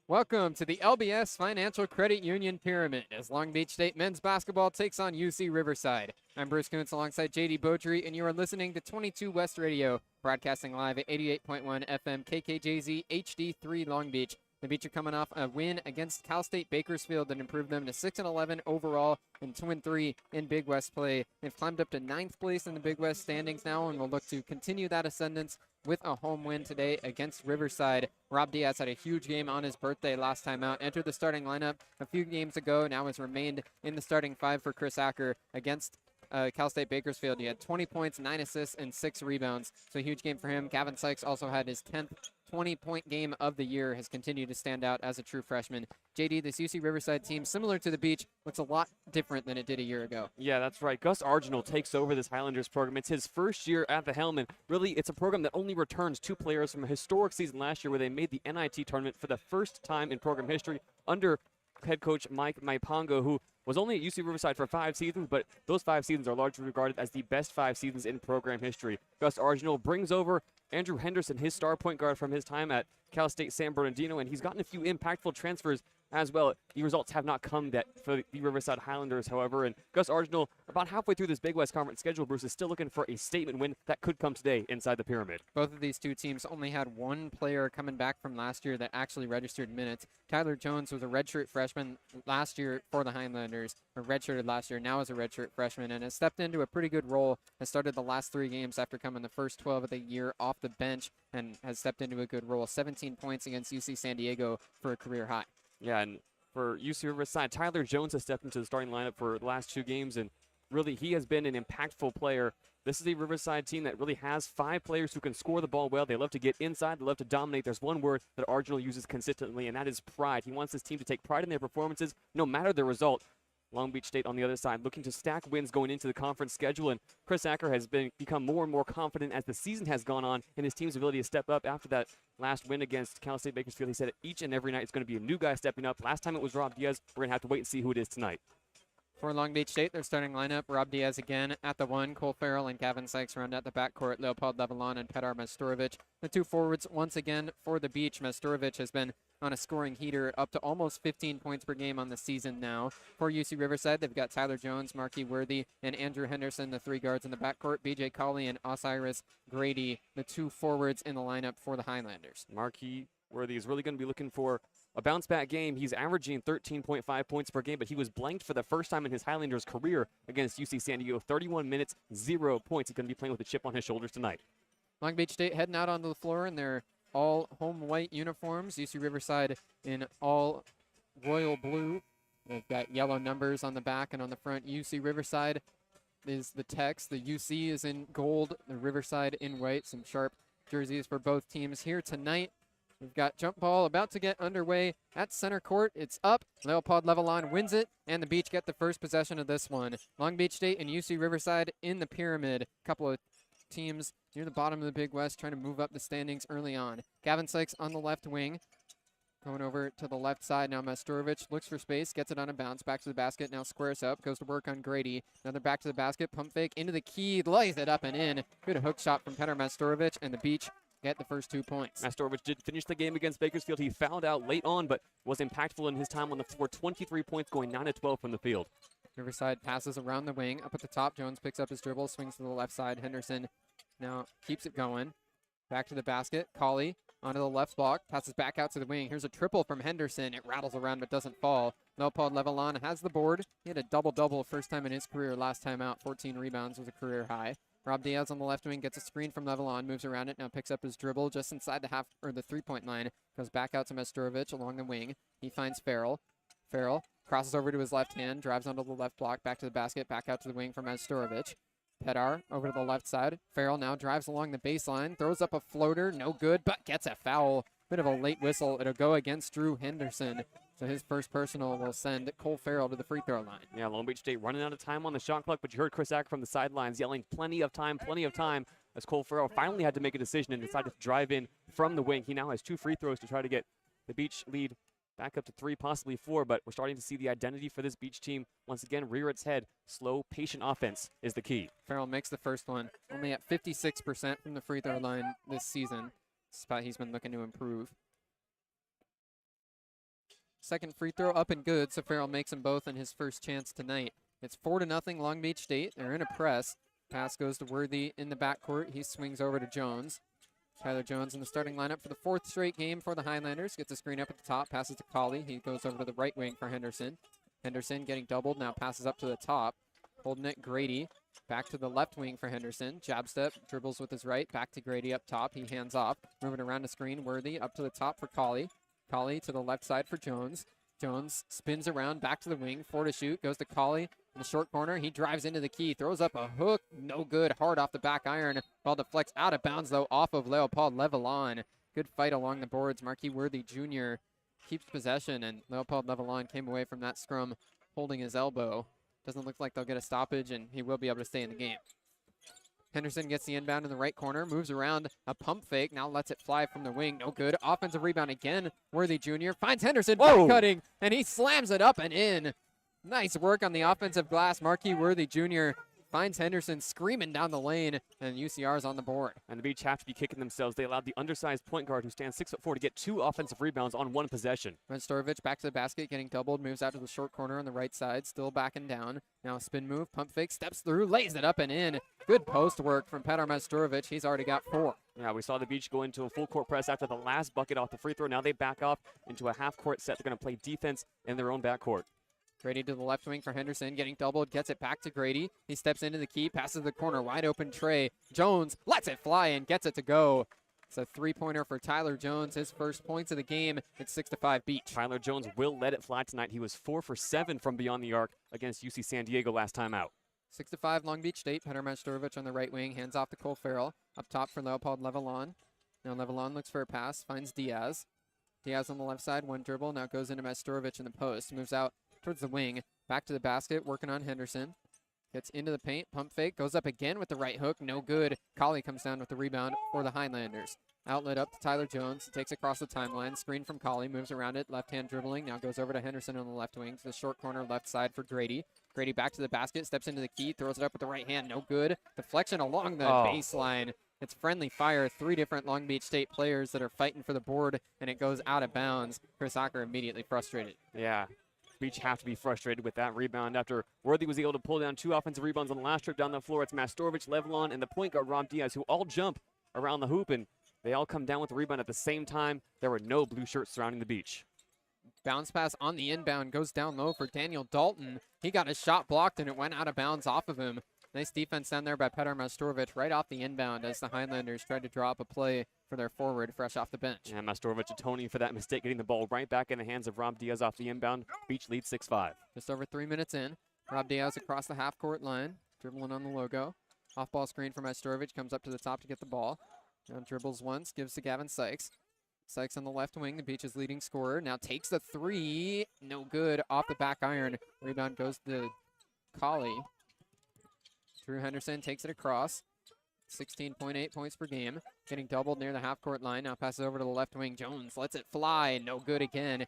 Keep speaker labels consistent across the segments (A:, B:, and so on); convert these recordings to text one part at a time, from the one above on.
A: Welcome to the LBS Financial Credit Union Pyramid as Long Beach State men's basketball takes on UC Riverside. I'm Bruce Kuntz alongside JayDe Beaudry, and you are listening to 22 West Radio, broadcasting live at 88.1 FM KKJZ HD3 Long Beach. The Beach are coming off a win against Cal State Bakersfield that improved them to 6-11 overall and 2-3 in Big West play. They've climbed up to 9th place in the Big West standings now and will look to continue that ascendance with a home win today against Riverside. Rob Diaz had a huge game on his birthday last time out. Entered the starting lineup a few games ago. Now has remained in the starting five for Chris Acker against Cal State Bakersfield. He had 20 points, 9 assists, and 6 rebounds. So a huge game for him. Gavin Sykes also had his 10th 20-point game of the year, has continued to stand out as a true freshman. JayDe, this UC Riverside team, similar to the Beach, looks a lot different than it did a year ago.
B: Yeah, that's right. Gus Arginal takes over this Highlanders program. It's his first year at the helm, and really it's a program that only returns 2 players from a historic season last year where they made the NIT tournament for the first time in program history under head coach Mike Maipongo, who was only at UC Riverside for 5 seasons, but those 5 seasons are largely regarded as the best 5 seasons in program history. Gus Arginal brings over Andrew Henderson, his star point guard from his time at Cal State San Bernardino, and he's gotten a few impactful transfers as well. The results have not come yet for the Riverside Highlanders, however, and Gus Arginal, about halfway through this Big West Conference schedule, Bruce, is still looking for a statement win that could come today inside the pyramid.
A: Both of these two teams only had one player coming back from last year that actually registered minutes. Tyler Jones was a redshirt freshman last year for the Highlanders, or redshirted last year, now is a redshirt freshman, and has stepped into a pretty good role, has started the last 3 games after coming the first 12 of the year off the bench, and has stepped into a good role. 17 points against UC San Diego for a career high.
B: Yeah, and for UC Riverside, Tyler Jones has stepped into the starting lineup for the last 2 games, and really he has been an impactful player. This is a Riverside team that really has 5 players who can score the ball well. They love to get inside. They love to dominate. There's one word that Arginal uses consistently, and that is pride. He wants his team to take pride in their performances, no matter the result. Long Beach State on the other side looking to stack wins going into the conference schedule, and Chris Acker has become more and more confident as the season has gone on in his team's ability to step up after that last win against Cal State Bakersfield. He said each and every night it's going to be a new guy stepping up. Last time it was Rob Diaz. We're going to have to wait and see who it is tonight.
A: For Long Beach State, their starting lineup, Rob Diaz again at the 1, Cole Farrell and Gavin Sykes round out the backcourt, Leopold Levelon and Petar Masturovic. The 2 forwards, once again, for the Beach. Masturovic has been on a scoring heater, up to almost 15 points per game on the season now. For UC Riverside, they've got Tyler Jones, Marquis Worthy, and Andrew Henderson, the 3 guards in the backcourt, BJ Colley and Osiris Grady, the 2 forwards in the lineup for the Highlanders.
B: Marquis Worthy is really going to be looking for a bounce-back game. He's averaging 13.5 points per game, but he was blanked for the first time in his Highlanders career against UC San Diego. 31 minutes, 0 points. He's going to be playing with a chip on his shoulders tonight.
A: Long Beach State heading out onto the floor in their all home white uniforms. UC Riverside in all royal blue. They've got yellow numbers on the back and on the front. UC Riverside is the text. The UC is in gold, the Riverside in white. Some sharp jerseys for both teams here tonight. We've got jump ball about to get underway at center court. It's up. Leopold Levelon wins it, and the Beach get the first possession of this one. Long Beach State and UC Riverside in the pyramid. A couple of teams near the bottom of the Big West trying to move up the standings early on. Gavin Sykes on the left wing. Going over to the left side now. Masturovic looks for space, gets it on a bounce, back to the basket, now squares up, goes to work on Grady. Another back to the basket, pump fake into the key, lays it up and in. Good hook shot from Petar Masturovic, and the Beach get the first 2 points.
B: Masturovic did finish the game against Bakersfield. He fouled out late on, but was impactful in his time on the floor. 23 points, going 9-12 from the field.
A: Riverside passes around the wing. Up at the top, Jones picks up his dribble, swings to the left side. Henderson now keeps it going. Back to the basket. Colley onto the left block, passes back out to the wing. Here's a triple from Henderson. It rattles around but doesn't fall. Leopold Levelon has the board. He had a double-double first time in his career last time out. 14 rebounds was a career high. Rob Diaz on the left wing gets a screen from Levelon, moves around it, now picks up his dribble just inside the 3-point line. Goes back out to Masturovic along the wing. He finds Farrell. Farrell crosses over to his left hand, drives onto the left block, back to the basket, back out to the wing for Masturovic. Petar over to the left side. Farrell now drives along the baseline, throws up a floater, no good, but gets a foul. Bit of a late whistle. It'll go against Drew Henderson. So his first personal will send Cole Farrell to the free throw line.
B: Yeah, Long Beach State running out of time on the shot clock, but you heard Chris Acker from the sidelines yelling plenty of time, as Cole Farrell finally had to make a decision and decided to drive in from the wing. He now has 2 free throws to try to get the Beach lead back up to 3, possibly 4, but we're starting to see the identity for this Beach team once again rear its head. Slow, patient offense is the key.
A: Farrell makes the first one, only at 56% from the free throw line this season. Spot he's been looking to improve. Second free throw up and good, so Farrell makes them both in his first chance tonight. It's 4-0 Long Beach State. They're in a press. Pass goes to Worthy in the backcourt. He swings over to Jones. Tyler Jones in the starting lineup for the 4th straight game for the Highlanders. Gets a screen up at the top, passes to Colley. He goes over to the right wing for Henderson. Henderson getting doubled, now passes up to the top. Holding it, Grady. Back to the left wing for Henderson. Jab step, dribbles with his right. Back to Grady up top. He hands off. Moving around the screen, Worthy up to the top for Colley. Colley to the left side for Jones. Jones spins around, back to the wing, 4 to shoot, goes to Colley in the short corner. He drives into the key, throws up a hook, no good, hard off the back iron. Ball deflects out of bounds, though, off of Leopold Levelon. Good fight along the boards. Marquis Worthy Jr. keeps possession, and Leopold Levelon came away from that scrum holding his elbow. Doesn't look like they'll get a stoppage, and he will be able to stay in the game. Henderson gets the inbound in the right corner, moves around a pump fake, now lets it fly from the wing. No good. Offensive rebound again. Worthy Jr. finds Henderson back cutting, and he slams it up and in. Nice work on the offensive glass. Marquis Worthy Jr. finds Henderson screaming down the lane, and UCR is on the board.
B: And the Beach have to be kicking themselves. They allowed the undersized point guard who stands 6'4" to get 2 offensive rebounds on 1 possession.
A: Majstorovic back to the basket, getting doubled, moves out to the short corner on the right side, still backing down. Now a spin move, pump fake, steps through, lays it up and in. Good post work from Petar Majstorovic. He's already got 4.
B: Yeah, we saw the Beach go into a full court press after the last bucket off the free throw. Now they back off into a half court set. They're going to play defense in their own backcourt.
A: Grady to the left wing for Henderson, getting doubled, gets it back to Grady. He steps into the key, passes the corner, wide open Trey. Jones lets it fly and gets it to go. It's a 3-pointer for Tyler Jones, his first points of the game. It's 6-5 Beach.
B: Tyler Jones will let it fly tonight. He was 4 for 7 from beyond the arc against UC San Diego last time out.
A: 6-5 Long Beach State. Petar Majstorovic on the right wing, hands off to Cole Farrell. Up top for Leopold Levelon. Now Levelon looks for a pass, finds Diaz. Diaz on the left side, 1 dribble, now goes into Majstorovic in the post. Moves out towards the wing, back to the basket, working on Henderson. Gets into the paint, pump fake, goes up again with the right hook, no good. Colley comes down with the rebound for the Highlanders. Outlet up to Tyler Jones, takes across the timeline, screen from Colley, moves around it, left-hand dribbling, now goes over to Henderson on the left wing, to the short corner left side for Grady. Grady back to the basket, steps into the key, throws it up with the right hand, no good. Deflection along the baseline. It's friendly fire, 3 different Long Beach State players that are fighting for the board, and it goes out of bounds. Chris Ocker immediately frustrated.
B: Yeah. Beach have to be frustrated with that rebound after Worthy was able to pull down 2 offensive rebounds on the last trip down the floor. It's Majstorovic, Levelon, and the point guard Rob Diaz, who all jump around the hoop, and they all come down with the rebound at the same time. There were no blue shirts surrounding the Beach.
A: Bounce pass on the inbound goes down low for Daniel Dalton. He got his shot blocked, and it went out of bounds off of him. Nice defense down there by Petar Majstorovic right off the inbound as the Highlanders tried to draw up a play for their forward fresh off the bench.
B: And Majstorovic atoning for that mistake, getting the ball right back in the hands of Rob Diaz off the inbound. Beach leads 6-5.
A: Just over 3 minutes in. Rob Diaz across the half-court line, dribbling on the logo. Off-ball screen for Majstorovic, comes up to the top to get the ball. Now dribbles once, gives to Gavin Sykes. Sykes on the left wing, the Beach's leading scorer. Now takes the 3, no good, off the back iron. Rebound goes to Colley. Drew Henderson takes it across. 16.8 points per game. Getting doubled near the half-court line. Now passes over to the left wing. Jones lets it fly. No good again.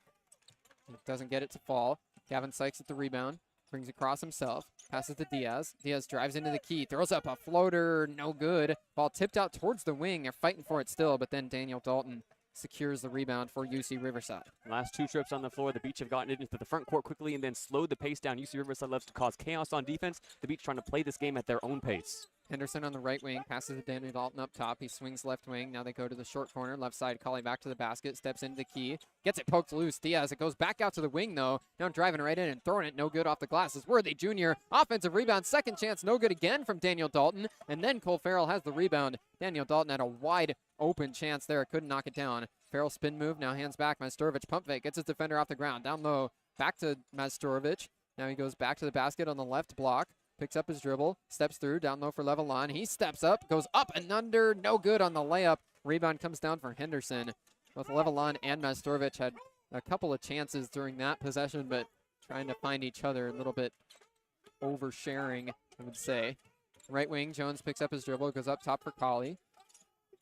A: Doesn't get it to fall. Gavin Sykes at the rebound. Brings across himself. Passes to Diaz. Diaz drives into the key. Throws up a floater. No good. Ball tipped out towards the wing. They're fighting for it still, but then Daniel Dalton secures the rebound for UC Riverside.
B: Last 2 trips on the floor, the Beach have gotten it into the front court quickly and then slowed the pace down. UC Riverside loves to cause chaos on defense. The Beach trying to play this game at their own pace.
A: Henderson on the right wing, passes to Daniel Dalton up top. He swings left wing. Now they go to the short corner. Left side, Colley back to the basket. Steps into the key. Gets it poked loose. Diaz, it goes back out to the wing, though. Now driving right in and throwing it no good off the glass is Worthy Jr. Offensive rebound. Second chance, no good again from Daniel Dalton. And then Cole Farrell has the rebound. Daniel Dalton had a wide open chance there. Couldn't knock it down. Farrell spin move. Now hands back. Majstorovic pump fake. Gets his defender off the ground. Down low. Back to Majstorovic. Now he goes back to the basket on the left block. Picks up his dribble, steps through, down low for Levelon. He steps up, goes up and under, no good on the layup. Rebound comes down for Henderson. Both Levelon and Majstorovic had a couple of chances during that possession, but trying to find each other, a little bit oversharing, I would say. Right wing, Jones picks up his dribble, goes up top for Colley.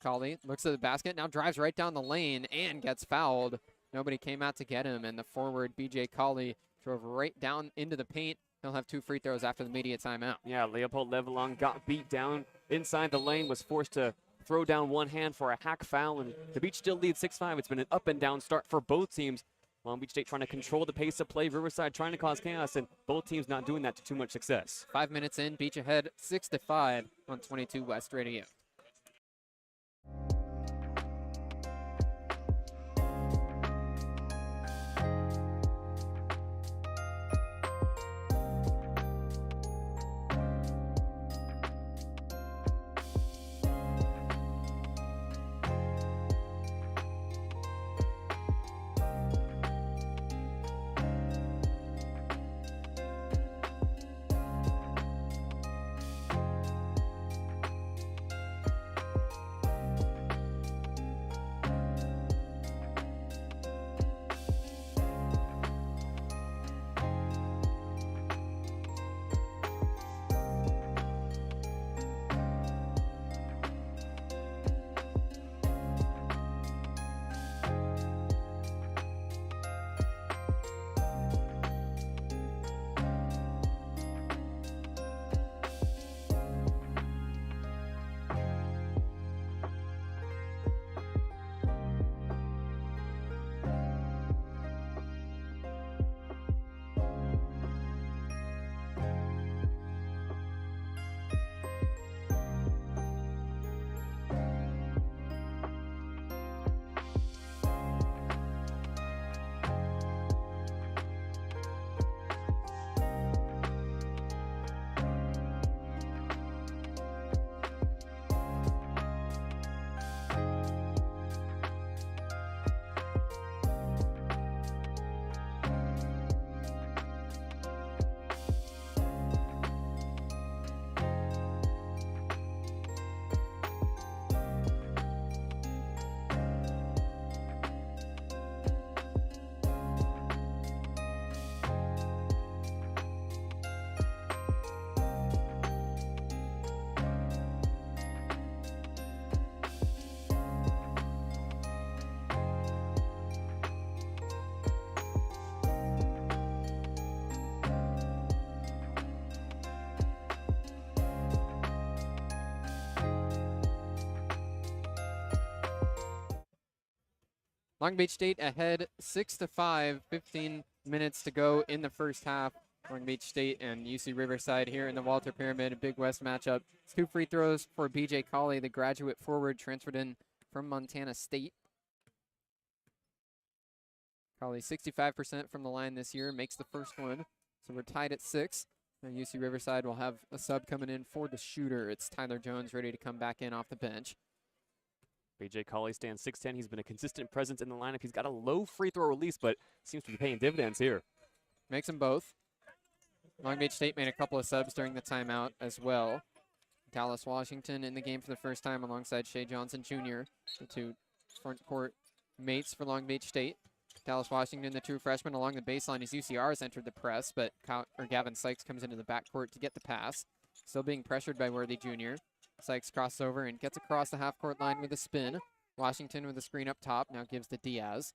A: Colley looks at the basket, now drives right down the lane and gets fouled. Nobody came out to get him, and the forward, B.J. Colley, drove right down into the paint. He'll have 2 free throws after the media timeout.
B: Yeah, Leopold Levelon got beat down inside the lane, was forced to throw down one hand for a hack foul, and the Beach still leads 6-5. It's been an up-and-down start for both teams. Long Beach State trying to control the pace of play. Riverside trying to cause chaos, and both teams not doing that to too much success.
A: 5 minutes in, Beach ahead 6-5 on 22 West Radio. Long Beach State ahead 6-5, 15 minutes to go in the first half. Long Beach State and UC Riverside here in the Walter Pyramid, a Big West matchup. 2 free throws for BJ Colley, the graduate forward transferred in from Montana State. Colley 65% from the line this year, makes the first one. So we're tied at 6. Now UC Riverside will have a sub coming in for the shooter. It's Tyler Jones ready to come back in off the bench.
B: BJ Colley stands 6'10". He's been a consistent presence in the lineup. He's got a low free throw release, but seems to be paying dividends here.
A: Makes them both. Long Beach State made a couple of subs during the timeout as well. Dallas Washington in the game for the first time alongside Shea Johnson Jr., the 2 front court mates for Long Beach State. Dallas Washington, the true freshman, along the baseline as UCR has entered the press, but Gavin Sykes comes into the backcourt to get the pass. Still being pressured by Worthy Jr. Sykes crosses over and gets across the half-court line with a spin. Washington with a screen up top, now gives to Diaz.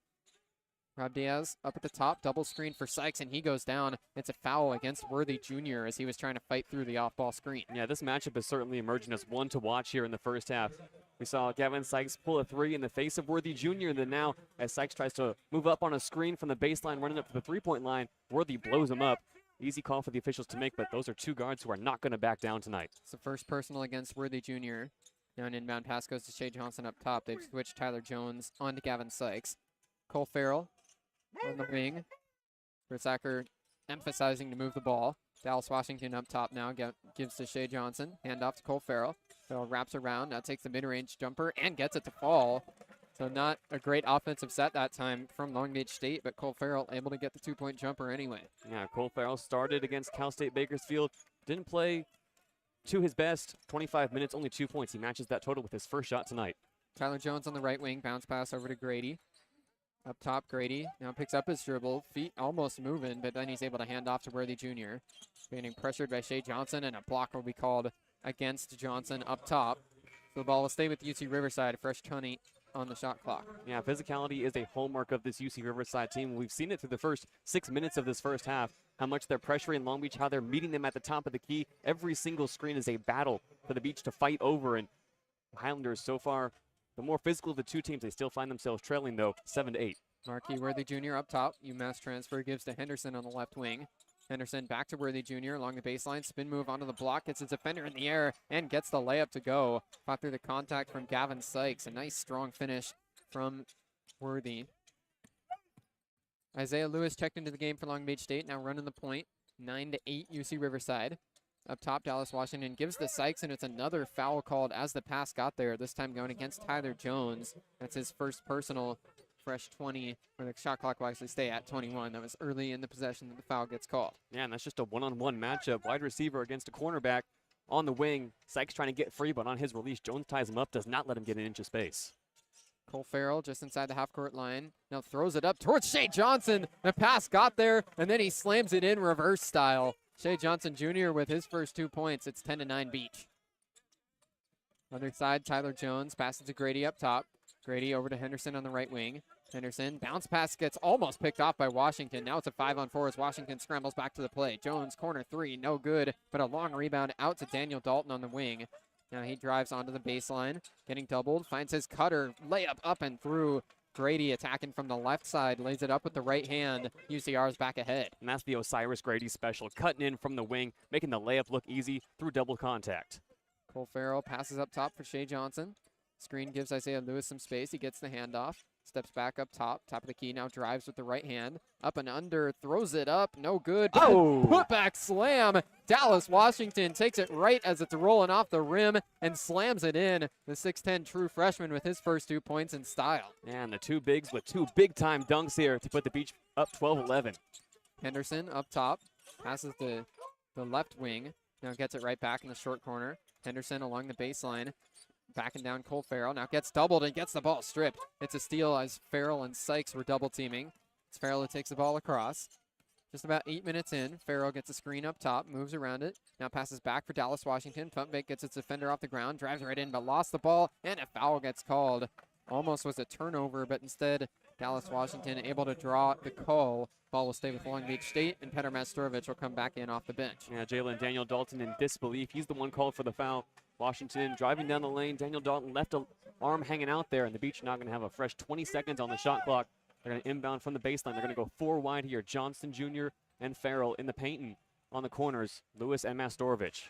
A: Rob Diaz up at the top, double screen for Sykes, and he goes down. It's a foul against Worthy Jr. as he was trying to fight through the off-ball screen.
B: Yeah, this matchup is certainly emerging as one to watch here in the first half. We saw Gavin Sykes pull a 3 in the face of Worthy Jr., and then now as Sykes tries to move up on a screen from the baseline, running up to the three-point line, Worthy blows him up. Easy call for the officials to make, but those are 2 guards who are not going to back down tonight.
A: It's the first personal against Worthy Jr. Now an inbound pass goes to Shea Johnson up top. They've switched Tyler Jones on to Gavin Sykes. Cole Farrell on the wing. Britsacker emphasizing to move the ball. Dallas Washington up top now, gives to Shea Johnson. Hand off to Cole Farrell. Farrell wraps around, now takes the mid-range jumper and gets it to fall. So not a great offensive set that time from Long Beach State, but Cole Farrell able to get the 2-point jumper anyway.
B: Yeah, Cole Farrell started against Cal State Bakersfield. Didn't play to his best. 25 minutes, only 2 points. He matches that total with his first shot tonight.
A: Tyler Jones on the right wing, bounce pass over to Grady. Up top, Grady now picks up his dribble. Feet almost moving, but then he's able to hand off to Worthy Jr. Being pressured by Shea Johnson, and a block will be called against Johnson up top. So the ball will stay with UC Riverside, fresh 20 on the shot clock.
B: Yeah, physicality is a hallmark of this UC Riverside team. We've seen it through the first 6 minutes of this first half, how much they're pressuring Long Beach, how they're meeting them at the top of the key. Every single screen is a battle for the Beach to fight over, and the Highlanders so far, the more physical of the 2 teams, they still find themselves trailing, though, 7-8.
A: Marquis Worthy Jr. up top. UMass transfer gives to Henderson on the left wing. Henderson back to Worthy Jr. along the baseline. Spin move onto the block. Gets his defender in the air and gets the layup to go. Fought through the contact from Gavin Sykes. A nice strong finish from Worthy. Isaiah Lewis checked into the game for Long Beach State. Now running the point. 9-8 UC Riverside. Up top, Dallas Washington gives to Sykes, and it's another foul called as the pass got there, this time going against Tyler Jones. That's his first personal, fresh 20, or the shot clock will actually stay at 21. That was early in the possession that the foul gets called.
B: Yeah, and that's just a one-on-one matchup. Wide receiver against a cornerback on the wing. Sykes trying to get free, but on his release, Jones ties him up, does not let him get an inch of space.
A: Cole Farrell just inside the half-court line. Now throws it up towards Shea Johnson. The pass got there, and then he slams it in reverse style. Shea Johnson Jr. with his first 2 points. It's 10-9 Beach. Other side, Tyler Jones passes to Grady up top. Grady over to Henderson on the right wing. Henderson, bounce pass gets almost picked off by Washington. Now it's a 5-on-4 as Washington scrambles back to the play. Jones, corner three, no good, but a long rebound out to Daniel Dalton on the wing. Now he drives onto the baseline, getting doubled, finds his cutter, layup up and through. Grady attacking from the left side, lays it up with the right hand. UCR's back ahead.
B: And that's the Osiris Grady special, cutting in from the wing, making the layup look easy through double contact.
A: Cole Farrell passes up top for Shea Johnson. Screen gives Isaiah Lewis some space. He gets the handoff. Steps back up top of the key, now drives with the right hand. Up and under, throws it up, no good.
B: Oh!
A: Putback slam. Dallas Washington takes it right as it's rolling off the rim and slams it in. The 6'10 true freshman with his first 2 points in style.
B: And the two bigs with two big-time dunks here to put the Beach up 12-11.
A: Henderson up top, passes to the left wing. Now gets it right back in the short corner. Henderson along the baseline. Backing down Cole Farrell. Now gets doubled and gets the ball stripped. It's a steal as Farrell and Sykes were double teaming. It's Farrell who takes the ball across. Just about 8 minutes in, Farrell gets a screen up top, moves around it. Now passes back for Dallas Washington. Pump fake gets its defender off the ground, drives right in, but lost the ball, and a foul gets called. Almost was a turnover, but instead, Dallas Washington able to draw the call. Ball will stay with Long Beach State, and Petr Mastorovic will come back in off the bench.
B: Yeah, Jalen Daniel Dalton in disbelief. He's the one called for the foul. Washington driving down the lane. Daniel Dalton left an arm hanging out there, and the Beach now going to have a fresh 20 seconds on the shot clock. They're going to inbound from the baseline. They're going to go 4 wide here. Johnson Jr. and Farrell in the paint and on the corners. Lewis and Mastorovic.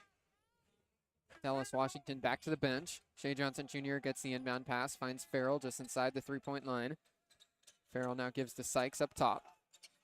A: Dallas Washington back to the bench. Shea Johnson Jr. gets the inbound pass, finds Farrell just inside the 3-point line. Farrell now gives to Sykes up top.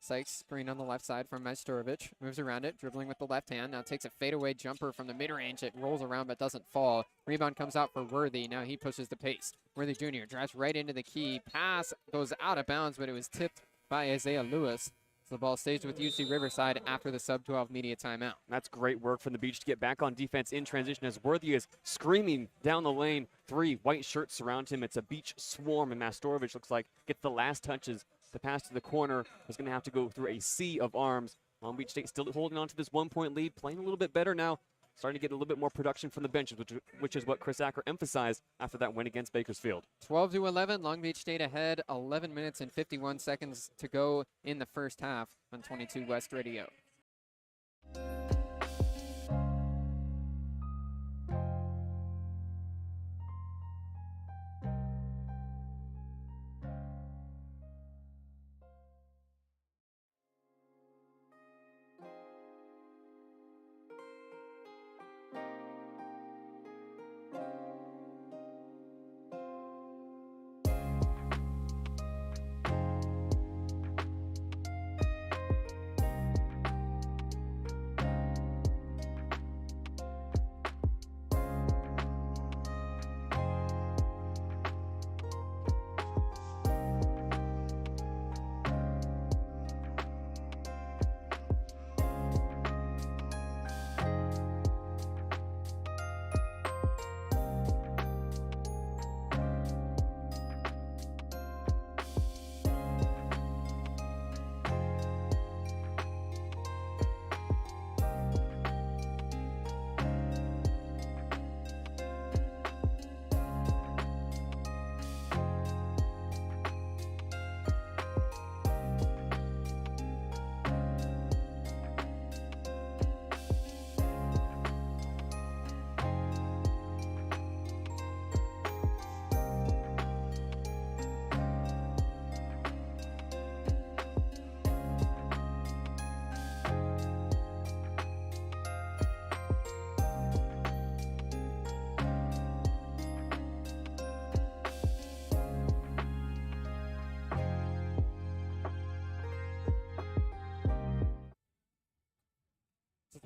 A: Sykes screen on the left side from Majstorovic. Moves around it, dribbling with the left hand. Now takes a fadeaway jumper from the mid-range. It rolls around but doesn't fall. Rebound comes out for Worthy. Now he pushes the pace. Worthy Jr. drives right into the key. Pass goes out of bounds, but it was tipped by Isaiah Lewis. So the ball stays with UC Riverside after the sub-12 media timeout.
B: That's great work from the Beach to get back on defense in transition as Worthy is screaming down the lane. 3 white shirts surround him. It's a Beach swarm, and Mastorovic looks like gets the last touches. The pass to the corner is going to have to go through a sea of arms. Long Beach State still holding on to this 1-point lead, playing a little bit better now, starting to get a little bit more production from the benches, which is what Chris Acker emphasized after that win against Bakersfield.
A: 12-11, Long Beach State ahead. 11 minutes and 51 seconds to go in the first half on 22 West Radio.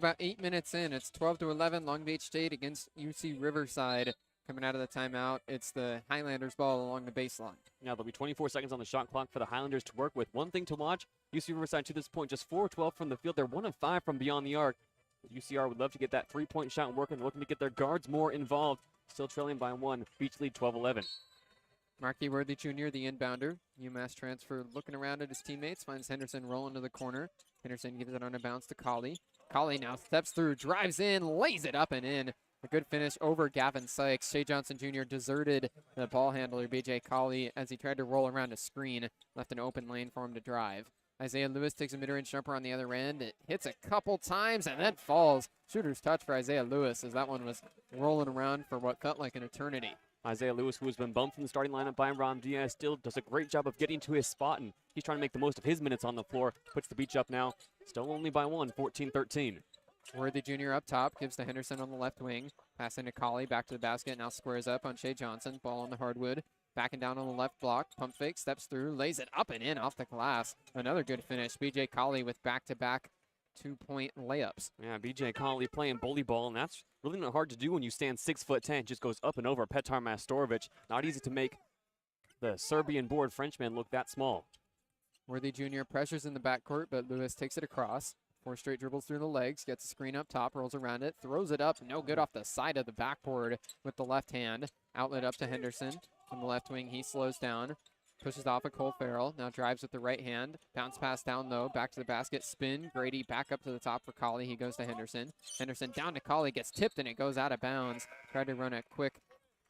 A: about 8 minutes in. It's 12-11, Long Beach State against UC Riverside. Coming out of the timeout, it's the Highlanders ball along the baseline.
B: Now there'll be 24 seconds on the shot clock for the Highlanders to work with. One thing to watch, UC Riverside to this point, just 4-12 from the field. They're 1 of 5 from beyond the arc. UCR would love to get that three-point shot working, looking to get their guards more involved. Still trailing by 1. Beach lead 12-11.
A: Marquis Worthy Jr., the inbounder. UMass transfer looking around at his teammates, finds Henderson rolling to the corner. Henderson gives it on a bounce to Calif. Calif now steps through, drives in, lays it up and in. A good finish over Gavin Sykes. Shea Johnson Jr. deserted the ball handler, BJ Calif, as he tried to roll around a screen. Left an open lane for him to drive. Isaiah Lewis takes a mid-range jumper on the other end. It hits a couple times and then falls. Shooter's touch for Isaiah Lewis, as that one was rolling around for what felt like an eternity.
B: Isaiah Lewis, who has been bumped from the starting lineup by Ram Diaz, still does a great job of getting to his spot, and he's trying to make the most of his minutes on the floor. Puts the Beach up now, still only by 1, 14-13.
A: Worthy Jr. up top, gives to Henderson on the left wing. Passing to Calif, back to the basket, now squares up on Shea Johnson. Ball on the hardwood. Backing down on the left block, pump fake, steps through, lays it up and in off the glass. Another good finish. BJ Calif with back-to-back 2-point layups.
B: Yeah, BJ Calif playing bully ball, and that's really not hard to do when you stand 6'10", just goes up and over Petar Mastorovic. Not easy to make the Serbian-born Frenchman look that small.
A: Worthy Jr. pressures in the backcourt, but Lewis takes it across. 4 straight dribbles through the legs, gets a screen up top, rolls around it, throws it up, no good off the side of the backboard with the left hand. Outlet up to Henderson. From the left wing, he slows down, pushes off of Cole Farrell, now drives with the right hand, bounce pass down low, back to the basket, spin, Grady back up to the top for Calif, he goes to Henderson. Henderson down to Calif, gets tipped and it goes out of bounds. Tried to run a quick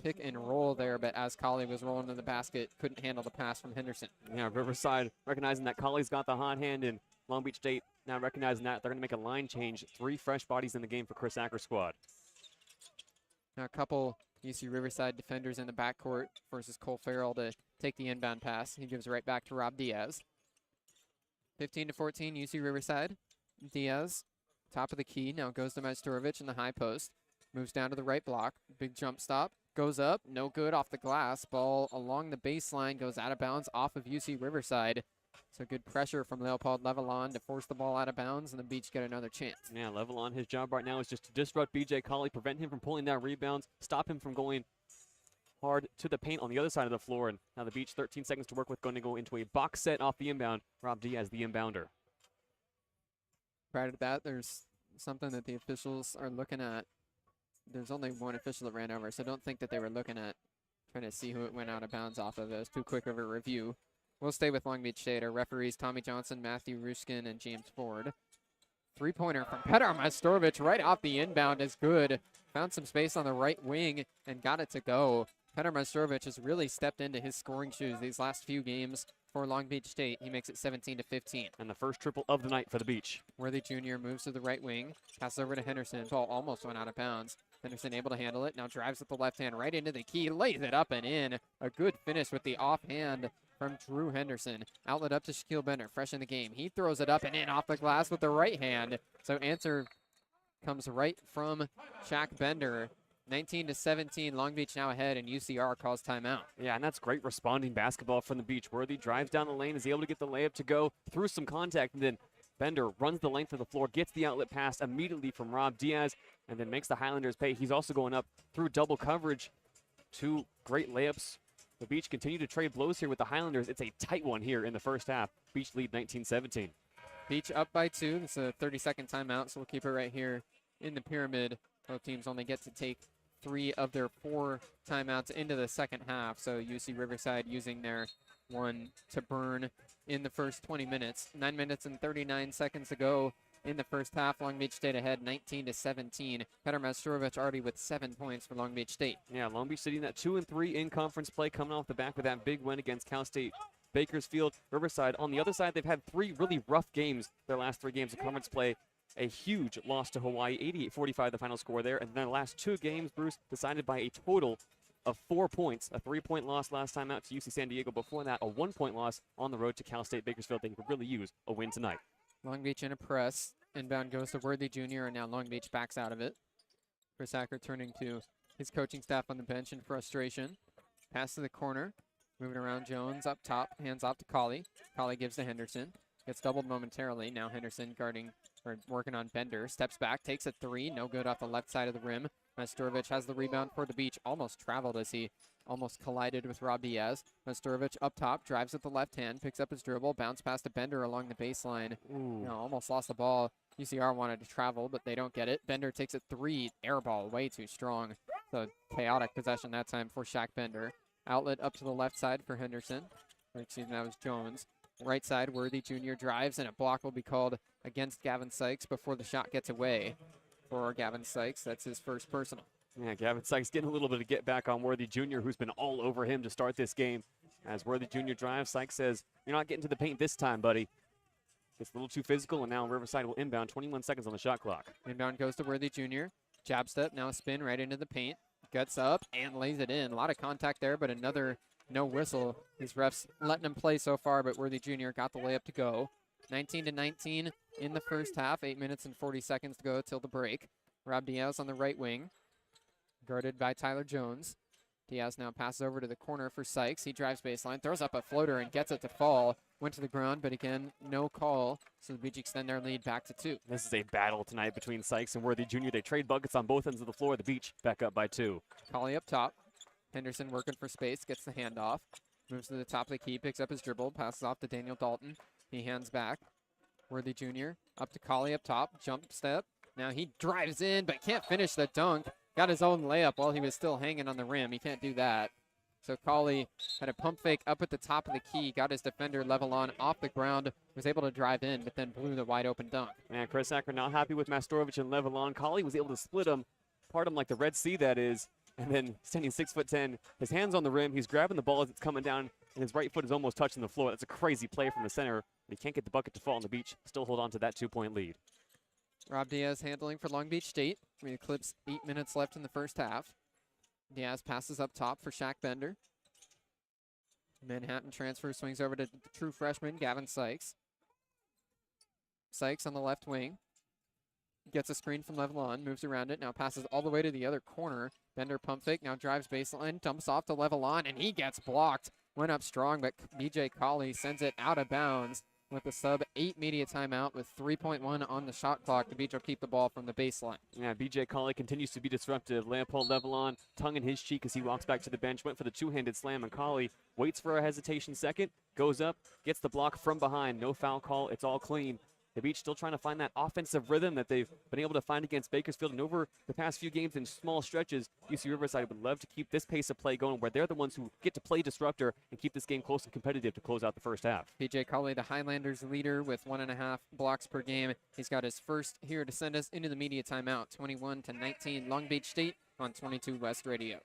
A: pick and roll there, but as Calif was rolling to the basket, couldn't handle the pass from Henderson.
B: Yeah, Riverside recognizing that Calif's got the hot hand, and Long Beach State now recognizing that they're going to make a line change. 3 fresh bodies in the game for Chris Acker's squad.
A: Now a couple UC Riverside defenders in the backcourt, forces Cole Farrell to take the inbound pass. He gives it right back to Rob Diaz. 15-14, UC Riverside. Diaz, top of the key, now goes to Majstorovic in the high post. Moves down to the right block, big jump stop, goes up, no good off the glass. Ball along the baseline, goes out of bounds off of UC Riverside. So good pressure from Leopold Levelon to force the ball out of bounds, and the Beach get another chance.
B: Yeah, Levelon, his job right now is just to disrupt BJ Calif, prevent him from pulling down rebounds, stop him from going hard to the paint on the other side of the floor. And now the Beach, 13 seconds to work with, going to go into a box set off the inbound. Rob Diaz, the inbounder.
A: Prior to that, there's something that the officials are looking at. There's only one official that ran over, so don't think that they were looking at trying to see who it went out of bounds off of. It was too quick of a review. We'll stay with Long Beach State. Our referees, Tommy Johnson, Matthew Ruskin, and James Ford. Three-pointer from Petar Majstorovic right off the inbound is good. Found some space on the right wing and got it to go. Petar Majstorovic has really stepped into his scoring shoes these last few games for Long Beach State. He makes it 17-15.
B: And the first triple of the night for the Beach.
A: Worthy Jr. moves to the right wing, passes over to Henderson. Ball almost went out of bounds. Henderson able to handle it. Now drives with the left hand right into the key, lays it up and in. A good finish with the offhand from Drew Henderson. Outlet up to Shaquille Bender, fresh in the game. He throws it up and in off the glass with the right hand. So answer comes right from Shaq Bender. 19-17, Long Beach now ahead, and UCR calls timeout.
B: Yeah, and that's great responding basketball from the Beach. Worthy drives down the lane, is able to get the layup to go through some contact, and then Bender runs the length of the floor, gets the outlet pass immediately from Rob Diaz, and then makes the Highlanders pay. He's also going up through double coverage. 2 great layups. The Beach continue to trade blows here with the Highlanders. It's a tight one here in the first half. Beach lead 19-17.
A: Beach up by 2. It's a 30-second timeout, so we'll keep it right here in the pyramid. Both teams only get to take 3 of their 4 timeouts into the second half. So UC Riverside using their one to burn in the first 20 minutes. 9 minutes and 39 seconds to go in the first half. Long Beach State ahead 19-17. Petar Majstorovic already with 7 points for Long Beach State.
B: Yeah, Long Beach sitting at 2-3 in conference play, coming off the back with that big win against Cal State Bakersfield. Riverside on the other side, they've had 3 really rough games their last 3 games of conference play. A huge loss to Hawaii, 88-45 the final score there. And then the last 2 games, Bruce, decided by a total of 4 points. A 3-point loss last time out to UC San Diego. Before that, a 1-point loss on the road to Cal State Bakersfield. They could really use a win tonight.
A: Long Beach in a press. Inbound goes to Worthy Jr., and now Long Beach backs out of it. Chris Acker turning to his coaching staff on the bench in frustration. Pass to the corner. Moving around Jones up top. Hands off to Calif. Calif gives to Henderson. Gets doubled momentarily. Now Henderson guarding or working on Bender. Steps back, takes a three. No good off the left side of the rim. Majstorovic has the rebound for the Beach. Almost traveled as he almost collided with Rob Diaz. Majstorovic up top, drives with the left hand, picks up his dribble, bounce past to Bender along the baseline. Almost lost the ball. UCR wanted to travel, but they don't get it. Bender takes a three. Air ball, way too strong. So chaotic possession that time for Shaq Bender. Outlet up to the left side for Henderson. Or excuse me, that was Jones. Right side, Worthy Jr. drives, and a block will be called against Gavin Sykes before the shot gets away for Gavin Sykes. That's his first personal.
B: Yeah, Gavin Sykes getting a little bit of get back on Worthy Jr., who's been all over him to start this game. As Worthy Jr. drives, Sykes says, "You're not getting to the paint this time, buddy." Gets a little too physical, and now Riverside will inbound. 21 seconds on the shot clock.
A: Inbound goes to Worthy Jr. Jab step, now a spin right into the paint. Gets up and lays it in. A lot of contact there, but another no whistle. These refs letting him play so far, but Worthy Jr. got the layup to go. 19-19 in the first half. 8 minutes and 40 seconds to go till the break. Rob Diaz on the right wing, guarded by Tyler Jones. Diaz now passes over to the corner for Sykes. He drives baseline, throws up a floater, and gets it to fall. Went to the ground, but again, no call. So the Beach extend their lead back to 2.
B: This is a battle tonight between Sykes and Worthy Jr. They trade buckets on both ends of the floor. The Beach back up by 2.
A: Colley up top. Henderson working for space, gets the handoff. Moves to the top of the key, picks up his dribble, passes off to Daniel Dalton. He hands back. Worthy Jr. up to Colley up top, jump step. Now he drives in, but can't finish the dunk. Got his own layup while he was still hanging on the rim. He can't do that. So Colley had a pump fake up at the top of the key, got his defender level on off the ground, was able to drive in, but then blew the wide open dunk.
B: Man, Chris Acker not happy with Majstorovic and Levelon. Colley was able to split him, part him like the Red Sea, that is. And then standing 6'10", his hands on the rim, he's grabbing the ball as it's coming down, and his right foot is almost touching the floor. That's a crazy play from the center, but he can't get the bucket to fall on the Beach. Still hold on to that 2-point lead.
A: Rob Diaz handling for Long Beach State. We eclipse 8 minutes left in the first half. Diaz passes up top for Shaq Bender. Manhattan transfer, swings over to the true freshman, Gavin Sykes. Sykes on the left wing. Gets a screen from Levelon, moves around it, now passes all the way to the other corner. Bender pump fake, now drives baseline, dumps off to Levelon, and he gets blocked. Went up strong, but BJ Colley sends it out of bounds with a sub-8 media timeout with 3.1 on the shot clock. The Beach will keep the ball from the baseline.
B: Yeah, BJ Colley continues to be disruptive. Leopold Levelon, tongue in his cheek as he walks back to the bench, went for the two-handed slam, and Colley waits for a hesitation second, goes up, gets the block from behind. No foul call, it's all clean. The Beach still trying to find that offensive rhythm that they've been able to find against Bakersfield. And over the past few games in small stretches, UC Riverside would love to keep this pace of play going where they're the ones who get to play disruptor and keep this game close and competitive to close out the first half.
A: BJ Colley, the Highlanders leader with 1.5 blocks per game. He's got his first here to send us into the media timeout. 21-19 Long Beach State on 22 West Radio.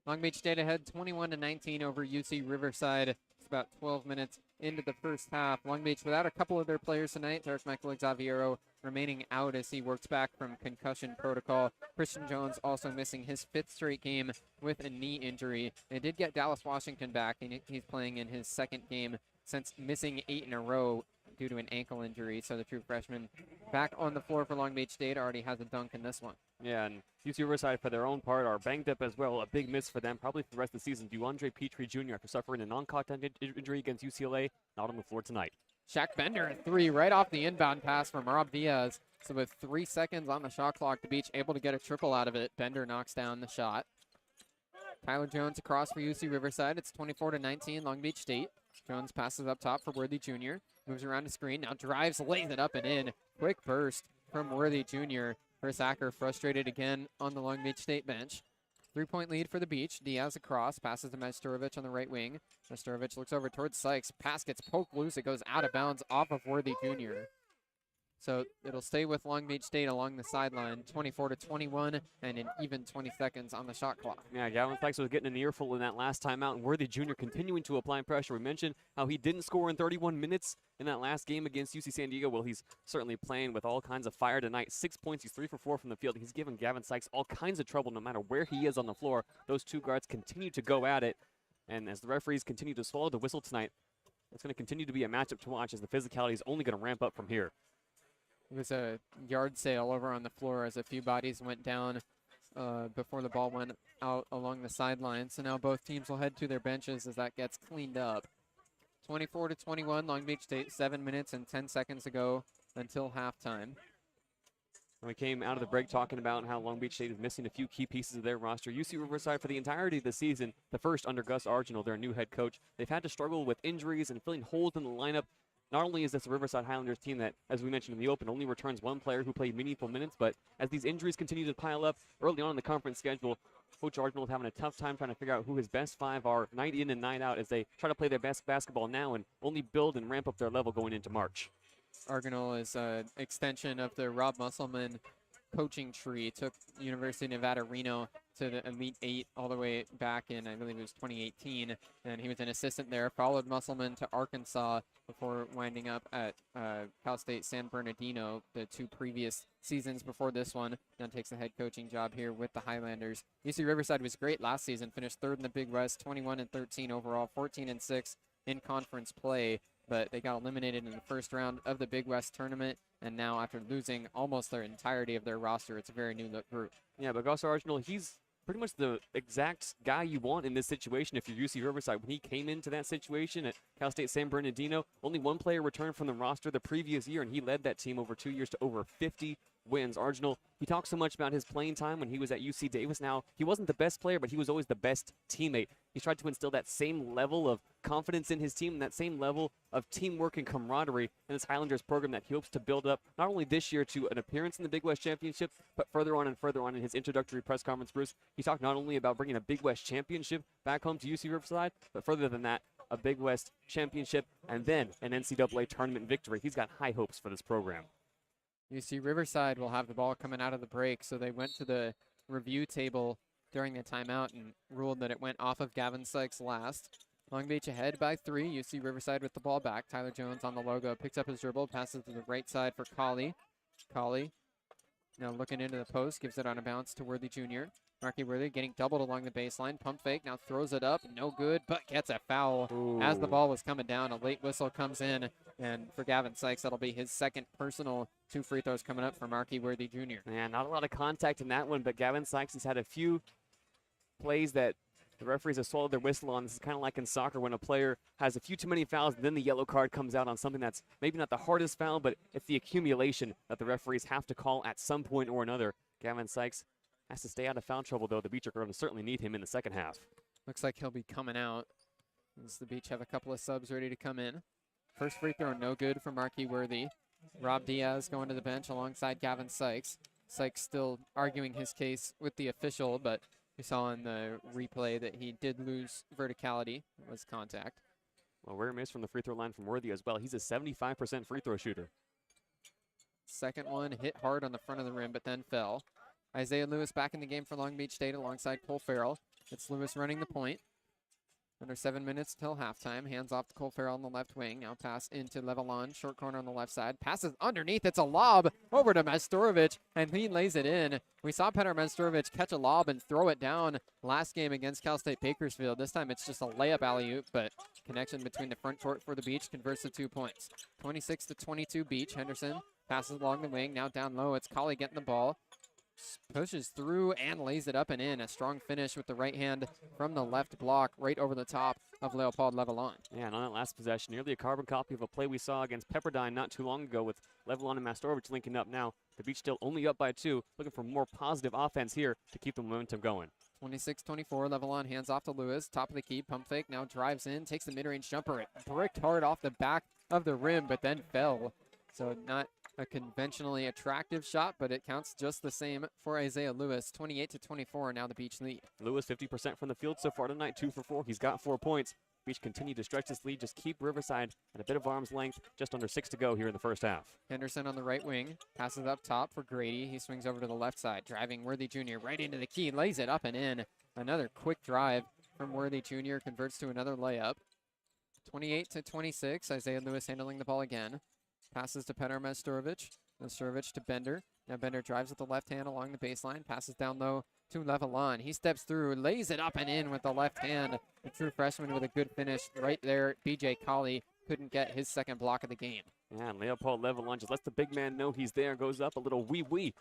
A: Long Beach State ahead 21-19 over UC Riverside. It's about 12 minutes into the first half. Long Beach without a couple of their players tonight. Derek Michael Xaviero remaining out as he works back from concussion protocol. Christian Jones also missing his 5th straight game with a knee injury. They did get Dallas Washington back, and he's playing in his 2nd game since missing 8 in a row due to an ankle injury. So the true freshman back on the floor for Long Beach State already has a dunk in this one.
B: Yeah, and UC Riverside, for their own part, are banged up as well. A big miss for them, probably for the rest of the season. DeAndre Petrie Jr., after suffering a non-contact injury against UCLA, not on the floor tonight.
A: Shaq Bender at 3 right off the inbound pass from Rob Diaz. So with 3 seconds on the shot clock, the Beach able to get a triple out of it. Bender knocks down the shot. Tyler Jones across for UC Riverside. It's 24-19 Long Beach State. Jones passes up top for Worthy Jr. Moves around the screen. Now drives, lays it up and in. Quick burst from Worthy Jr. Chris Acker frustrated again on the Long Beach State bench. 3-point lead for the Beach. Diaz across. Passes to Majstorovic on the right wing. Majstorovic looks over towards Sykes. Pass gets poked loose. It goes out of bounds off of Worthy Jr. So it'll stay with Long Beach State along the sideline, 24-21, and an even 20 seconds on the shot clock.
B: Yeah, Gavin Sykes was getting an earful in that last timeout, and Worthy Jr. continuing to apply pressure. We mentioned how he didn't score in 31 minutes in that last game against UC San Diego. Well, he's certainly playing with all kinds of fire tonight. 6 points, he's 3 for 4 from the field. He's given Gavin Sykes all kinds of trouble no matter where he is on the floor. Those 2 guards continue to go at it, and as the referees continue to swallow the whistle tonight, it's going to continue to be a matchup to watch as the physicality is only going to ramp up from here.
A: It was a yard sale over on the floor as a few bodies went down before the ball went out along the sideline. So now both teams will head to their benches as that gets cleaned up. 24-21, Long Beach State, 7 minutes and 10 seconds to go until halftime.
B: We came out of the break talking about how Long Beach State is missing a few key pieces of their roster. UC Riverside, for the entirety of the season, the first under Gus Arginal, their new head coach, they've had to struggle with injuries and filling holes in the lineup. Not only is this a Riverside Highlanders team that, as we mentioned in the open, only returns 1 player who played meaningful minutes, but as these injuries continue to pile up early on in the conference schedule, Coach Arginal is having a tough time trying to figure out who his best 5 are night in and night out as they try to play their best basketball now and only build and ramp up their level going into March.
A: Arginal is an extension of the Rob Musselman coaching tree. Took University of Nevada, Reno to the Elite 8 all the way back in, I believe it was 2018, and he was an assistant there. Followed Musselman to Arkansas before winding up at Cal State San Bernardino the 2 previous seasons before this one. Now takes the head coaching job here with the Highlanders. UC Riverside was great last season, finished 3rd in the Big West, 21-13 overall, 14-6 in conference play, but they got eliminated in the first round of the Big West tournament, and now after losing almost their entirety of their roster, it's a very new look group.
B: Yeah, but Gus Arginal, he's pretty much the exact guy you want in this situation if you're UC Riverside. When he came into that situation at Cal State San Bernardino, only 1 player returned from the roster the previous year, and he led that team over 2 years to over 50 wins. Arginal, he talks so much about his playing time when he was at UC Davis. Now, he wasn't the best player, but he was always the best teammate. He's tried to instill that same level of confidence in his team and that same level of teamwork and camaraderie in this Highlanders program that he hopes to build up not only this year to an appearance in the Big West Championship, but further on in his introductory press conference, Bruce. He talked not only about bringing a Big West Championship back home to UC Riverside, but further than that, a Big West Championship and then an NCAA tournament victory. He's got high hopes for this program.
A: UC Riverside will have the ball coming out of the break, so they went to the review table during the timeout and ruled that it went off of Gavin Sykes last. Long Beach ahead by 3. UC Riverside with the ball back. Tyler Jones on the logo, picks up his dribble, passes to the right side for Calif. Calif now looking into the post, gives it on a bounce to Worthy Jr. Marky Worthy getting doubled along the baseline. Pump fake, now throws it up, no good, but gets a foul.
B: Ooh.
A: As the ball was coming down. A late whistle comes in, and for Gavin Sykes, that'll be his 2nd personal 2 free throws coming up for Marky Worthy Jr.
B: Yeah, not a lot of contact in that one, but Gavin Sykes has had a few plays that the referees have swallowed their whistle on. This is kind of like in soccer when a player has a few too many fouls, and then the yellow card comes out on something that's maybe not the hardest foul, but it's the accumulation that the referees have to call at some point or another. Gavin Sykes has to stay out of foul trouble, though. The Beach are going to certainly need him in the second half.
A: Looks like he'll be coming out as the Beach have a couple of subs ready to come in. First free throw, no good for Marky Worthy. Rob Diaz going to the bench alongside Gavin Sykes. Sykes still arguing his case with the official, but we saw in the replay that he did lose verticality. It was contact.
B: Well, rare miss from the free throw line from Worthy as well. He's a 75% free throw shooter.
A: Second one hit hard on the front of the rim, but then fell. Isaiah Lewis back in the game for Long Beach State alongside Cole Farrell. It's Lewis running the point. Under 7 minutes till halftime. Hands off to Cole Farrell on the left wing. Now pass into Levelon. Short corner on the left side. Passes underneath. It's a lob over to Majstorovic, and he lays it in. We saw Petr Majstorovic catch a lob and throw it down last game against Cal State Bakersfield. This time it's just a layup alley-oop, but connection between the front court for the Beach converts to 2 points. 26-22 Beach. Henderson passes along the wing. Now down low. It's Colley getting the ball. Pushes through and lays it up and in. A strong finish with the right hand from the left block right over the top of Leopold Levelon.
B: Yeah, and on that last possession, nearly a carbon copy of a play we saw against Pepperdine not too long ago with Levelon and Majstorovic linking up now. The Beach still only up by 2, looking for more positive offense here to keep the momentum going.
A: 26-24, Levelon hands off to Lewis. Top of the key, pump fake, now drives in, takes the mid-range jumper. It bricked hard off the back of the rim, but then fell. So not a conventionally attractive shot, but it counts just the same for Isaiah Lewis. 28-24, now the Beach lead.
B: Lewis 50% from the field so far tonight, 2 for 4. He's got 4 points. Beach continue to stretch this lead, just keep Riverside at a bit of arm's length, just under 6 to go here in the first half.
A: Henderson on the right wing, passes up top for Grady. He swings over to the left side, driving Worthy Jr. right into the key, lays it up and in. Another quick drive from Worthy Jr. converts to another layup. 28-26, Isaiah Lewis handling the ball again. Passes to Petr Majstorovic. Majstorovic to Bender. Now Bender drives with the left hand along the baseline. Passes down low to Levelon. He steps through, lays it up and in with the left hand. The true freshman with a good finish right there. BJ Colley couldn't get his second block of the game.
B: Yeah, and Leopold Levelon just lets the big man know he's there. Goes up a little wee-wee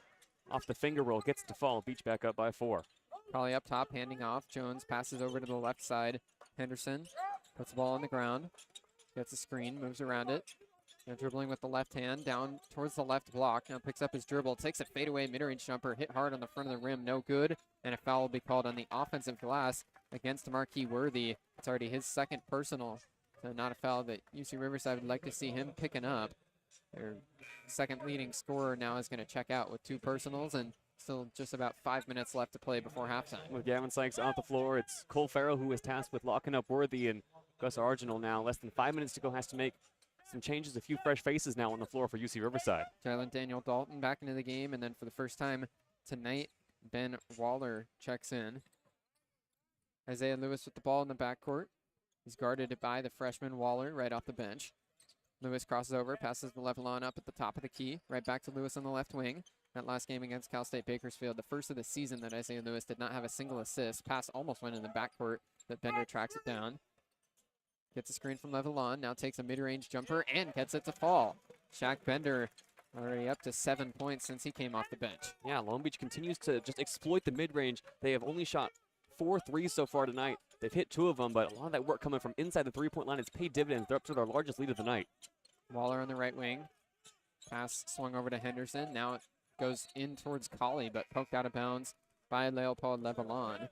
B: off the finger roll. Gets it to fall. Beach back up by 4.
A: Colley up top, handing off. Jones passes over to the left side. Henderson puts the ball on the ground. Gets a screen, moves around it. Now dribbling with the left hand down towards the left block. Now picks up his dribble, takes a fadeaway mid-range jumper, hit hard on the front of the rim, no good. And a foul will be called on the offensive glass against Marquis Worthy. It's already his second personal. So not a foul that UC Riverside would like to see him picking up. Their second leading scorer now is going to check out with 2 personals and still just about 5 minutes left to play before halftime.
B: With Gavin Sykes off the floor, it's Cole Farrell who is tasked with locking up Worthy, and Gus Arginal now, less than 5 minutes to go, has to make some changes, a few fresh faces now on the floor for UC Riverside.
A: Jalen Daniel Dalton back into the game, and then for the first time tonight, Ben Waller checks in. Isaiah Lewis with the ball in the backcourt. He's guarded by the freshman Waller right off the bench. Lewis crosses over, passes the Levelon up at the top of the key, right back to Lewis on the left wing. That last game against Cal State Bakersfield, the first of the season that Isaiah Lewis did not have a single assist. Pass almost went in the backcourt, but Bender tracks it down. Gets a screen from Levelon, now takes a mid-range jumper and gets it to fall. Shaq Bender already up to 7 points since he came off the bench.
B: Yeah, Long Beach continues to just exploit the mid-range. They have only shot 4 threes so far tonight. They've hit 2 of them, but a lot of that work coming from inside the three-point line has paid dividends. They're up to their largest lead of the night.
A: Waller on the right wing. Pass swung over to Henderson. Now it goes in towards Colley, but poked out of bounds by Leopold Levelon.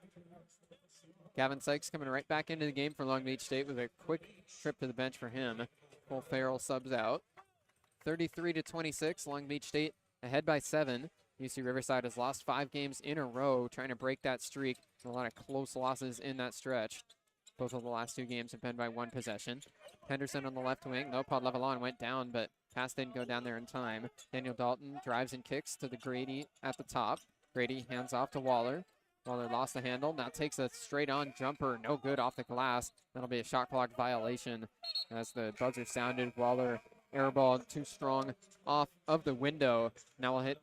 A: Gavin Sykes coming right back into the game for Long Beach State with a quick trip to the bench for him. Cole Farrell subs out. 33-26, Long Beach State ahead by 7. UC Riverside has lost 5 games in a row, trying to break that streak. A lot of close losses in that stretch. Both of the last 2 games have been by 1 possession. Henderson on the left wing. Leopold Levelon went down, but pass didn't go down there in time. Daniel Dalton drives and kicks to the Grady at the top. Grady hands off to Waller. Waller lost the handle, now takes a straight-on jumper, no good off the glass. That'll be a shot clock violation as the buzzer sounded. Waller airball too strong off of the window. Now we'll hit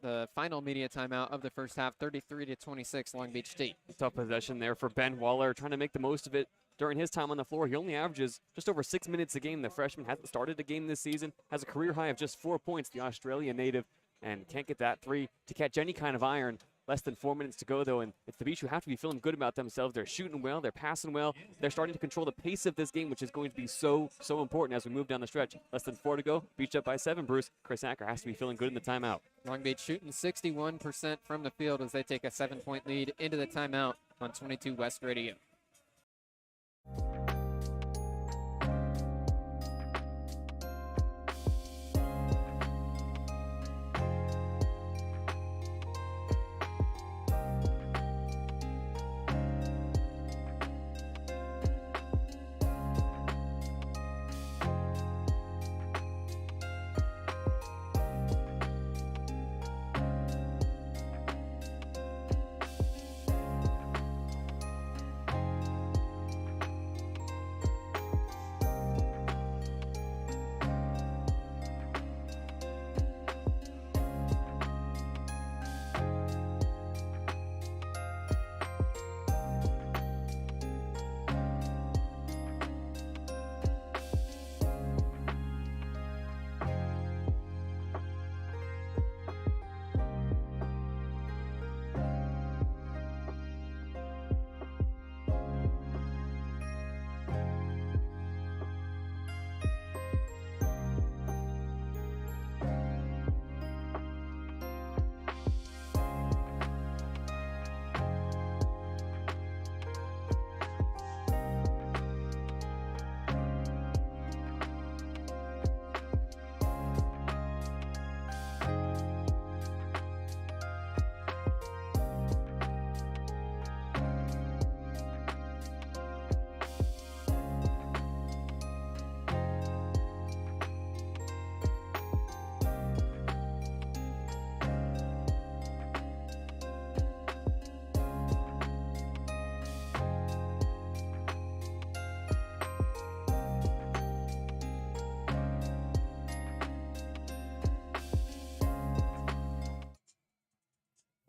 A: the final media timeout of the first half, 33-26, Long Beach State.
B: Tough possession there for Ben Waller, trying to make the most of it during his time on the floor. He only averages just over 6 minutes a game. The freshman hasn't started a game this season, has a career high of just 4 points, the Australian native, and can't get that 3 to catch any kind of iron. Less than 4 minutes to go, though, and it's the Beach who have to be feeling good about themselves. They're shooting well, they're passing well. They're starting to control the pace of this game, which is going to be so important as we move down the stretch. Less than 4 to go. Beach up by 7, Bruce. Chris Acker has to be feeling good in the timeout.
A: Long Beach shooting 61% from the field as they take a 7-point lead into the timeout on 22 West Radio.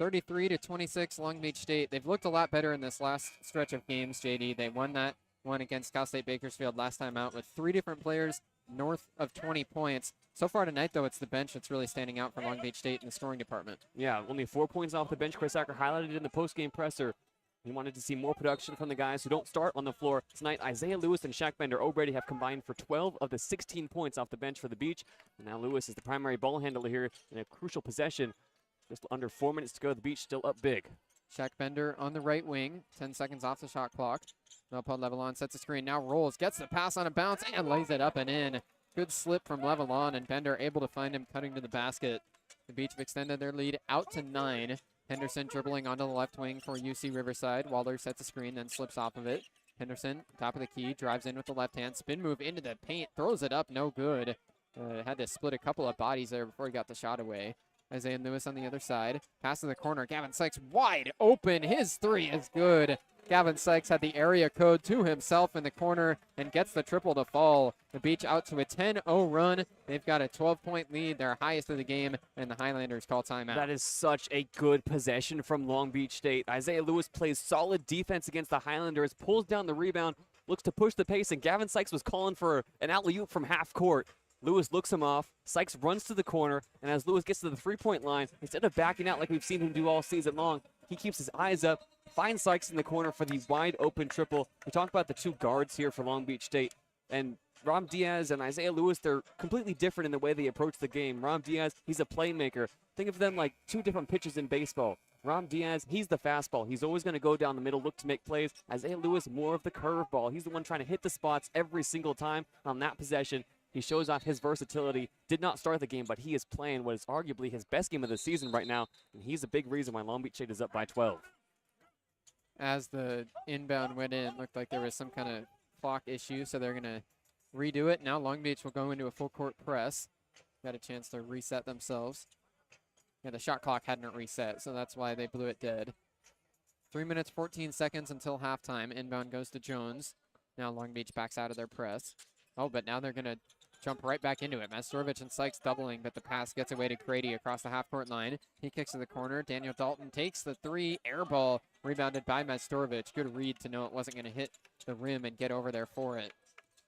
A: 33-26 Long Beach State. They've looked a lot better in this last stretch of games, JD. They won that one against Cal State Bakersfield last time out with 3 different players north of 20 points. So far tonight, though, it's the bench that's really standing out for Long Beach State in the scoring department.
B: Yeah, only 4 points off the bench. Chris Acker highlighted it in the postgame presser. He wanted to see more production from the guys who don't start on the floor. Tonight, Isaiah Lewis and Shaq Bender O'Brady have combined for 12 of the 16 points off the bench for the Beach. And now Lewis is the primary ball handler here in a crucial possession. Just under 4 minutes to go. The Beach still up big.
A: Shaq Bender on the right wing, 10 seconds off the shot clock. Melpod Levelon sets the screen, now rolls, gets the pass on a bounce, and lays it up and in. Good slip from Levelon, and Bender able to find him cutting to the basket. The Beach have extended their lead out to 9. Henderson dribbling onto the left wing for UC Riverside. Waller sets a screen, then slips off of it. Henderson, top of the key, drives in with the left hand. Spin move into the paint, throws it up, no good. Had to split a couple of bodies there before he got the shot away. Isaiah Lewis on the other side. Pass to the corner. Gavin Sykes wide open. His three is good. Gavin Sykes had the area code to himself in the corner and gets the triple to fall. The Beach out to a 10-0 run. They've got a 12-point lead, their highest of the game, and the Highlanders call timeout.
B: That is such a good possession from Long Beach State. Isaiah Lewis plays solid defense against the Highlanders, pulls down the rebound, looks to push the pace, and Gavin Sykes was calling for an alley-oop from half court. Lewis looks him off. Sykes runs to the corner, and as Lewis gets to the three-point line, instead of backing out like we've seen him do all season long, he keeps his eyes up, finds Sykes in the corner for the wide-open triple. We talked about the two guards here for Long Beach State, and Rom Diaz and Isaiah Lewis, they're completely different in the way they approach the game. Rom Diaz, he's a playmaker. Think of them like two different pitchers in baseball. Rom Diaz, he's the fastball. He's always going to go down the middle, look to make plays. Isaiah Lewis, more of the curveball. He's the one trying to hit the spots every single time on that possession. He shows off his versatility. Did not start the game, but he is playing what is arguably his best game of the season right now, and he's a big reason why Long Beach State is up by 12.
A: As the inbound went in, looked like there was some kind of clock issue, so they're going to redo it. Now Long Beach will go into a full court press. Got a chance to reset themselves. Yeah, the shot clock hadn't reset, so that's why they blew it dead. 3 minutes, 14 seconds until halftime. Inbound goes to Jones. Now Long Beach backs out of their press. Oh, but now they're going to jump right back into it. Mastorovich and Sykes doubling, but the pass gets away to Grady across the half-court line. He kicks to the corner. Daniel Dalton takes the three. Air ball rebounded by Mastorovich. Good read to know it wasn't going to hit the rim and get over there for it.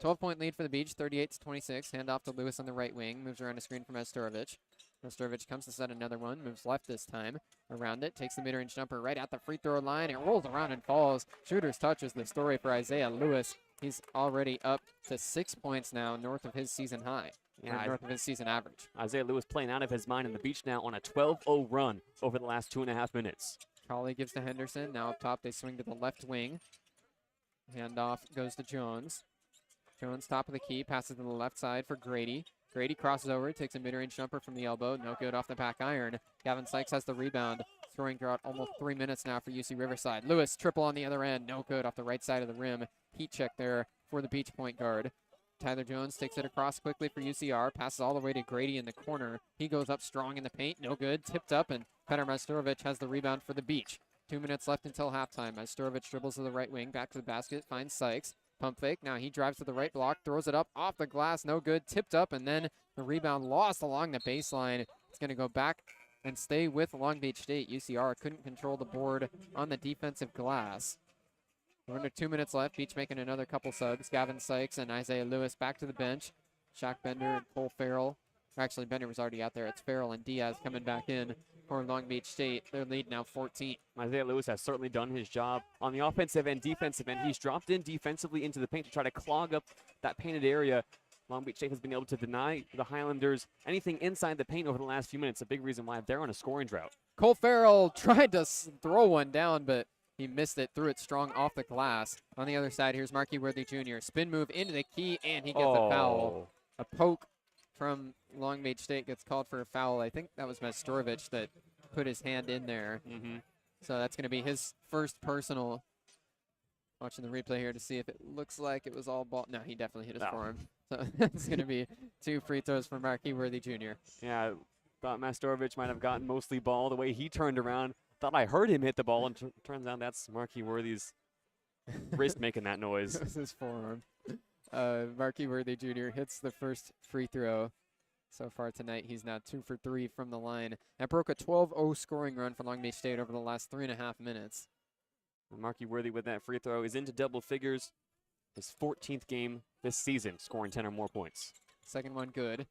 A: 12-point lead for the Beach, 38-26. Handoff to Lewis on the right wing. Moves around a screen for Mastorovich. Mastorovich comes to set another one. Moves left this time. Around it. Takes the mid-range jumper right at the free throw line. It rolls around and falls. Shooter's touch is the story for Isaiah Lewis. He's already up to 6 points now, north of his season high. Yeah, north of his season average.
B: Isaiah Lewis playing out of his mind, and the Beach now on a 12-0 run over the last 2.5 minutes.
A: Colley gives to Henderson. Now up top, they swing to the left wing. Handoff goes to Jones. Jones, top of the key, passes to the left side for Grady. Grady crosses over, takes a mid-range jumper from the elbow. No good off the back iron. Gavin Sykes has the rebound. Throwing drought almost 3 minutes now for UC Riverside. Lewis, triple on the other end. No good off the right side of the rim. Heat check there for the Beach point guard. Tyler Jones takes it across quickly for UCR. Passes all the way to Grady in the corner. He goes up strong in the paint. No good. Tipped up, and Petar Mastorovich has the rebound for the Beach. 2 minutes left until halftime. Mastorovich dribbles to the right wing. Back to the basket. Finds Sykes. Pump fake. Now he drives to the right block. Throws it up off the glass. No good. Tipped up, and then the rebound lost along the baseline. It's going to go back and stay with Long Beach State. UCR couldn't control the board on the defensive glass. We're under 2 minutes left. Beach making another couple subs. Gavin Sykes and Isaiah Lewis back to the bench. Shaq Bender and Cole Farrell. Actually, Bender was already out there. It's Farrell and Diaz coming back in for Long Beach State. Their lead now 14.
B: Isaiah Lewis has certainly done his job on the offensive and defensive end. He's dropped in defensively into the paint to try to clog up that painted area. Long Beach State has been able to deny the Highlanders anything inside the paint over the last few minutes. A big reason why they're on a scoring drought.
A: Cole Farrell tried to throw one down, but he missed it, threw it strong off the glass. On the other side, here's Markey Worthy Jr. Spin move into the key, and he gets a foul. A poke from Long Beach State gets called for a foul. I think that was Mastorovich that put his hand in there. So that's going to be his first personal. Watching the replay here to see if it looks like it was all ball. No, he definitely hit his forearm. So it's going to be 2 free throws for Markey Worthy Jr.
B: Yeah, thought Mastorovich might have gotten mostly ball the way he turned around. Thought I heard him hit the ball, and turns out that's Markey Worthy's wrist making that noise.
A: It was his forearm. Markey Worthy Jr. hits the first free throw. So far tonight, he's now 2 for 3 from the line. That broke a 12-0 scoring run for Long Beach State over the last 3.5 minutes.
B: And Marky Worthy with that free throw is into double figures. His 14th game this season, scoring 10 or more points.
A: Second one good.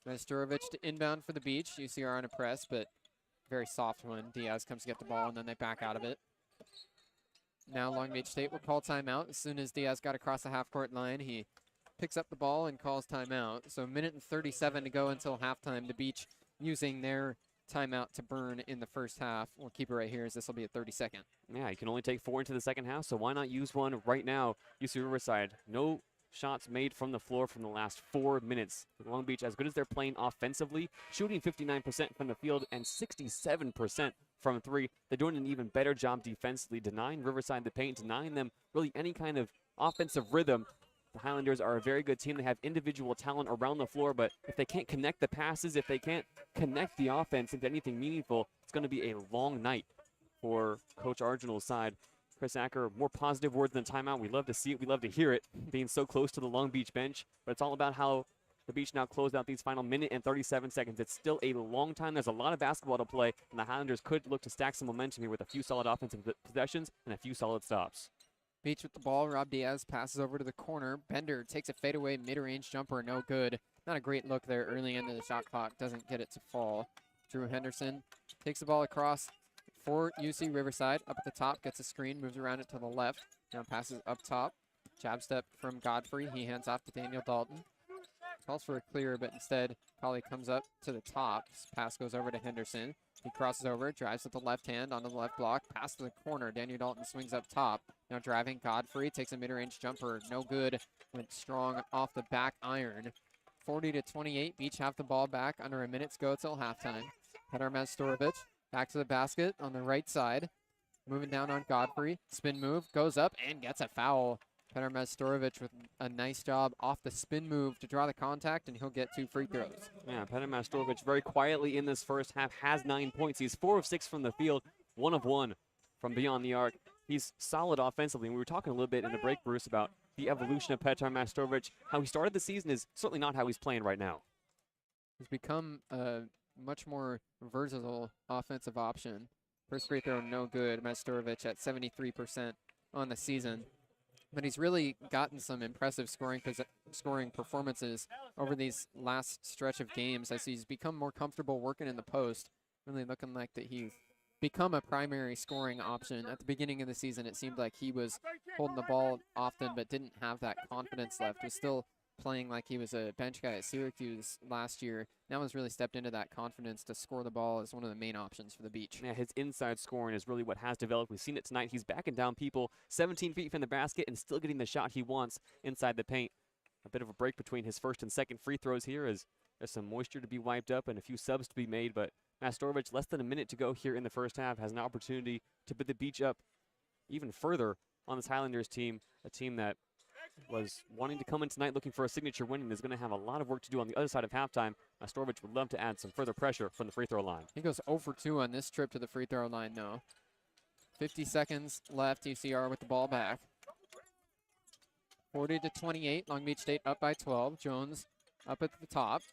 A: Majstorovic to inbound for the Beach. UCR on a press, but very soft one. Diaz comes to get the ball, and then they back out of it. Now Long Beach State will call timeout. As soon as Diaz got across the half-court line, he picks up the ball and calls timeout. So a minute and 37 to go until halftime. The Beach using their timeout to burn in the first half. We'll keep it right here as this will be a 30-second.
B: Yeah, you can only take 4 into the second half, so why not use one right now? UC Riverside, no shots made from the floor from the last 4 minutes. Long Beach, as good as they're playing offensively, shooting 59% from the field and 67% from 3. They're doing an even better job defensively, denying Riverside the paint, denying them really any kind of offensive rhythm. The Highlanders are a very good team. They have individual talent around the floor, but if they can't connect the passes, if they can't connect the offense into anything meaningful, it's going to be a long night for Coach Arginal's side. Chris Acker, more positive words than timeout. We love to see it. We love to hear it, being so close to the Long Beach bench. But it's all about how the Beach now closed out these final minute and 37 seconds. It's still a long time. There's a lot of basketball to play, and the Highlanders could look to stack some momentum here with a few solid offensive possessions and a few solid stops.
A: Beach with the ball. Rob Diaz passes over to the corner. Bender takes a fadeaway mid-range jumper. No good. Not a great look there early into the shot clock. Doesn't get it to fall. Drew Henderson takes the ball across for UC Riverside. Up at the top, gets a screen, moves around it to the left. Now passes up top. Jab step from Godfrey. He hands off to Daniel Dalton. Calls for a clear, but instead, Colley comes up to the top. His pass goes over to Henderson. He crosses over, drives with the left hand onto the left block. Pass to the corner. Daniel Dalton swings up top. Now driving Godfrey, takes a mid-range jumper. No good. Went strong off the back iron. 40-28. Beach have the ball back. Under a minute to go till halftime. Petar Majstorovic back to the basket on the right side. Moving down on Godfrey. Spin move, goes up and gets a foul. Petar Majstorovic with a nice job off the spin move to draw the contact, and he'll get 2 free throws.
B: Yeah, Petar Majstorovic very quietly in this first half has 9 points. He's 4 of 6 from the field, 1 of 1 from beyond the arc. He's solid offensively. And we were talking a little bit in the break, Bruce, about the evolution of Petar Majstorovic. How he started the season is certainly not how he's playing right now.
A: He's become a much more versatile offensive option. First free throw, no good. Majstorovic at 73% on the season. But he's really gotten some impressive scoring performances over these last stretch of games as he's become more comfortable working in the post. Really looking like that he's become a primary scoring option. At the beginning of the season, it seemed like he was holding the ball often but didn't have that confidence left. Was still playing like he was a bench guy at Syracuse last year. Now has really stepped into that confidence to score the ball as one of the main options for the Beach.
B: Yeah, his inside scoring is really what has developed. We've seen it tonight. He's backing down people 17 feet from the basket and still getting the shot he wants inside the paint. A bit of a break between his first and second free throws here as there's some moisture to be wiped up and a few subs to be made, but Majstorovic, less than a minute to go here in the first half, has an opportunity to put the Beach up even further on this Highlanders team, a team that was wanting to come in tonight looking for a signature win and is going to have a lot of work to do on the other side of halftime. Majstorovic would love to add some further pressure from the free throw line.
A: He goes 0 for 2 on this trip to the free throw line, though. 50 seconds left, UCR with the ball back. 40-28, Long Beach State up by 12. Jones up at the top.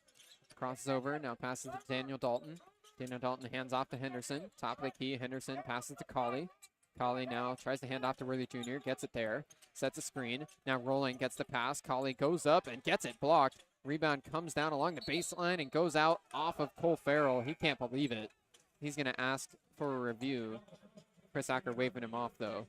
A: Crosses over, now passes to Daniel Dalton. Daniel Dalton hands off to Henderson. Top of the key, Henderson passes to Colley. Colley now tries to hand off to Worthy Jr., gets it there, sets a screen. Now Rolling gets the pass. Colley goes up and gets it blocked. Rebound comes down along the baseline and goes out off of Cole Farrell. He can't believe it. He's going to ask for a review. Chris Acker waving him off, though.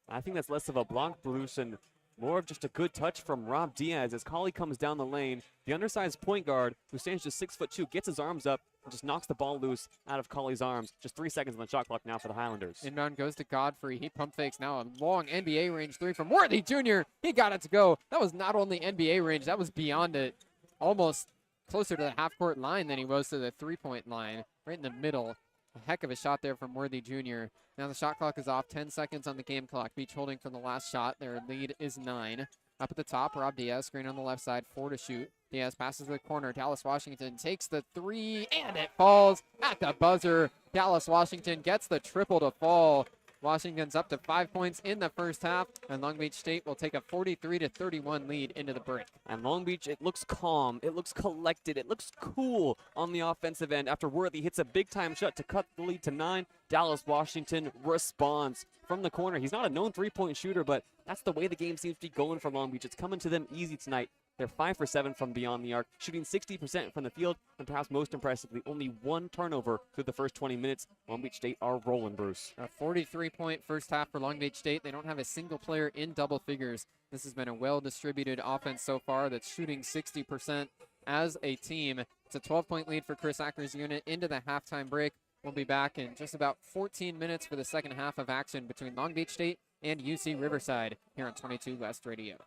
B: I think that's less of a block, Bruce, and more of just a good touch from Rob Diaz as Colley comes down the lane. The undersized point guard, who stands just 6'2", gets his arms up and just knocks the ball loose out of Colley's arms. Just 3 seconds on the shot clock now for the Highlanders.
A: Inbound goes to Godfrey. He pump fakes now a long NBA range 3 from Worthy Jr. He got it to go. That was not only NBA range, that was beyond it. Almost closer to the half-court line than he was to the three-point line. Right in the middle. A heck of a shot there from Worthy Jr. Now the shot clock is off. 10 seconds on the game clock. Beach holding for the last shot. Their lead is 9. Up at the top, Rob Diaz, screen on the left side, 4 to shoot. Diaz passes to the corner. Dallas Washington takes the 3, and it falls at the buzzer. Dallas Washington gets the triple to fall. Washington's up to 5 points in the first half, and Long Beach State will take a 43-31 lead into the break.
B: And Long Beach, it looks calm, it looks collected, it looks cool on the offensive end after Worthy hits a big-time shot to cut the lead to 9. Dallas Washington responds from the corner. He's not a known three-point shooter, but that's the way the game seems to be going for Long Beach. It's coming to them easy tonight. They're 5 for 7 from beyond the arc, shooting 60% from the field, and perhaps most impressively, only 1 turnover through the first 20 minutes. Long Beach State are rolling, Bruce.
A: A 43-point first half for Long Beach State. They don't have a single player in double figures. This has been a well-distributed offense so far that's shooting 60% as a team. It's a 12-point lead for Chris Acker's unit into the halftime break. We'll be back in just about 14 minutes for the second half of action between Long Beach State and UC Riverside here on 22 West Radio.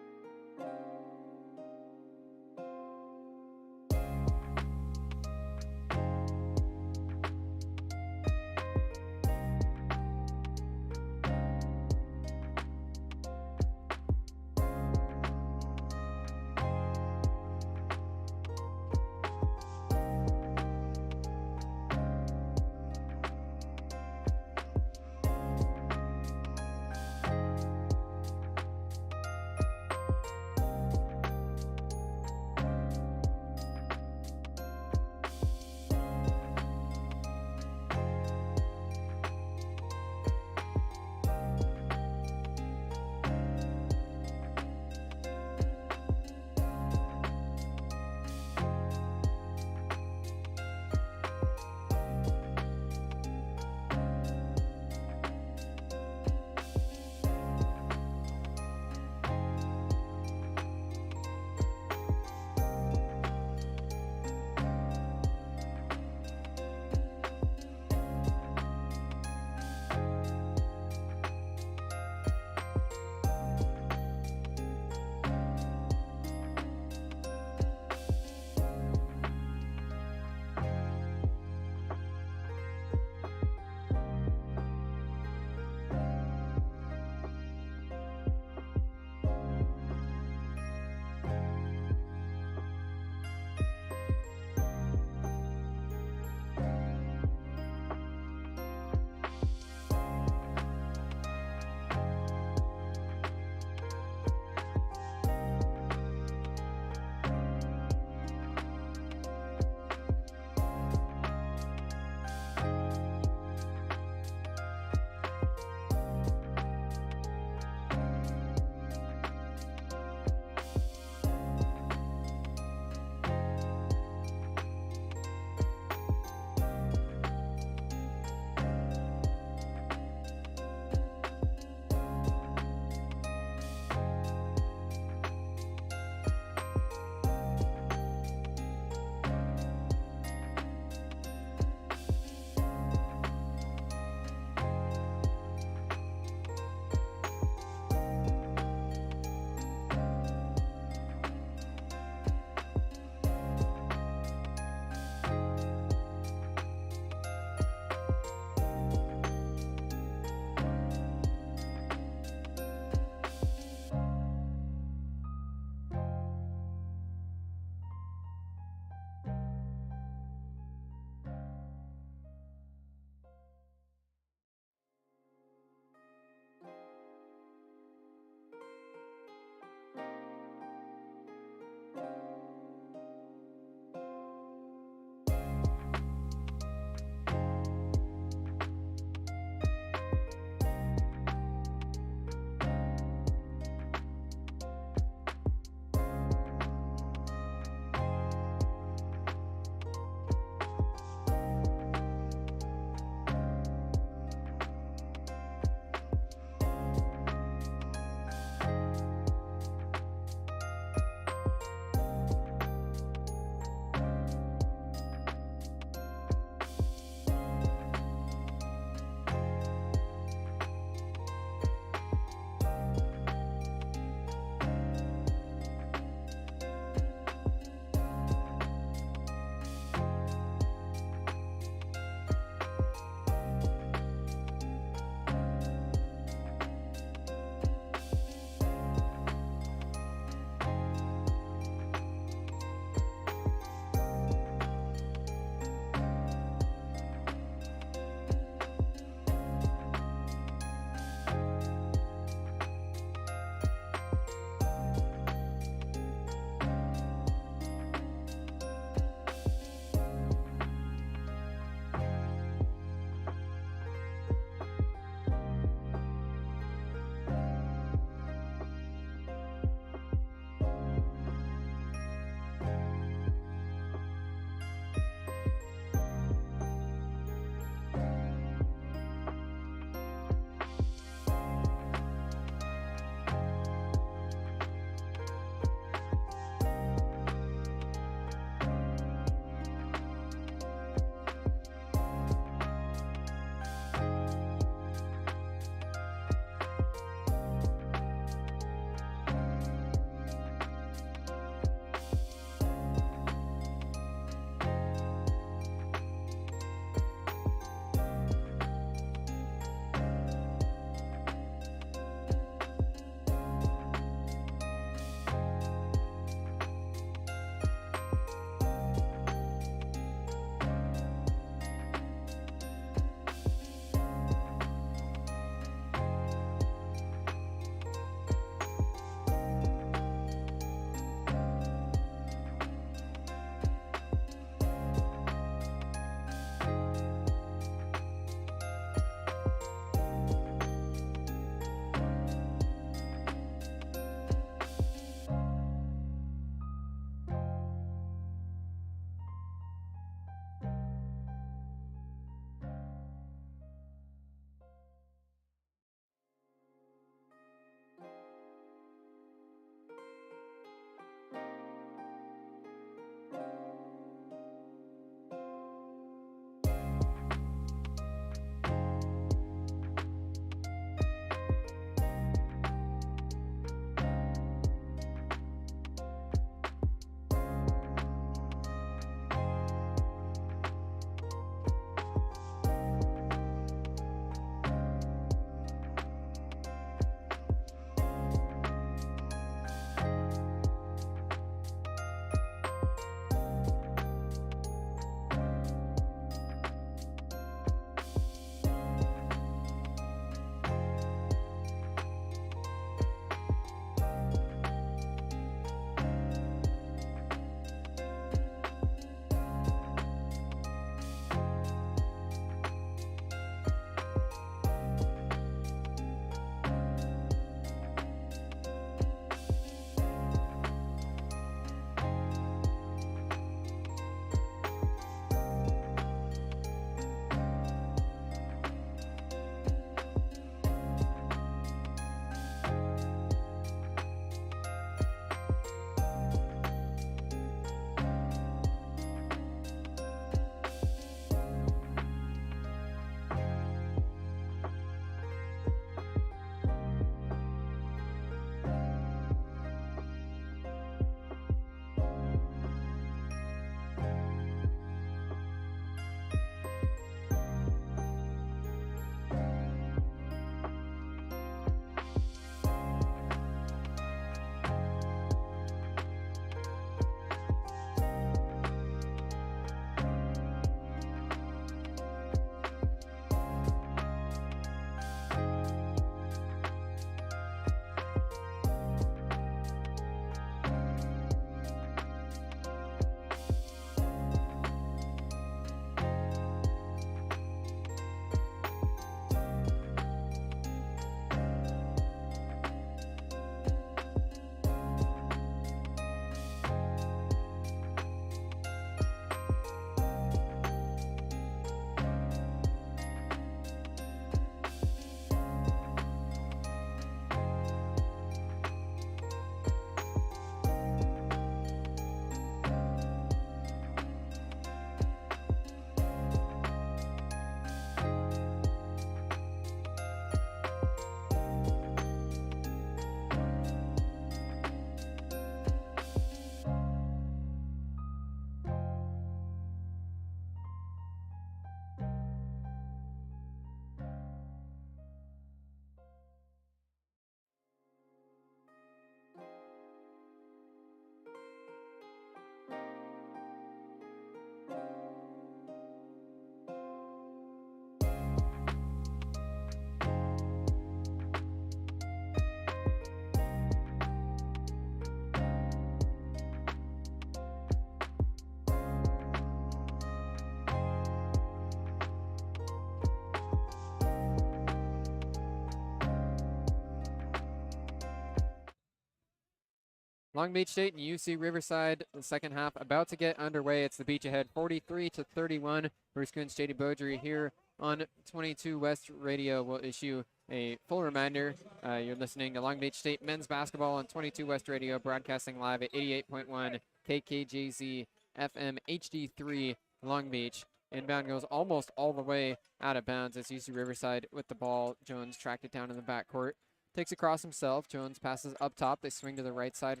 A: Long Beach State and UC Riverside, the second half about to get underway. It's the Beach ahead 43-31. Bruce Kuntz JayDe Beaudry here on 22 West Radio will issue a full reminder. You're listening to Long Beach State men's basketball on 22 West Radio, broadcasting live at 88.1 KKJZ FM HD3 Long Beach. Inbound goes almost all the way out of bounds as UC Riverside with the ball. Jones tracked it down in the backcourt. Takes across himself. Jones passes up top. They swing to the right side.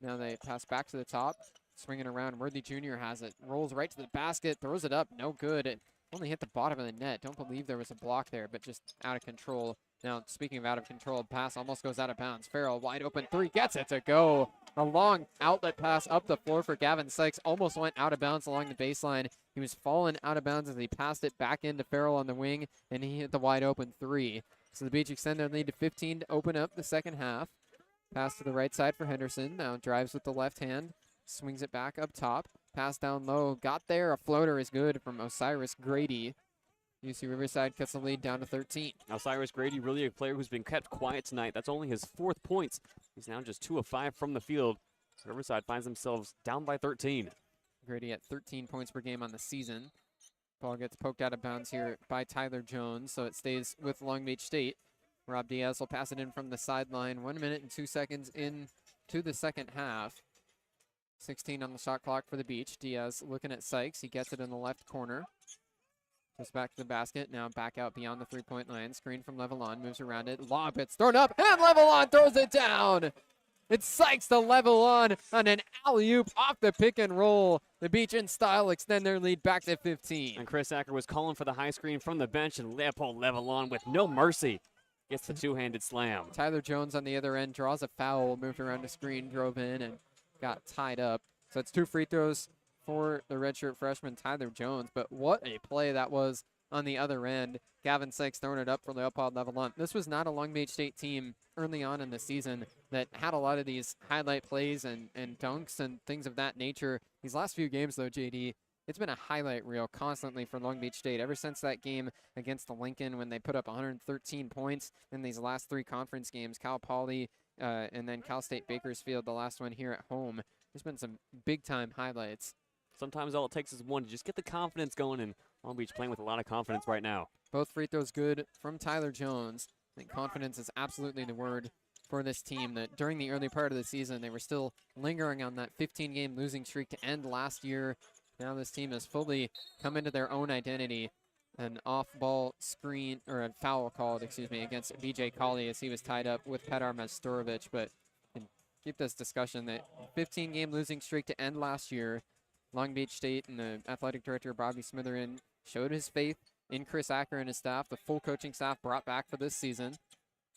A: Now they pass back to the top. Swinging around. Worthy Jr. has it. Rolls right to the basket. Throws it up. No good. It only hit the bottom of the net. Don't believe there was a block there, but just out of control. Now, speaking of out of control, pass almost goes out of bounds. Farrell, wide open three, gets it to go. A long outlet pass up the floor for Gavin Sykes. Almost went out of bounds along the baseline. He was falling out of bounds as he passed it back into Farrell on the wing, and he hit the wide open three. So the Beach extend their lead to 15 to open up the second half. Pass to the right side for Henderson. Now drives with the left hand. Swings it back up top. Pass down low. Got there. A floater is good from Osiris Grady. UC Riverside cuts the lead down to 13.
B: Osiris Grady, really a player who's been kept quiet tonight. That's only his 4th points. He's now just 2 of 5 from the field. Riverside finds themselves down by 13.
A: Grady at 13 points per game on the season. Ball gets poked out of bounds here by Tyler Jones, so it stays with Long Beach State. Rob Diaz will pass it in from the sideline. 1 minute and 2 seconds into the second half. 16 on the shot clock for the Beach. Diaz looking at Sykes. He gets it in the left corner. Goes back to the basket. Now back out beyond the three-point line. Screen from Levelon. Moves around it. Lob. It's thrown up. And Levelon throws it down. It's Sykes to Levelon on an alley-oop off the pick and roll. The Beach in style extend their lead back to 15.
B: And Chris Acker was calling for the high screen from the bench, and Leopold Levelon with no mercy gets the two-handed slam.
A: Tyler Jones on the other end draws a foul. Moved around the screen. Drove in and got tied up. So it's 2 free throws for the redshirt freshman Tyler Jones, but what a play that was on the other end. Gavin Sykes throwing it up for Leopold Levelon. This was not a Long Beach State team early on in the season that had a lot of these highlight plays and dunks and things of that nature. These last few games, though, JD, it's been a highlight reel constantly for Long Beach State. Ever since that game against the Lincoln when they put up 113 points in these last 3 conference games, Cal Poly and then Cal State Bakersfield, the last one here at home. There's been some big-time highlights.
B: Sometimes all it takes is one to just get the confidence going, and Long Beach playing with a lot of confidence right now.
A: Both free throws good from Tyler Jones. I think confidence is absolutely the word for this team. That during the early part of the season, they were still lingering on that 15-game losing streak to end last year. Now this team has fully come into their own identity. An off-ball screen, or a foul called, excuse me, against BJ Colley as he was tied up with Petar Mestorovic. But keep this discussion, that 15-game losing streak to end last year. Long Beach State and the athletic director, Bobby Smitherin, showed his faith in Chris Acker and his staff. The full coaching staff brought back for this season.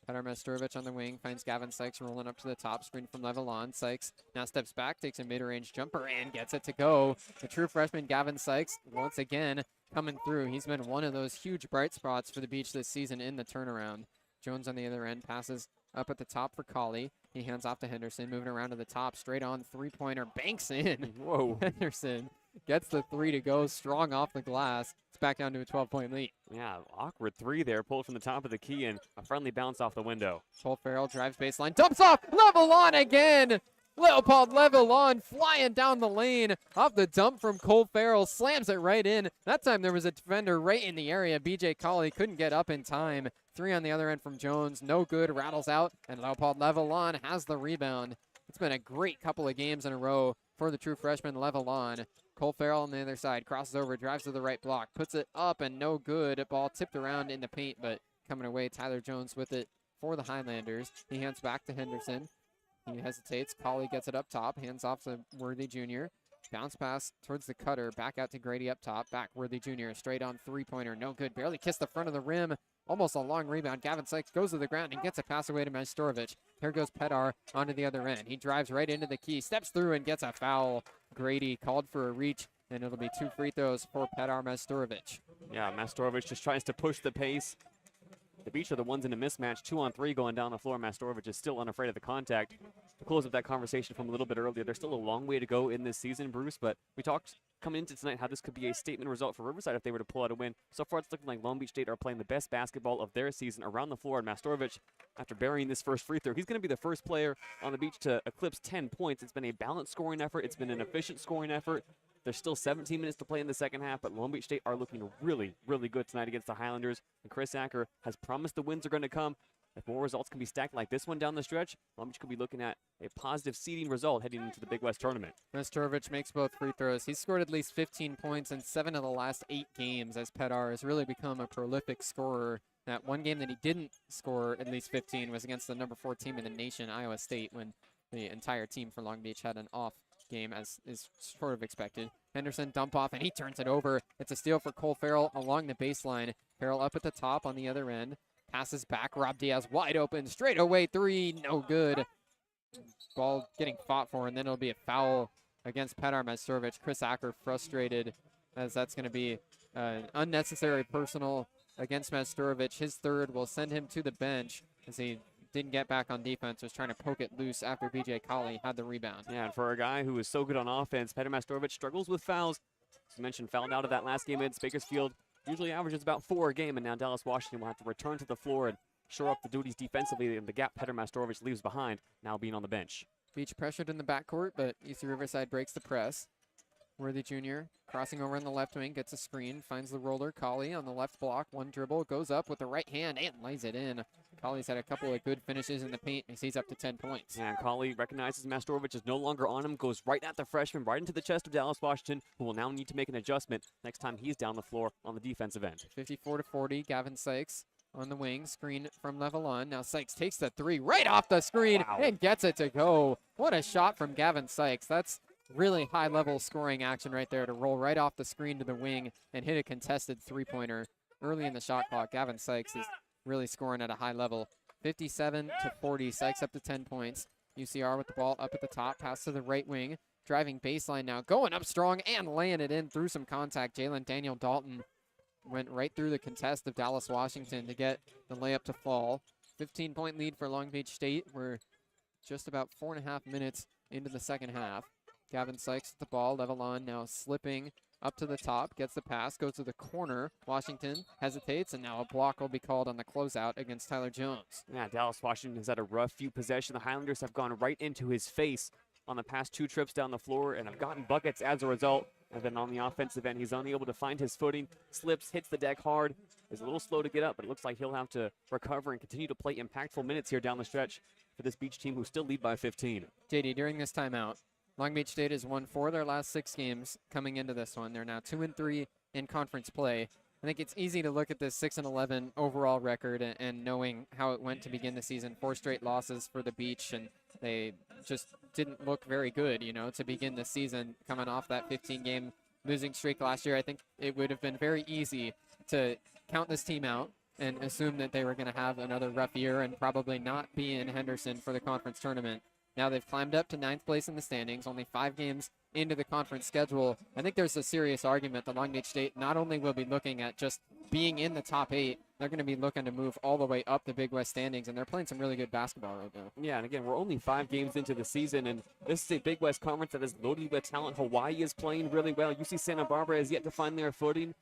A: Petar Mestorovic on the wing finds Gavin Sykes rolling up to the top. Screen from Levelon. Sykes now steps back, takes a mid-range jumper, and gets it to go. The true freshman Gavin Sykes once again coming through. He's been one of those huge bright spots for the Beach this season in the turnaround. Jones on the other end passes up at the top for Colley. He hands off to Henderson, moving around to the top, straight on three-pointer, banks in.
B: Whoa.
A: Henderson gets the 3 to go, strong off the glass. It's back down to a 12-point lead.
B: Yeah, awkward 3 there, pulled from the top of the key, and a friendly bounce off the window.
A: Cole Farrell drives baseline, dumps off, Levelon again. Leopold Levelon flying down the lane off the dump from Cole Farrell, slams it right in. That time there was a defender right in the area. BJ Colley couldn't get up in time. 3 on the other end from Jones, no good, rattles out, and Leopold Levelon has the rebound. It's been a great couple of games in a row for the true freshman Levelon. Cole Farrell on the other side, crosses over, drives to the right block, puts it up, and no good. Ball tipped around in the paint, but coming away, Tyler Jones with it for the Highlanders. He hands back to Henderson. He hesitates. Colley gets it up top, hands off to Worthy Jr. Bounce pass towards the cutter, back out to Grady up top, back Worthy Jr. Straight on three-pointer, no good. Barely kissed the front of the rim. Almost a long rebound. Gavin Sykes goes to the ground and gets a pass away to Mestorovic. Here goes Petar onto the other end. He drives right into the key, steps through and gets a foul. Grady called for a reach, and it'll be 2 free throws for Petar Mestorovic.
B: Yeah, Mestorovic just tries to push the pace. The Beach are the ones in a mismatch, 2-on-3 going down the floor. Mestorovic is still unafraid of the contact. To close up that conversation from a little bit earlier, there's still a long way to go in this season, Bruce, but we talked coming into tonight how this could be a statement result for Riverside if they were to pull out a win. So far, it's looking like Long Beach State are playing the best basketball of their season around the floor. And Mastorovic, after burying this first free throw, he's going to be the first player on the beach to eclipse 10 points. It's been a balanced scoring effort. It's been an efficient scoring effort. There's still 17 minutes to play in the second half, but Long Beach State are looking really, really good tonight against the Highlanders. And Chris Acker has promised the wins are going to come. If more results can be stacked like this one down the stretch, Long Beach could be looking at a positive seeding result heading into the Big West tournament.
A: Mastorovic makes both free throws. He's scored at least 15 points in 7 of the last 8 games as Pedar has really become a prolific scorer. That one game that he didn't score at least 15 was against the number 4 team in the nation, Iowa State, when the entire team for Long Beach had an off game, as is sort of expected. Henderson dump off, and he turns it over. It's a steal for Cole Farrell along the baseline. Farrell up at the top on the other end. Passes back. Rob Diaz wide open. Straight away 3. No good. Ball getting fought for, and then it'll be a foul against Pedar Mastorovic. Chris Acker frustrated, as that's going to be an unnecessary personal against Mastorovic. His third will send him to the bench as he didn't get back on defense, was trying to poke it loose after BJ Colley had the rebound.
B: Yeah, and for a guy who is so good on offense, Pedar Mastorovic struggles with fouls. As you mentioned, fouled out of that last game against Bakersfield. Usually averages about 4 a game, and now Dallas Washington will have to return to the floor and shore up the duties defensively and the gap Pedar Mastorovic leaves behind, now being on the bench.
A: Beach pressured in the backcourt, but UC Riverside breaks the press. Worthy Jr. crossing over on the left wing, gets a screen, finds the roller. Colley on the left block, one dribble, goes up with the right hand and lays it in. Colley's had a couple of good finishes in the paint, and he's up to 10 points.
B: And Colley recognizes Mastorovic is no longer on him, goes right at the freshman, right into the chest of Dallas Washington, who will now need to make an adjustment next time he's down the floor on the defensive end.
A: 54-40, Gavin Sykes on the wing, screen from Levelon. Now Sykes takes the 3 right off the screen and gets it to go. What a shot from Gavin Sykes. That's really high-level scoring action right there to roll right off the screen to the wing and hit a contested 3-pointer early in the shot clock. Gavin Sykes is really scoring at a high level. 57-40, Sykes up to 10 points. UCR with the ball up at the top, pass to the right wing, driving baseline now, going up strong and laying it in through some contact. Jalen Daniel Dalton went right through the contest of Dallas Washington to get the layup to fall. 15-point lead for Long Beach State. We're just about 4.5 minutes into the second half. Gavin Sykes with the ball. Levelon now slipping up to the top, gets the pass, goes to the corner. Washington hesitates, and now a block will be called on the closeout against Tyler Jones.
B: Yeah, Dallas Washington has had a rough few possessions. The Highlanders have gone right into his face on the past 2 trips down the floor and have gotten buckets as a result. And then on the offensive end, he's unable to find his footing, slips, hits the deck hard, is a little slow to get up, but it looks like he'll have to recover and continue to play impactful minutes here down the stretch for this Beach team who still lead by 15.
A: JD, during this timeout, Long Beach State has won 4 of their last 6 games coming into this one. They're now 2-3 in conference play. I think it's easy to look at this 6-11 overall record and knowing how it went to begin the season. 4 straight losses for the Beach, and they just didn't look very good, you know, to begin the season. Coming off that 15-game losing streak last year, I think it would have been very easy to count this team out and assume that they were going to have another rough year and probably not be in Henderson for the conference tournament. Now they've climbed up to 9th place in the standings, only 5 games into the conference schedule. I think there's a serious argument that Long Beach State not only will be looking at just being in the top 8, they're going to be looking to move all the way up the Big West standings, and they're playing some really good basketball right now.
B: Yeah, and again, we're only 5 games into the season, and this is a Big West conference that is loaded with talent. Hawaii is playing really well. UC Santa Barbara has yet to find their footing.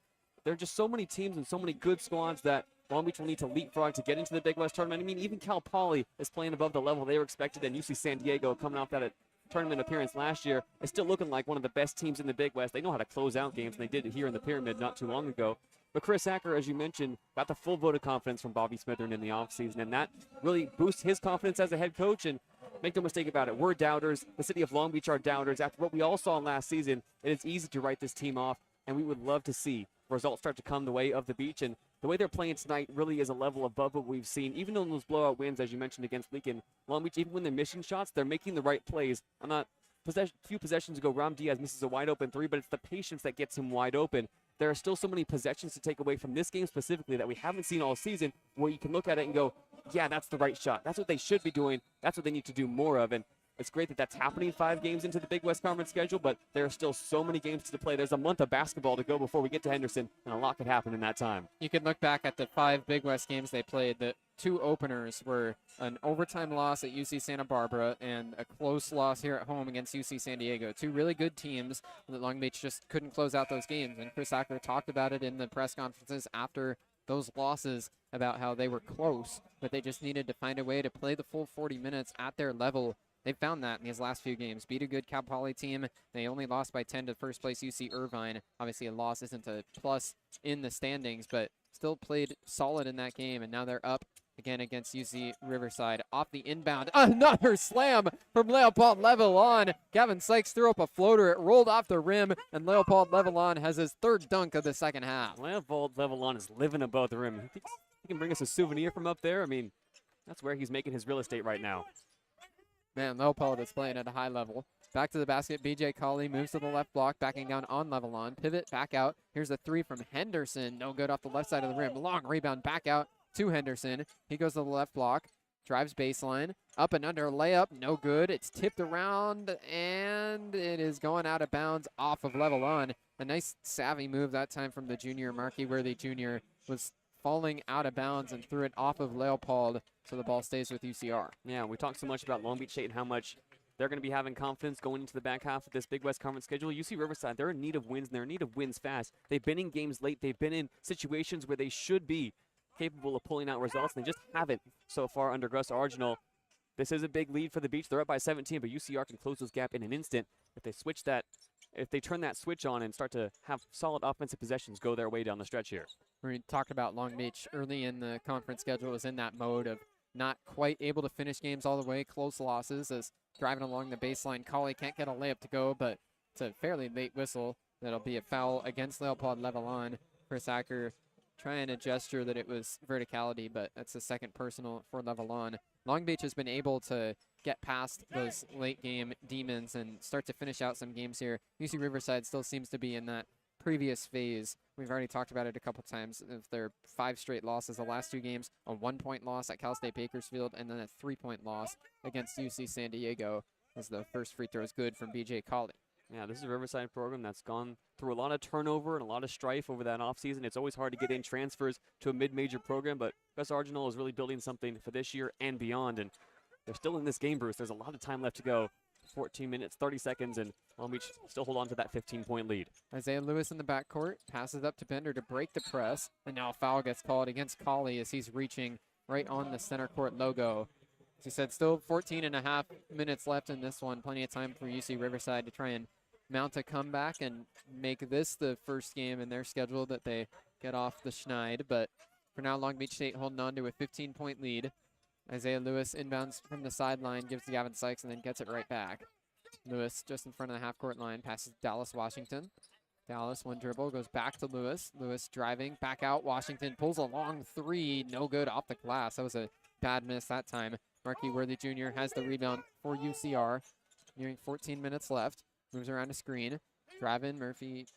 B: There are just so many teams and so many good squads that Long Beach will need to leapfrog to get into the Big West tournament. I mean, even Cal Poly is playing above the level they were expected, and UC San Diego, coming off that tournament appearance last year, is still looking like one of the best teams in the Big West. They know how to close out games, and they did it here in the Pyramid not too long ago. But Chris Acker, as you mentioned, got the full vote of confidence from Bobby Smithern in the offseason, and that really boosts his confidence as a head coach. And make no mistake about it, we're doubters. The city of Long Beach are doubters. After what we all saw last season, it is easy to write this team off, and we would love to see results start to come the way of the Beach. And the way they're playing tonight really is a level above what we've seen. Even on those blowout wins, as you mentioned, against Lincoln, Long Beach, even when they're missing shots, they're making the right plays. On a few possessions ago, Ram Diaz misses a wide open 3, but it's the patience that gets him wide open. There are still so many possessions to take away from this game specifically that we haven't seen all season, where you can look at it and go, yeah, that's the right shot. That's what they should be doing. That's what they need to do more of. And it's great that that's happening 5 games into the Big West Conference schedule, but there are still so many games to play. There's a month of basketball to go before we get to Henderson, and a lot could happen in that time.
A: You could look back at the 5 Big West games they played. The two openers were an overtime loss at UC Santa Barbara and a close loss here at home against UC San Diego. Two really good teams that Long Beach just couldn't close out those games. And Chris Acker talked about it in the press conferences after those losses about how they were close, but they just needed to find a way to play the full 40 minutes at their level. They found that in these last few games. Beat a good Cal Poly team. They only lost by 10 to first place UC Irvine. Obviously, a loss isn't a plus in the standings, but still played solid in that game, and now they're up again against UC Riverside. Off the inbound, another slam from Leopold Levelon. Gavin Sykes threw up a floater. It rolled off the rim, and Leopold Levelon has his third dunk of the second half.
B: Leopold Levelon is living above the rim. He thinks he can bring us a souvenir from up there. I mean, that's where he's making his real estate right now.
A: Man, Leopold is playing at a high level. Back to the basket, BJ Colley moves to the left block, backing down on Levelon. Pivot, back out. Here's a three from Henderson. No good off the left side of the rim. Long rebound, back out to Henderson. He goes to the left block, drives baseline. Up and under layup, no good. It's tipped around, and it is going out of bounds off of Levelon. A nice savvy move that time from the junior. Marky Worthy Jr. was falling out of bounds and threw it off of Leopold, so the ball stays with UCR.
B: Yeah, we talked so much about Long Beach State and how much they're going to be having confidence going into the back half of this Big West Conference schedule. UC Riverside, they're in need of wins, and they're in need of wins fast. They've been in games late. They've been in situations where they should be capable of pulling out results, and they just haven't so far under Gus Arginal. This is a big lead for the Beach. They're up by 17, but UCR can close this gap in an instant if they switch that. If they turn that switch on and start to have solid offensive possessions go their way down the stretch here.
A: We talked about Long Beach early in the conference schedule was in that mode of not quite able to finish games all the way, close losses as driving along the baseline. Colley can't get a layup to go, but it's a fairly late whistle. That'll be a foul against Leopold Levelon. Chris Acker trying to gesture that it was verticality, but that's the second personal for Levelon. Long Beach has been able to get past those late game demons and start to finish out some games here. UC Riverside still seems to be in that previous phase. We've already talked about it a couple times of their 5 straight losses. The last 2 games, a 1-point loss at Cal State Bakersfield, and then a 3-point loss against UC San Diego as the first free throw is good from BJ Colley.
B: Yeah, this is a Riverside program that's gone through a lot of turnover and a lot of strife over that offseason. It's always hard to get in transfers to a mid-major program, but Gus Arginal is really building something for this year and beyond, and they're still in this game, Bruce. There's a lot of time left to go. 14 minutes, 30 seconds, and Long Beach still hold on to that 15-point lead.
A: Isaiah Lewis in the backcourt, passes up to Bender to break the press, and now a foul gets called against Colley as he's reaching right on the center court logo. As you said, still 14 and a half minutes left in this one. Plenty of time for UC Riverside to try and mount a comeback and make this the first game in their schedule that they get off the schneid. But for now, Long Beach State holding on to a 15-point lead. Isaiah Lewis inbounds from the sideline, gives to Gavin Sykes, and then gets it right back. Lewis just in front of the half-court line, passes Dallas Washington. Dallas, one dribble, goes back to Lewis. Lewis driving, back out. Washington pulls a long 3, no good off the glass. That was a bad miss that time. Marky Worthy Jr. has the rebound for UCR. Nearing 14 minutes left. Moves around a screen. Driving, Murphy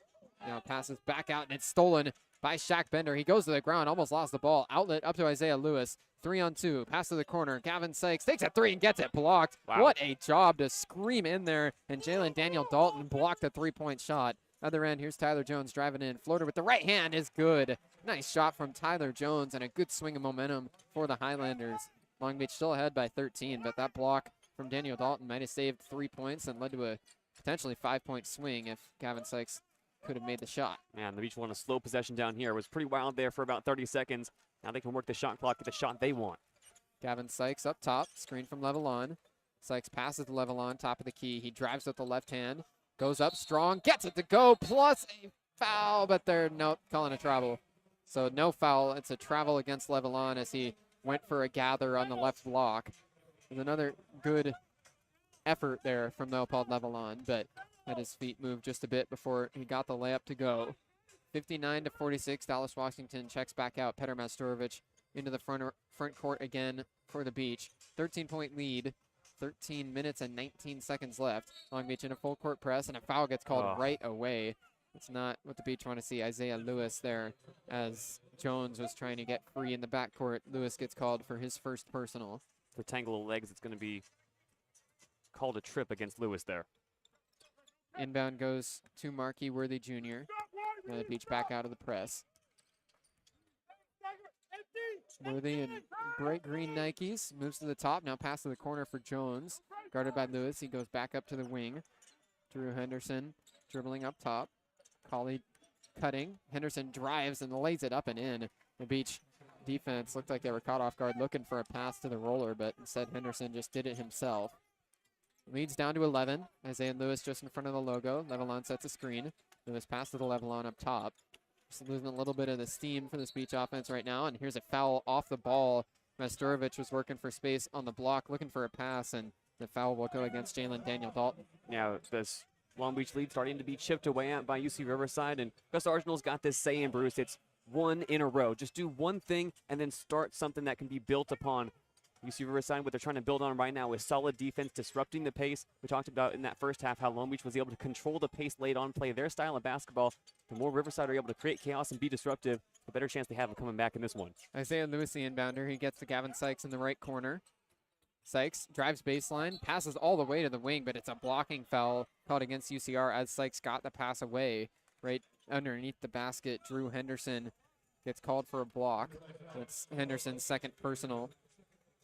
A: now passes back out, and it's stolen by Shaq Bender. He goes to the ground, almost lost the ball. Outlet up to Isaiah Lewis. 3-on-2, pass to the corner. Gavin Sykes takes a 3 and gets it blocked.
B: Wow.
A: What a job to scream in there. And Jalen Daniel Dalton blocked a 3-point shot. Other end, here's Tyler Jones driving in. Floater with the right hand is good. Nice shot from Tyler Jones and a good swing of momentum for the Highlanders. Long Beach still ahead by 13, but that block from Daniel Dalton might have saved 3 points and led to a potentially 5-point swing if Gavin Sykes could have made the shot.
B: Man, the Beach won a slow possession down here. It was pretty wild there for about 30 seconds. Now they can work the shot clock, get the shot they want.
A: Gavin Sykes up top, screen from Levelon. Sykes passes to Levelon, top of the key. He drives with the left hand, goes up strong, gets it to go, plus a foul, but they're calling a travel. So no foul, it's a travel against Levelon as he went for a gather on the left block. There's another good effort there from Leopold Levelon, but had his feet moved just a bit before he got the layup to go. 59-46, Dallas Washington checks back out. Petr Masturovic into the front court again for the Beach. 13-point lead, 13 minutes and 19 seconds left. Long Beach in a full court press, and a foul gets called right away. It's not what the Beach want to see. Isaiah Lewis there as Jones was trying to get free in the backcourt. Lewis gets called for his first personal.
B: The tangle of legs, it's going to be called a trip against Lewis there.
A: Inbound goes to Marky Worthy Jr. The Beach back out of the press. Worthy in bright green Nikes. Moves to the top. Now pass to the corner for Jones. Guarded by Lewis. He goes back up to the wing. Drew Henderson dribbling up top. Colley cutting. Henderson drives and lays it up and in. The Beach defense looked like they were caught off guard looking for a pass to the roller, but instead Henderson just did it himself. Leads down to 11. Isaiah Lewis just in front of the logo. Levelon sets a screen. Lewis pass to the Levelon up top. Just losing a little bit of the steam for this Beach offense right now. And here's a foul off the ball. Masturovic was working for space on the block, looking for a pass, and the foul will go against Jalen Daniel Dalton.
B: Yeah, this Long Beach lead starting to be chipped away at by UC Riverside. And Gus Arsenal's got this saying, Bruce, it's one in a row. Just do one thing and then start something that can be built upon. UC Riverside, what they're trying to build on right now is solid defense, disrupting the pace. We talked about in that first half how Long Beach was able to control the pace late on, play their style of basketball. The more Riverside are able to create chaos and be disruptive, the better chance they have of coming back in this one.
A: Isaiah Lewis, the inbounder. He gets to Gavin Sykes in the right corner. Sykes drives baseline, passes all the way to the wing, but it's a blocking foul called against UCR as Sykes got the pass away right underneath the basket. Drew Henderson gets called for a block. That's Henderson's second personal.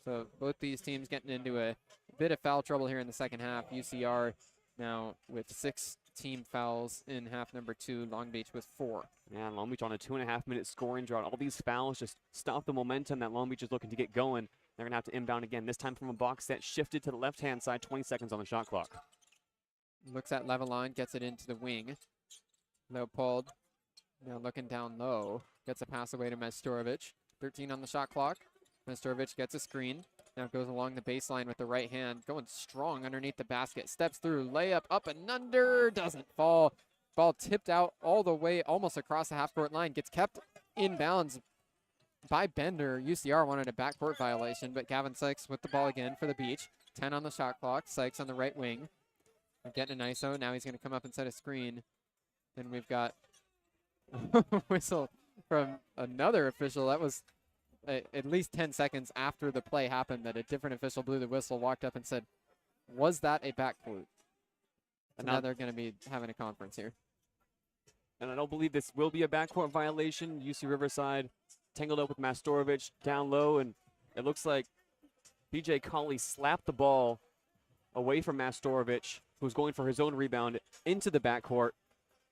A: So both these teams getting into a bit of foul trouble here in the second half. UCR now with 6 team fouls in half number 2. Long Beach with 4.
B: Yeah, Long Beach on a 2.5-minute scoring drought. All these fouls just stop the momentum that Long Beach is looking to get going. They're going to have to inbound again, this time from a box set shifted to the left-hand side, 20 seconds on the shot clock.
A: Looks at Levelon, gets it into the wing. Leopold now looking down low. Gets a pass away to Masturovic. 13 on the shot clock. Masturovic gets a screen. Now goes along the baseline with the right hand. Going strong underneath the basket. Steps through. Layup up and under. Doesn't fall. Ball tipped out all the way almost across the half-court line. Gets kept in bounds by Bender. UCR wanted a backcourt violation, but Gavin Sykes with the ball again for the Beach. 10 on the shot clock. Sykes on the right wing. We're getting an ISO. Now he's going to come up and set a screen. Then we've got a whistle from another official. That was at least 10 seconds after the play happened that a different official blew the whistle, walked up and said, was that a backcourt? And now they're going to be having a conference here.
B: And I don't believe this will be a backcourt violation. UC Riverside tangled up with Masturovic down low, and it looks like BJ Colley slapped the ball away from Masturovic, who was going for his own rebound, into the backcourt,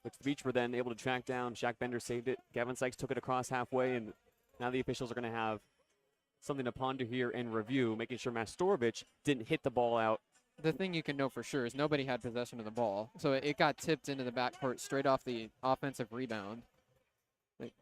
B: which the Beach were then able to track down. Shaq Bender saved it. Gavin Sykes took it across halfway, and now the officials are going to have something to ponder here and review, making sure Masturovic didn't hit the ball out.
A: The thing you can know for sure is nobody had possession of the ball. So it got tipped into the backcourt straight off the offensive rebound.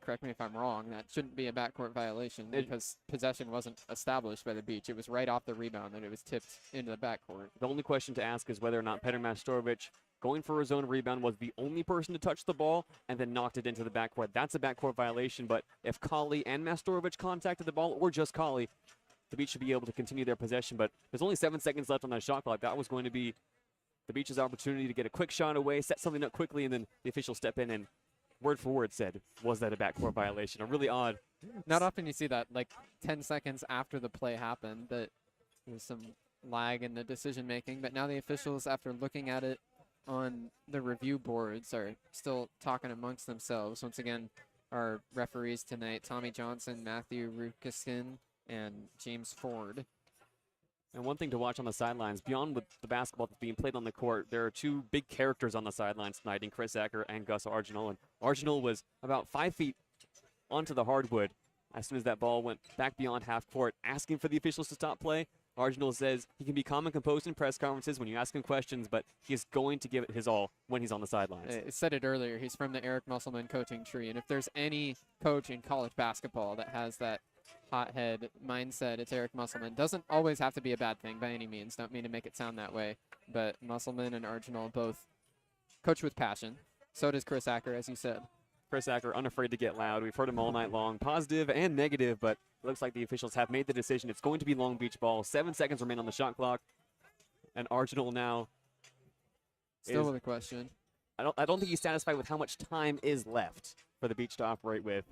A: Correct me if I'm wrong. That shouldn't be a backcourt violation because possession wasn't established by the Beach. It was right off the rebound that it was tipped into the backcourt.
B: The only question to ask is whether or not Petr Masturovic, going for his own rebound, was the only person to touch the ball and then knocked it into the backcourt. That's a backcourt violation, but if Colley and Masturovic contacted the ball, or just Colley, the Beach should be able to continue their possession. But there's only 7 seconds left on that shot clock. That was going to be the Beach's opportunity to get a quick shot away, set something up quickly, and then the officials step in and word for word said, was that a backcourt violation? A really odd.
A: Not often you see that, like 10 seconds after the play happened, that there's some lag in the decision making. But now the officials, after looking at it on the review boards, are still talking amongst themselves. Once again, our referees tonight, Tommy Johnson, Matthew Rukiskin, and James Ford.
B: And one thing to watch on the sidelines, beyond with the basketball that's being played on the court, there are 2 big characters on the sidelines tonight in Chris Acker and Gus Arginal. And Arginal was about 5 feet onto the hardwood as soon as that ball went back beyond half court, asking for the officials to stop play. Arginal says he can be calm and composed in press conferences when you ask him questions, but he is going to give it his all when he's on the sidelines.
A: I said it earlier, he's from the Eric Musselman coaching tree, and if there's any coach in college basketball that has that hothead mindset, it's Eric Musselman. Doesn't always have to be a bad thing by any means. Don't mean to make it sound that way. But Musselman and Arginal both coach with passion. So does Chris Acker, as you said.
B: Chris Acker, unafraid to get loud. We've heard him all night long, positive and negative, but it looks like the officials have made the decision. It's going to be Long Beach ball. 7 seconds remain on the shot clock. And Arginal now
A: still with a question.
B: I don't think he's satisfied with how much time is left for the Beach to operate with.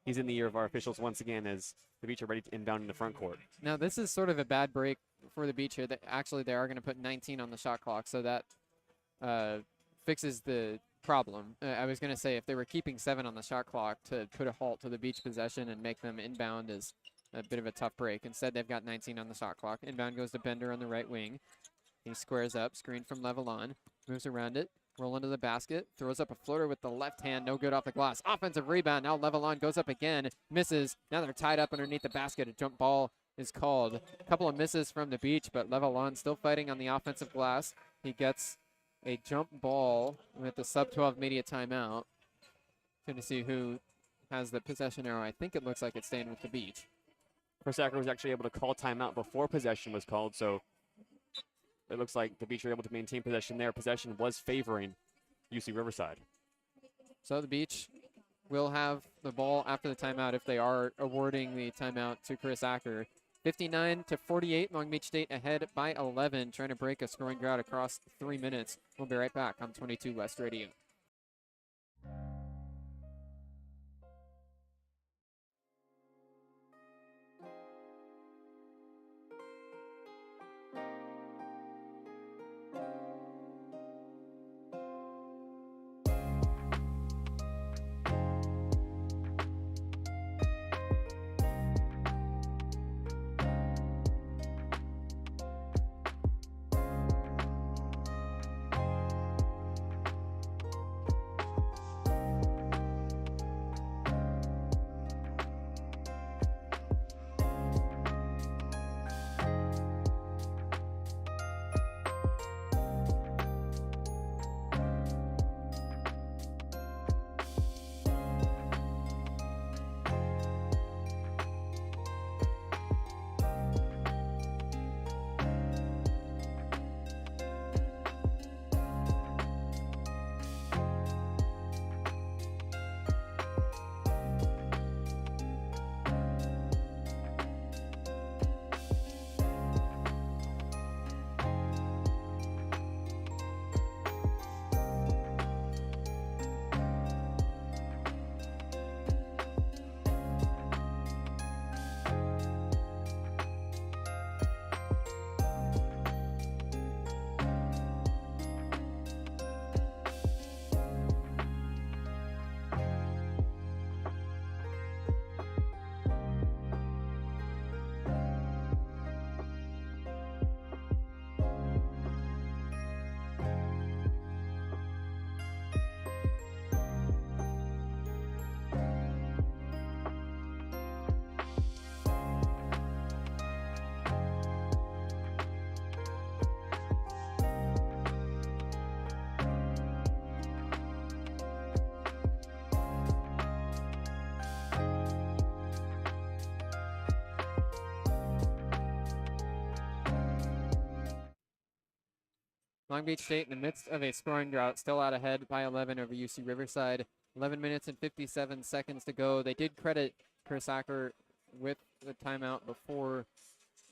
B: He's in the ear of our officials once again as the Beach are ready to inbound in the front court.
A: Now, this is sort of a bad break for the Beach here. Actually, they are going to put 19 on the shot clock, so that fixes the problem. I was going to say if they were keeping 7 on the shot clock, to put a halt to the Beach possession and make them inbound is a bit of a tough break. Instead, they've got 19 on the shot clock. Inbound goes to Bender on the right wing. He squares up, screen from Levelon, moves around it, roll into the basket, throws up a floater with the left hand, no good off the glass. Offensive rebound, now Levelon goes up again, misses. Now they're tied up underneath the basket. A jump ball is called. A couple of misses from the Beach, but Levelon still fighting on the offensive glass. He gets a jump ball with the sub-12 media timeout. Going to see who has the possession arrow. I think it looks like it's staying with the Beach.
B: Persacker was actually able to call timeout before possession was called, so it looks like the Beach were able to maintain possession there. Possession was favoring UC Riverside.
A: So the Beach will have the ball after the timeout if they are awarding the timeout to Chris Acker. 59-48, Long Beach State ahead by 11, trying to break a scoring drought across 3 minutes. We'll be right back on 22 West Radio. Long Beach State in the midst of a scoring drought, still out ahead by 11 over UC Riverside. 11 minutes and 57 seconds to go. They did credit Chris Acker with the timeout before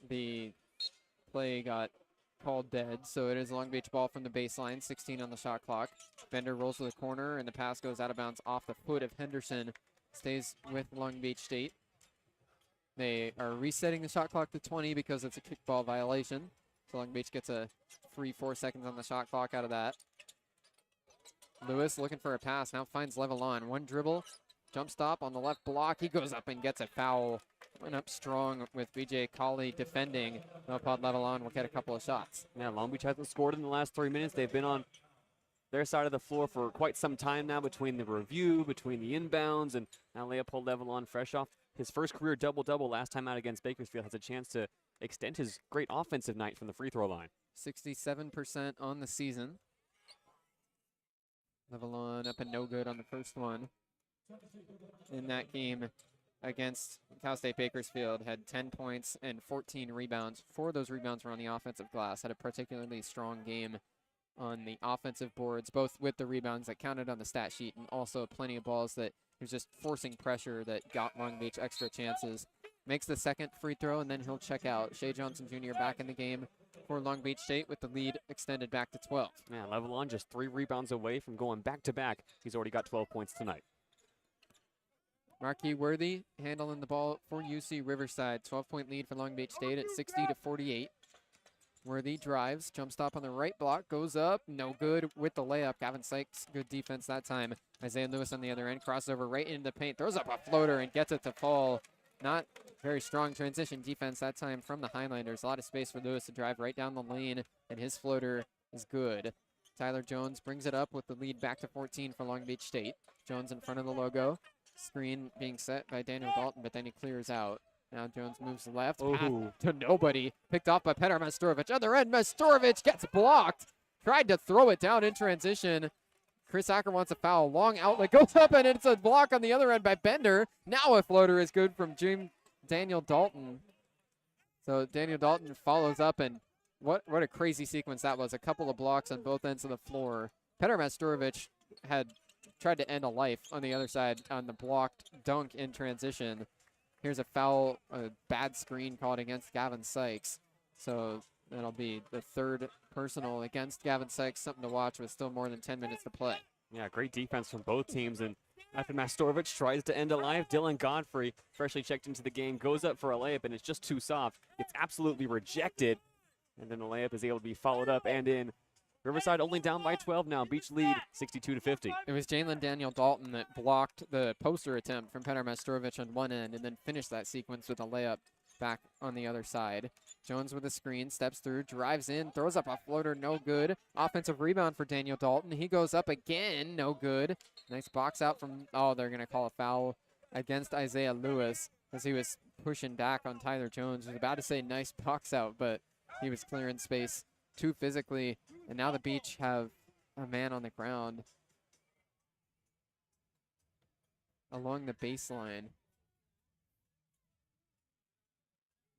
A: the play got called dead. So it is a Long Beach ball from the baseline, 16 on the shot clock. Bender rolls to the corner, and the pass goes out of bounds off the foot of Henderson. Stays with Long Beach State. They are resetting the shot clock to 20 because it's a kickball violation. So Long Beach gets a free 4 seconds on the shot clock out of that. Lewis looking for a pass, now finds Levelon. One dribble, jump stop on the left block. He goes up and gets a foul. Went up strong with BJ Colley defending. Nopod Levelon will get a couple of shots.
B: Yeah, Long Beach hasn't scored in the last 3 minutes. They've been on their side of the floor for quite some time now, between the review, between the inbounds, and now Leopold Levelon, fresh off his first career double-double last time out against Bakersfield, has a chance to extend his great offensive night from the free throw line.
A: 67% on the season. Levelon up and no good on the first one. In that game against Cal State Bakersfield, had 10 points and 14 rebounds. 4 of those rebounds were on the offensive glass. Had a particularly strong game on the offensive boards, both with the rebounds that counted on the stat sheet and also plenty of balls that he was just forcing pressure that got Long Beach extra chances. Makes the second free throw, and then he'll check out. Shea Johnson Jr. back in the game for Long Beach State with the lead extended back to 12.
B: Yeah, Levelon just 3 rebounds away from going back-to-back. He's already got 12 points tonight.
A: Marquis Worthy handling the ball for UC Riverside. 12-point lead for Long Beach State at 60-48. Worthy drives, jump stop on the right block, goes up, no good with the layup. Gavin Sykes, good defense that time. Isaiah Lewis on the other end, crossover right into the paint, throws up a floater and gets it to fall. Not very strong transition defense that time from the Highlanders. A lot of space for Lewis to drive right down the lane, and his floater is good. Tyler Jones brings it up with the lead back to 14 for Long Beach State. Jones in front of the logo. Screen being set by Daniel Dalton, but then he clears out. Now Jones moves left, pass to nobody. Picked off by Petar Masturovic. Other end, Masturovic gets blocked. Tried to throw it down in transition. Chris Acker wants a foul. Long outlet goes up, and it's a block on the other end by Bender. Now a floater is good from Daniel Dalton. So Daniel Dalton follows up, and what a crazy sequence that was. A couple of blocks on both ends of the floor. Petar Masturovic had tried to end a life on the other side on the blocked dunk in transition. Here's a foul, a bad screen called against Gavin Sykes. So that'll be the third personal against Gavin Sykes. Something to watch with still more than 10 minutes to play.
B: Yeah, great defense from both teams. And after Masturovic tries to end it live, Dylan Godfrey, freshly checked into the game, goes up for a layup, and it's just too soft. It's absolutely rejected. And then the layup is able to be followed up and in. Riverside only down by 12 now. Beach lead 62-50.
A: It was Jalen Daniel Dalton that blocked the poster attempt from Petar Masturovic on one end and then finished that sequence with a layup back on the other side. Jones with a screen, steps through, drives in, throws up a floater, no good. Offensive rebound for Daniel Dalton. He goes up again, no good. Nice box out from, they're going to call a foul against Isaiah Lewis as he was pushing back on Tyler Jones. I was about to say nice box out, but he was clearing space too physically. And now the Beach have a man on the ground along the baseline.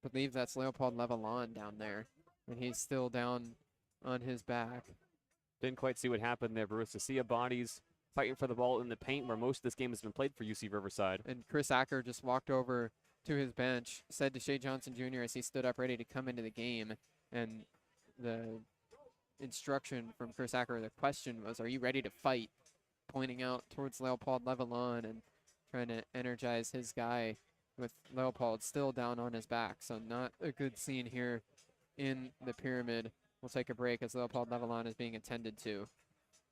A: I believe that's Leopold Levalon down there, and he's still down on his back.
B: Didn't quite see what happened there, Bruce. To see a bodies fighting for the ball in the paint where most of this game has been played for UC Riverside.
A: And Chris Acker just walked over to his bench, said to Shea Johnson Jr. as he stood up ready to come into the game, and the instruction from Chris Acker, the question was, are you ready to fight? Pointing out towards Leopold Levalon and trying to energize his guy with Leopold still down on his back. So not a good scene here in the pyramid. We'll take a break as Leopold Levalon is being attended to.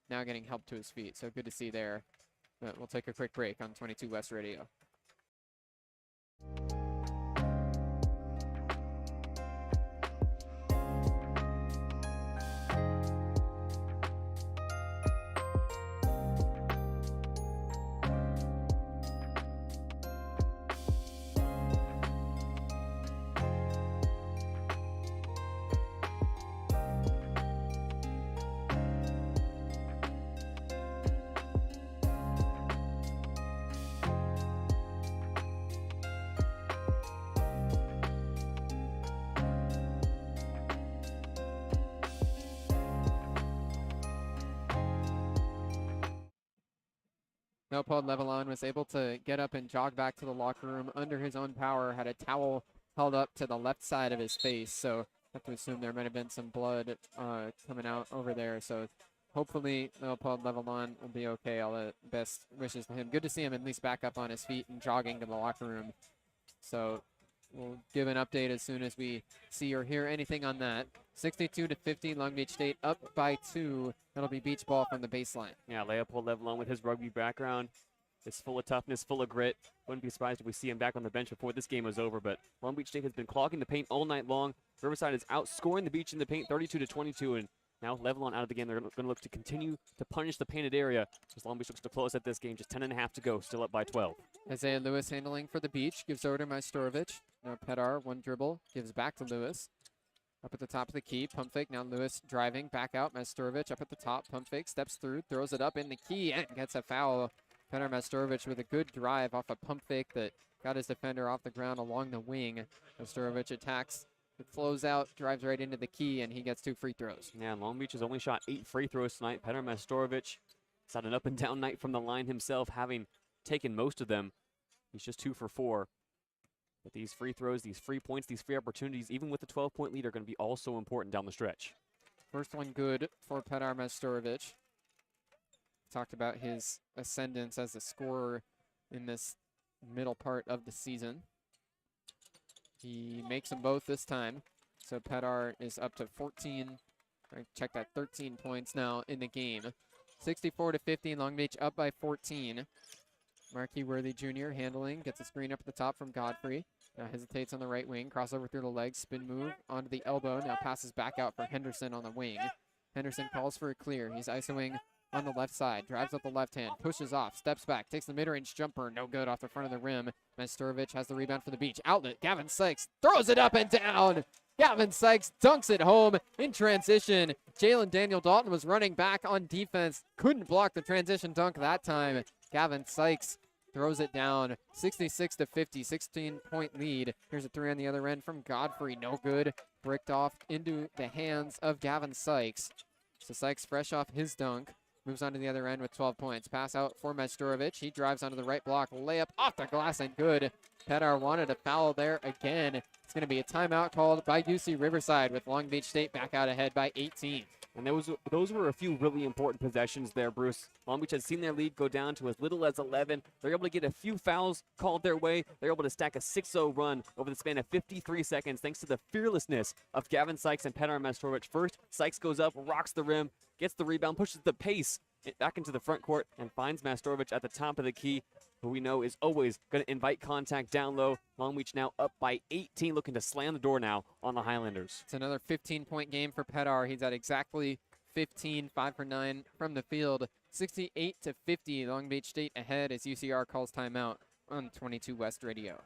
A: Now getting help to his feet, so good to see there. But we'll take a quick break on 22 West Radio. Leopold Levalon was able to get up and jog back to the locker room under his own power, had a towel held up to the left side of his face. So I have to assume there might have been some blood coming out over there. So hopefully Leopold Levalon will be okay. All the best wishes to him. Good to see him at least back up on his feet and jogging to the locker room. So we'll give an update as soon as we see or hear anything on that. 62-50, Long Beach State up by 2. That'll be beach ball from the baseline.
B: Yeah, Leopold Levalon with his rugby background is full of toughness, full of grit. Wouldn't be surprised if we see him back on the bench before this game was over, but Long Beach State has been clogging the paint all night long. Riverside is outscoring the Beach in the paint 32-22, and now with Levalon out of the game, they're going to look to continue to punish the painted area as Long Beach looks to close at this game. Just 10.5 to go, still up by 12.
A: Isaiah Lewis handling for the Beach, gives over to Majstorovic. Now Petar, one dribble, gives back to Lewis. Up at the top of the key, pump fake, now Lewis driving, back out, Majstorovic up at the top, pump fake, steps through, throws it up in the key, and gets a foul. Petar Majstorovic with a good drive off a pump fake that got his defender off the ground along the wing. Majstorovic attacks, it flows out, drives right into the key, and he gets 2 free throws.
B: Yeah, Long Beach has only shot 8 free throws tonight. Petar Majstorovic has had an up and down night from the line himself, having taken most of them. He's just 2 for 4. But these free throws, these free points, these free opportunities, even with the 12-point lead, are going to be all so important down the stretch.
A: First one good for Petar Majstorovic. Talked about his ascendance as a scorer in this middle part of the season. He makes them both this time. So Pedar is up to 14. I checked that 13 points now in the game. 64-50, Long Beach up by 14. Marquis Worthy Jr. handling, gets a screen up at the top from Godfrey. Now hesitates on the right wing, crossover through the legs, spin move onto the elbow. Now passes back out for Henderson on the wing. Henderson calls for a clear. He's isoing on the left side, drives up the left hand, pushes off, steps back, takes the mid-range jumper, no good off the front of the rim. Majstorovic has the rebound for the Beach. Outlet, Gavin Sykes throws it up and down. Gavin Sykes dunks it home in transition. Jalen Daniel Dalton was running back on defense, couldn't block the transition dunk that time. Gavin Sykes throws it down, 66-50, 16-point lead. Here's a three on the other end from Godfrey, no good. Bricked off into the hands of Gavin Sykes. So Sykes fresh off his dunk. Moves on to the other end with 12 points. Pass out for Majstorovic. He drives onto the right block. Layup off the glass and good. Pedar wanted a foul there again. It's going to be a timeout called by UC Riverside with Long Beach State back out ahead by 18.
B: And those were a few really important possessions there, Bruce. Long Beach has seen their lead go down to as little as 11. They're able to get a few fouls called their way. They're able to stack a 6-0 run over the span of 53 seconds thanks to the fearlessness of Gavin Sykes and Pedar Majstorovic. First, Sykes goes up, rocks the rim, gets the rebound, pushes the pace back into the front court, and finds Majstorovic at the top of the key, who we know is always going to invite contact down low. Long Beach now up by 18, looking to slam the door now on the Highlanders.
A: It's another 15-point game for Pedar. He's at exactly 15, 5 for 9 from the field. 68-50, Long Beach State ahead as UCR calls timeout on 22 West Radio.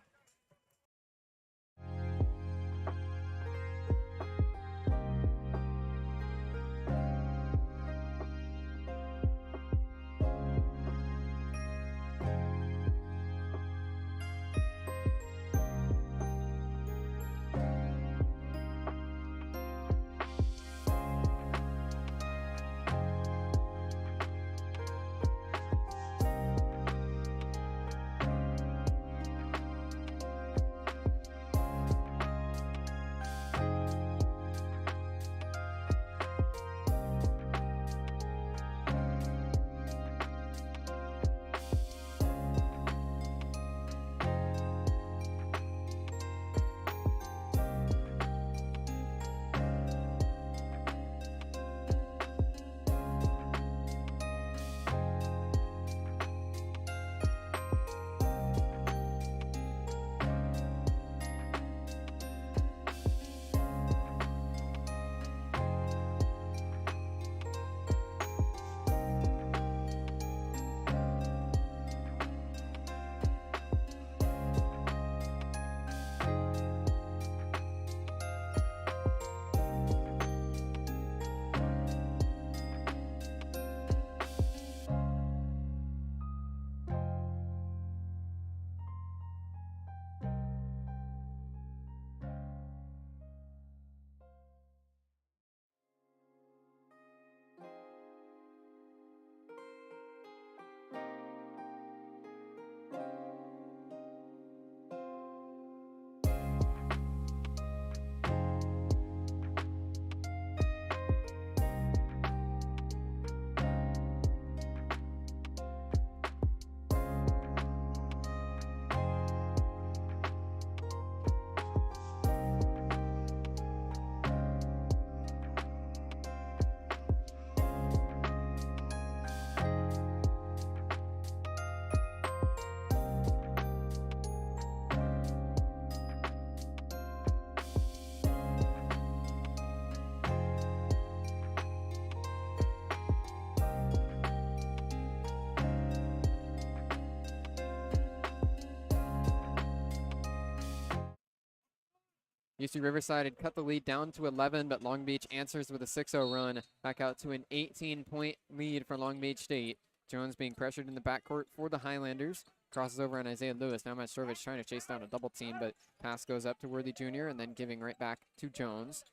A: UC Riverside had cut the lead down to 11, but Long Beach answers with a 6-0 run, back out to an 18-point lead for Long Beach State. Jones being pressured in the backcourt for the Highlanders. Crosses over on Isaiah Lewis. Now Majstorovic trying to chase down a double team, but pass goes up to Worthy Jr. and then giving right back to Jones.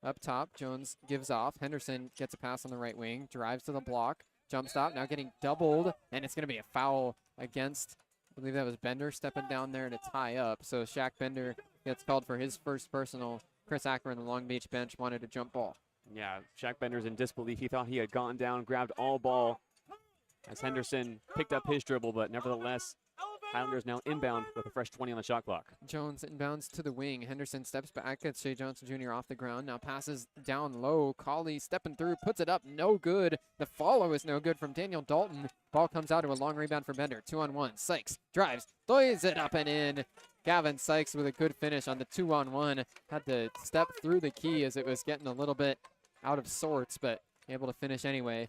A: Up top, Jones gives off. Henderson gets a pass on the right wing, drives to the block, jump stop, now getting doubled, and it's going to be a foul against, I believe that was Bender stepping down there to tie up. So Shaq Bender gets called for his first personal. Chris Acker on the Long Beach bench wanted a jump ball.
B: Yeah, Shaq Bender's in disbelief. He thought he had gone down, grabbed all ball as Henderson picked up his dribble, but nevertheless Highlanders now inbound with a fresh 20 on the shot clock.
A: Jones inbounds to the wing. Henderson steps back, gets Shea Johnson Jr. off the ground. Now passes down low. Calif stepping through, puts it up, no good. The follow is no good from Daniel Dalton. Ball comes out to a long rebound for Bender. 2-on-1. Sykes drives, throws it up and in. Gavin Sykes with a good finish on the 2-on-1. Had to step through the key as it was getting a little bit out of sorts, but able to finish anyway.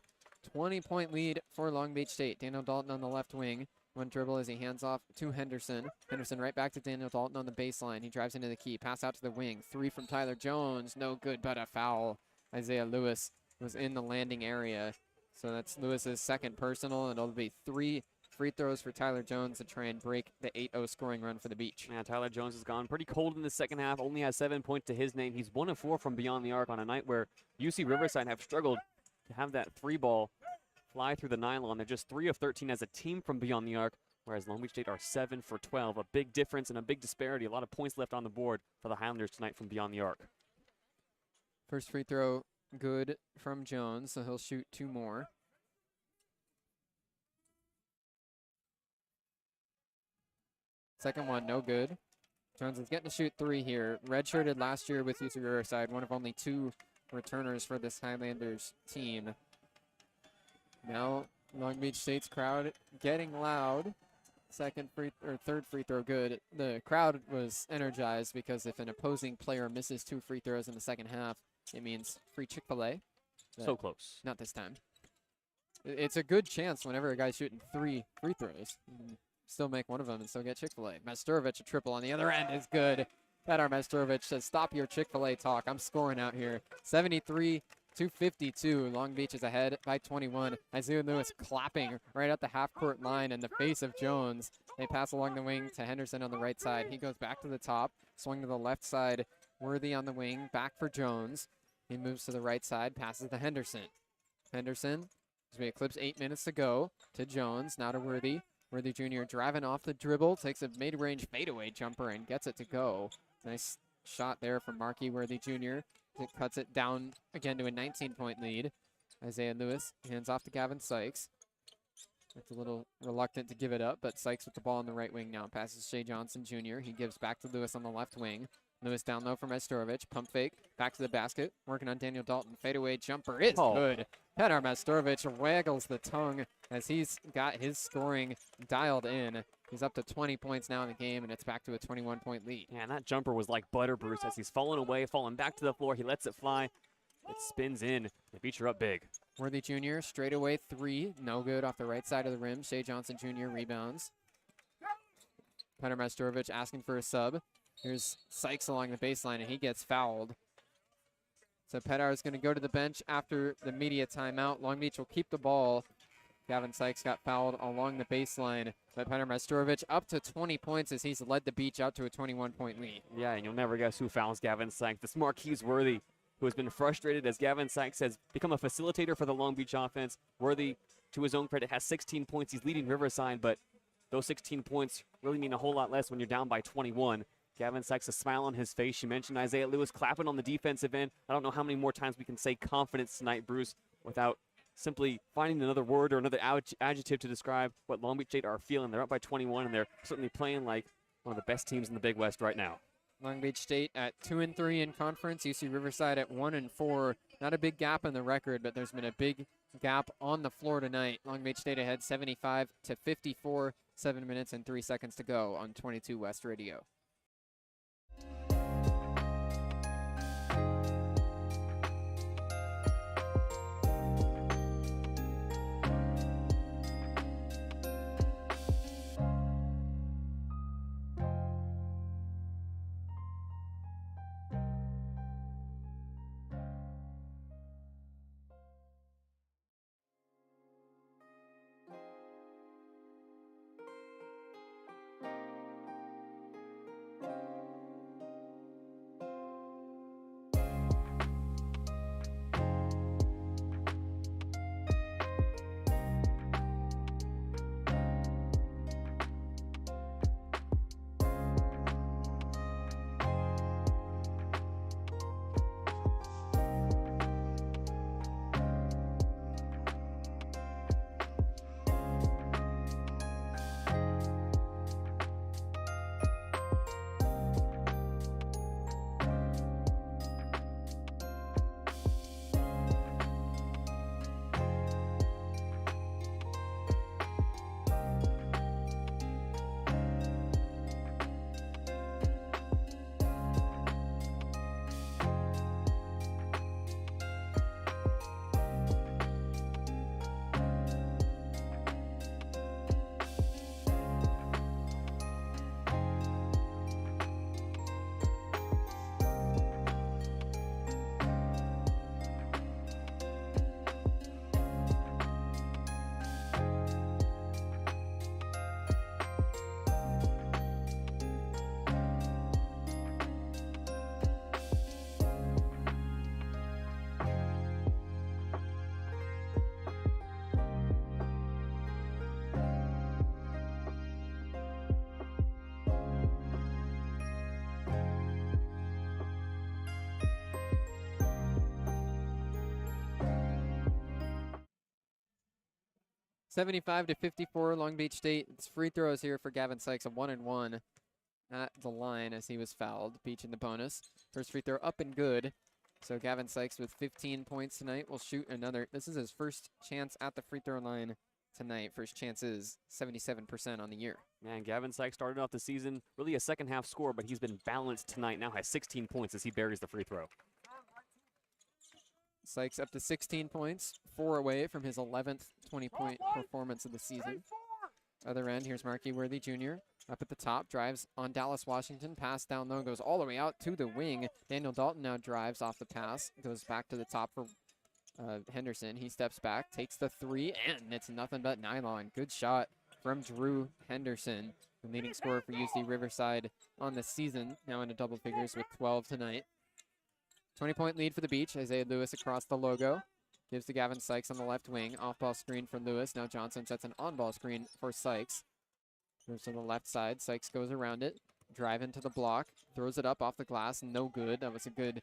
A: 20-point lead for Long Beach State. Daniel Dalton on the left wing. One dribble as he hands off to Henderson. Henderson right back to Daniel Dalton on the baseline. He drives into the key. Pass out to the wing. 3 from Tyler Jones. No good, but a foul. Isaiah Lewis was in the landing area. So that's Lewis's second personal, and it'll be 3 free throws for Tyler Jones to try and break the 8-0 scoring run for the Beach.
B: Yeah, Tyler Jones has gone pretty cold in the second half. Only has 7 points to his name. He's 1 of 4 from beyond the arc on a night where UC Riverside have struggled to have that 3 ball fly through the nylon. They're just 3 of 13 as a team from beyond the arc, whereas Long Beach State are 7 for 12. A big difference and a big disparity. A lot of points left on the board for the Highlanders tonight from beyond the arc.
A: First free throw good from Jones, so he'll shoot 2 more. Second one, no good. Jones is getting to shoot 3 here. Redshirted last year with UC Riverside, one of only 2 returners for this Highlanders team. Now Long Beach State's crowd getting loud. Third free throw good. The crowd was energized because if an opposing player misses 2 free throws in the second half, it means free Chick-fil-A.
B: So close.
A: Not this time. It's a good chance whenever a guy's shooting 3 free throws. Still make one of them and still get Chick-fil-A. Masturovic, a triple on the other end is good. Petar Masturovic says, stop your Chick-fil-A talk. I'm scoring out here. 73-52. Long Beach is ahead by 21. Isaiah Lewis clapping right at the half-court line in the face of Jones. They pass along the wing to Henderson on the right side. He goes back to the top, swing to the left side. Worthy on the wing, back for Jones. He moves to the right side, passes to Henderson. Henderson, as we eclipse 8 minutes to go, to Jones, now to Worthy. Worthy Jr. driving off the dribble, takes a mid-range fadeaway jumper and gets it to go. Nice shot there from Markey Worthy Jr. It cuts it down again to a 19-point lead. Isaiah Lewis hands off to Gavin Sykes. It's a little reluctant to give it up, but Sykes with the ball on the right wing now. Passes Shea Johnson Jr. He gives back to Lewis on the left wing. Lewis down low from Masturovic. Pump fake. Back to the basket. Working on Daniel Dalton. Fadeaway jumper is good. Petar Masturovic waggles the tongue as he's got his scoring dialed in. He's up to 20 points now in the game, and it's back to a 21-point lead.
B: Yeah, and that jumper was like butter, Bruce, as he's falling away, falling back to the floor. He lets it fly. It spins in. The Beach are up big.
A: Worthy Jr. straightaway 3. No good off the right side of the rim. Shea Johnson Jr. rebounds. Petar Masturovic asking for a sub. Here's Sykes along the baseline, and he gets fouled. So Petar is going to go to the bench after the media timeout. Long Beach will keep the ball. Gavin Sykes got fouled along the baseline. But Petar Masturovic up to 20 points as he's led the Beach out to a 21-point lead.
B: Yeah, and you'll never guess who fouls Gavin Sykes. This Marquise Worthy, who has been frustrated as Gavin Sykes has become a facilitator for the Long Beach offense. Worthy, to his own credit, has 16 points. He's leading Riverside, but those 16 points really mean a whole lot less when you're down by 21. Gavin Sykes, a smile on his face. You mentioned Isaiah Lewis clapping on the defensive end. I don't know how many more times we can say confidence tonight, Bruce, without simply finding another word or another adjective to describe what Long Beach State are feeling. They're up by 21, and they're certainly playing like one of the best teams in the Big West right now.
A: Long Beach State at 2-3 in conference. UC Riverside at 1-4. Not a big gap in the record, but there's been a big gap on the floor tonight. Long Beach State ahead 75-54. 7 minutes and 3 seconds to go on 22 West Radio. 75-54, Long Beach State. It's free throws here for Gavin Sykes, a 1-and-1 at the line as he was fouled. Beach in the bonus. First free throw up and good. So Gavin Sykes with 15 points tonight will shoot another. This is his first chance at the free throw line tonight. First chance is 77% on the year.
B: Man, Gavin Sykes started off the season really a second half scorer, but he's been balanced tonight. Now has 16 points as he buries the free throw.
A: Sykes up to 16 points, 4 away from his 11th 20-point performance of the season. Other end, here's Marky Worthy Jr. Up at the top, drives on Dallas Washington, pass down low, goes all the way out to the wing. Daniel Dalton now drives off the pass, goes back to the top for Henderson. He steps back, takes the three, and it's nothing but nylon. Good shot from Drew Henderson, the leading scorer for UC Riverside on the season, now into double figures with 12 tonight. 20-point lead for the Beach. Isaiah Lewis across the logo. Gives to Gavin Sykes on the left wing. Off-ball screen for Lewis. Now Johnson sets an on-ball screen for Sykes. Moves to the left side. Sykes goes around it. Drive into the block. Throws it up off the glass. No good. That was a good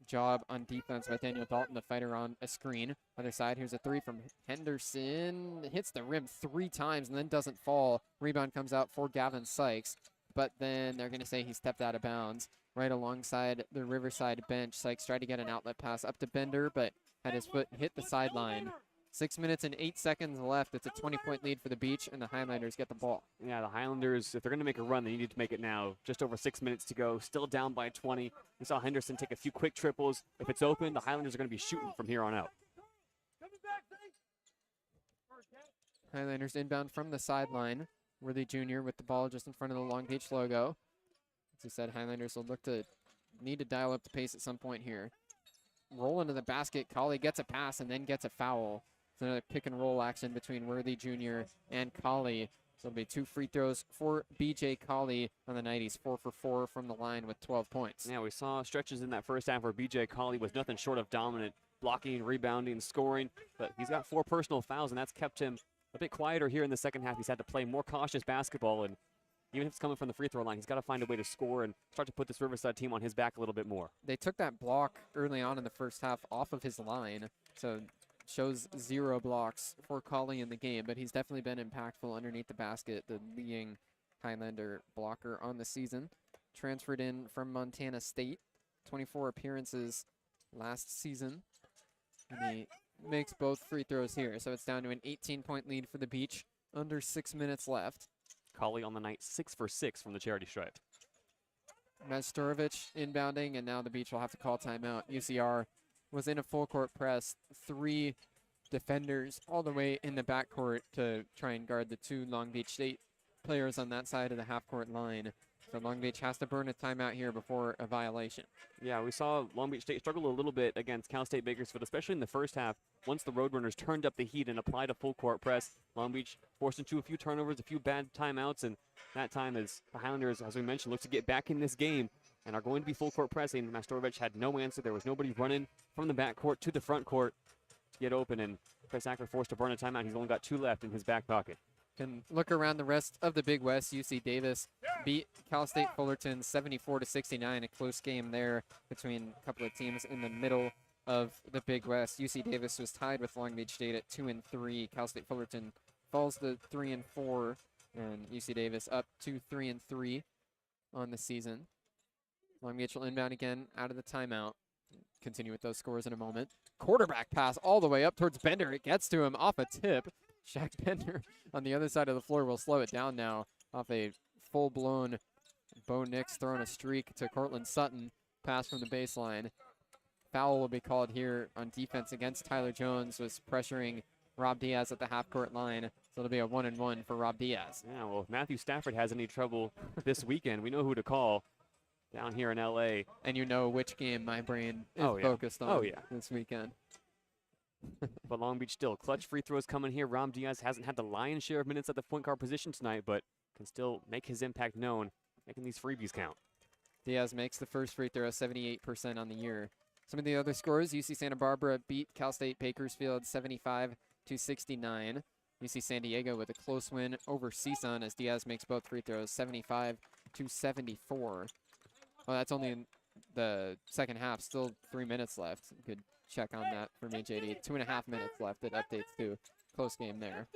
A: job on defense by Daniel Dalton to fight around a screen. Other side, here's a three from Henderson. Hits the rim 3 times and then doesn't fall. Rebound comes out for Gavin Sykes. But then they're going to say he stepped out of bounds. Right alongside the Riverside bench. Sykes tried to get an outlet pass up to Bender, but had his foot hit the sideline. 6 minutes and 8 seconds left. It's a 20-point lead for the Beach, and the Highlanders get the ball.
B: Yeah, the Highlanders, if they're going to make a run, they need to make it now. Just over 6 minutes to go. Still down by 20. We saw Henderson take a few quick triples. If it's open, the Highlanders are going to be shooting from here on out.
A: Highlanders inbound from the sideline. Worthy Jr. with the ball just in front of the Long Beach logo. As I said, Highlanders will need to dial up the pace at some point here. Roll into the basket. Colley gets a pass and then gets a foul. It's another pick and roll action between Worthy Jr. and Colley. So it'll be 2 free throws for BJ Colley on the night. He's 4 for 4 from the line with 12 points.
B: Yeah, we saw stretches in that first half where BJ Colley was nothing short of dominant, blocking, rebounding, scoring. But he's got 4 personal fouls, and that's kept him a bit quieter here in the second half. He's had to play more cautious basketball, and even if it's coming from the free throw line, he's got to find a way to score and start to put this Riverside team on his back a little bit more.
A: They took that block early on in the first half off of his line, so shows 0 blocks for Colley in the game, but he's definitely been impactful underneath the basket, the leading Highlander blocker on the season. Transferred in from Montana State, 24 appearances last season, and he makes both free throws here, so it's down to an 18-point lead for the Beach, under 6 minutes left.
B: Colley on the night 6 for 6 from the charity stripe.
A: Majstorovic inbounding, and now the Beach will have to call timeout. UCR was in a full court press, 3 defenders all the way in the backcourt to try and guard the 2 Long Beach State players on that side of the half-court line. So Long Beach has to burn a timeout here before a violation.
B: Yeah, we saw Long Beach State struggle a little bit against Cal State Bakersfield, especially in the first half. Once the Roadrunners turned up the heat and applied a full court press, Long Beach forced into a few turnovers, a few bad timeouts, and that time as the Highlanders, as we mentioned, look to get back in this game and are going to be full court pressing. Majstorovic had no answer. There was nobody running from the backcourt to the front court to get open, and Chris Acker forced to burn a timeout. He's only got 2 left in his back pocket.
A: Can look around the rest of the Big West. UC Davis beat Cal State Fullerton 74-69, a close game there between a couple of teams in the middle of the Big West. UC Davis was tied with Long Beach State at 2-3. Cal State Fullerton falls to 3-4, and UC Davis up to 3-3 on the season. Long Beach will inbound again out of the timeout. Continue with those scores in a moment. Quarterback pass all the way up towards Bender. It gets to him off a tip. Shaq Bender on the other side of the floor will slow it down now off a full-blown Bo Nix throwing a streak to Cortland Sutton. Pass from the baseline. Foul will be called here on defense against Tyler Jones, was pressuring Rob Diaz at the half-court line. So it'll be a 1-and-1 for Rob Diaz.
B: Yeah, well, if Matthew Stafford has any trouble this weekend, we know who to call down here in L.A.
A: And you know which game my brain is focused on this weekend.
B: But Long Beach still. Clutch free throws coming here. Rob Diaz hasn't had the lion's share of minutes at the point guard position tonight, but can still make his impact known, making these freebies count.
A: Diaz makes the first free throw, 78% on the year. Some of the other scores, UC Santa Barbara beat Cal State Bakersfield 75-69. UC San Diego with a close win over CSUN as Diaz makes both free throws, 75-74. Well, that's only in the second half, still 3 minutes left. Good check on that for me, JD. 2.5 minutes left. It updates to close game there.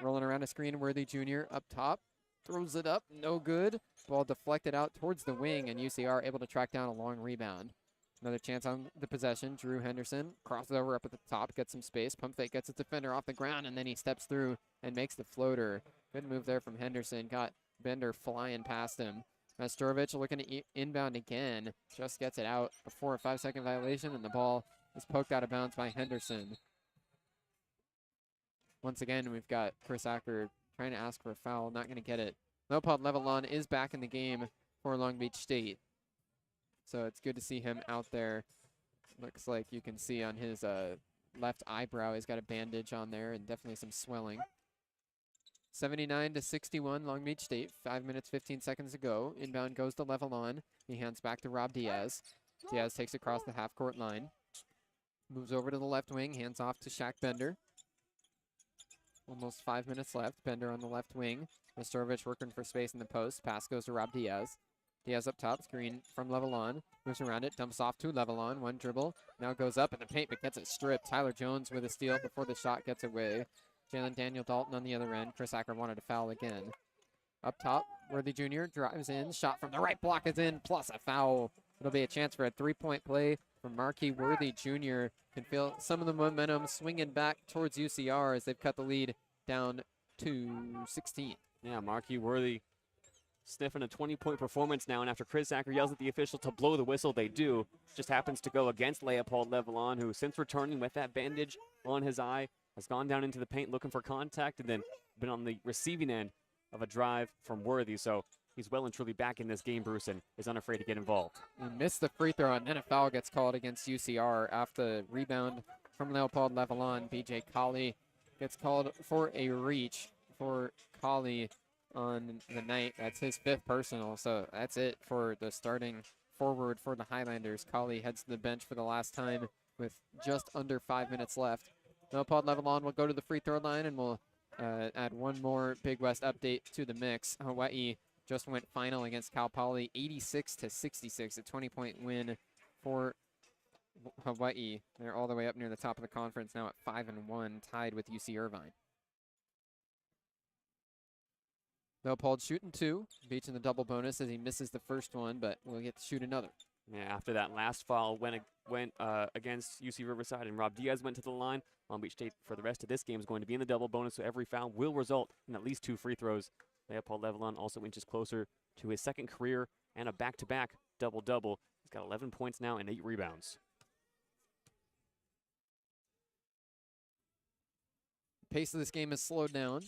A: Rolling around a screen, Worthy Jr. up top. Throws it up, no good. Ball deflected out towards the wing, and UCR able to track down a long rebound. Another chance on the possession. Drew Henderson crosses over up at the top, gets some space. Pump fake gets his defender off the ground, and then he steps through and makes the floater. Good move there from Henderson. Got Bender flying past him. Mastorovich looking to inbound again. Just gets it out before a 5-second violation, and the ball is poked out of bounds by Henderson. Once again, we've got Chris Acker trying to ask for a foul, not going to get it. Leopold Levelon is back in the game for Long Beach State. So it's good to see him out there. Looks like you can see on his left eyebrow, he's got a bandage on there and definitely some swelling. 79-61, Long Beach State. 5 minutes, 15 seconds to go. Inbound goes to Levelon. He hands back to Rob Diaz. Diaz takes across the half-court line. Moves over to the left wing, hands off to Shaq Bender. Almost 5 minutes left. Bender on the left wing. Mastorovich working for space in the post. Pass goes to Rob Diaz. Diaz up top, screen from Levelon. Moves around it, dumps off to Levelon. One dribble, now goes up in the paint, but gets it stripped. Tyler Jones with a steal before the shot gets away. Jalen Daniel Dalton on the other end. Chris Acker wanted to foul again. Up top, Worthy Jr. drives in. Shot from the right block is in, plus a foul. It'll be a chance for a three-point play from Marquis Worthy Jr. Can feel some of the momentum swinging back towards UCR as they've cut the lead down to 16.
B: Yeah, Marquis Worthy sniffing a 20-point performance now, and after Chris Acker yells at the official to blow the whistle, they do. Just happens to go against Leopold Levelon, who since returning with that bandage on his eye, has gone down into the paint looking for contact and then been on the receiving end of a drive from Worthy. So he's well and truly back in this game, Bruce, and is unafraid to get involved.
A: He missed the free throw, and then a foul gets called against UCR after rebound from Leopold Levelon. BJ Colley gets called for a reach for Colley on the night. That's his 5th personal, so that's it for the starting forward for the Highlanders. Colley heads to the bench for the last time with just under 5 minutes left. Leopold Levelon will go to the free throw line, and we'll add one more Big West update to the mix. Hawaii just went final against Cal Poly, 86-66, a 20-point win for Hawaii. They're all the way up near the top of the conference now at 5-1, tied with UC Irvine. Leopold shooting 2, beats in the double bonus as he misses the first one, but will get to shoot another.
B: Yeah, after that last foul went against UC Riverside and Rob Diaz went to the line. Long Beach State for the rest of this game is going to be in the double bonus, so every foul will result in at least 2 free throws. Leopold Levelon also inches closer to his 2nd career and a back-to-back double-double. He's got 11 points now and 8 rebounds.
A: Pace of this game is slowed down.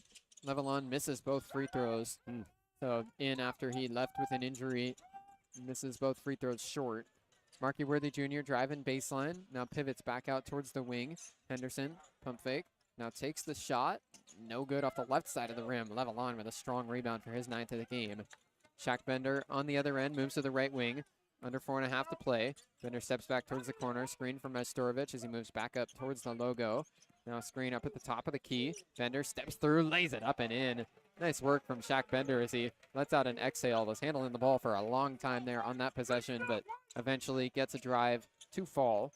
A: Levelon misses both free throws. So in after he left with an injury, misses both free throws short. Marquis Worthy Jr. driving baseline, now pivots back out towards the wing. Henderson, pump fake, now takes the shot. No good off the left side of the rim. Levelon with a strong rebound for his 9th of the game. Shaq Bender on the other end, moves to the right wing. Under 4.5 to play. Bender steps back towards the corner. Screen from Mastorovich as he moves back up towards the logo. Now screen up at the top of the key. Bender steps through, lays it up and in. Nice work from Shaq Bender as he lets out an exhale. Was handling the ball for a long time there on that possession, but eventually gets a drive to fall.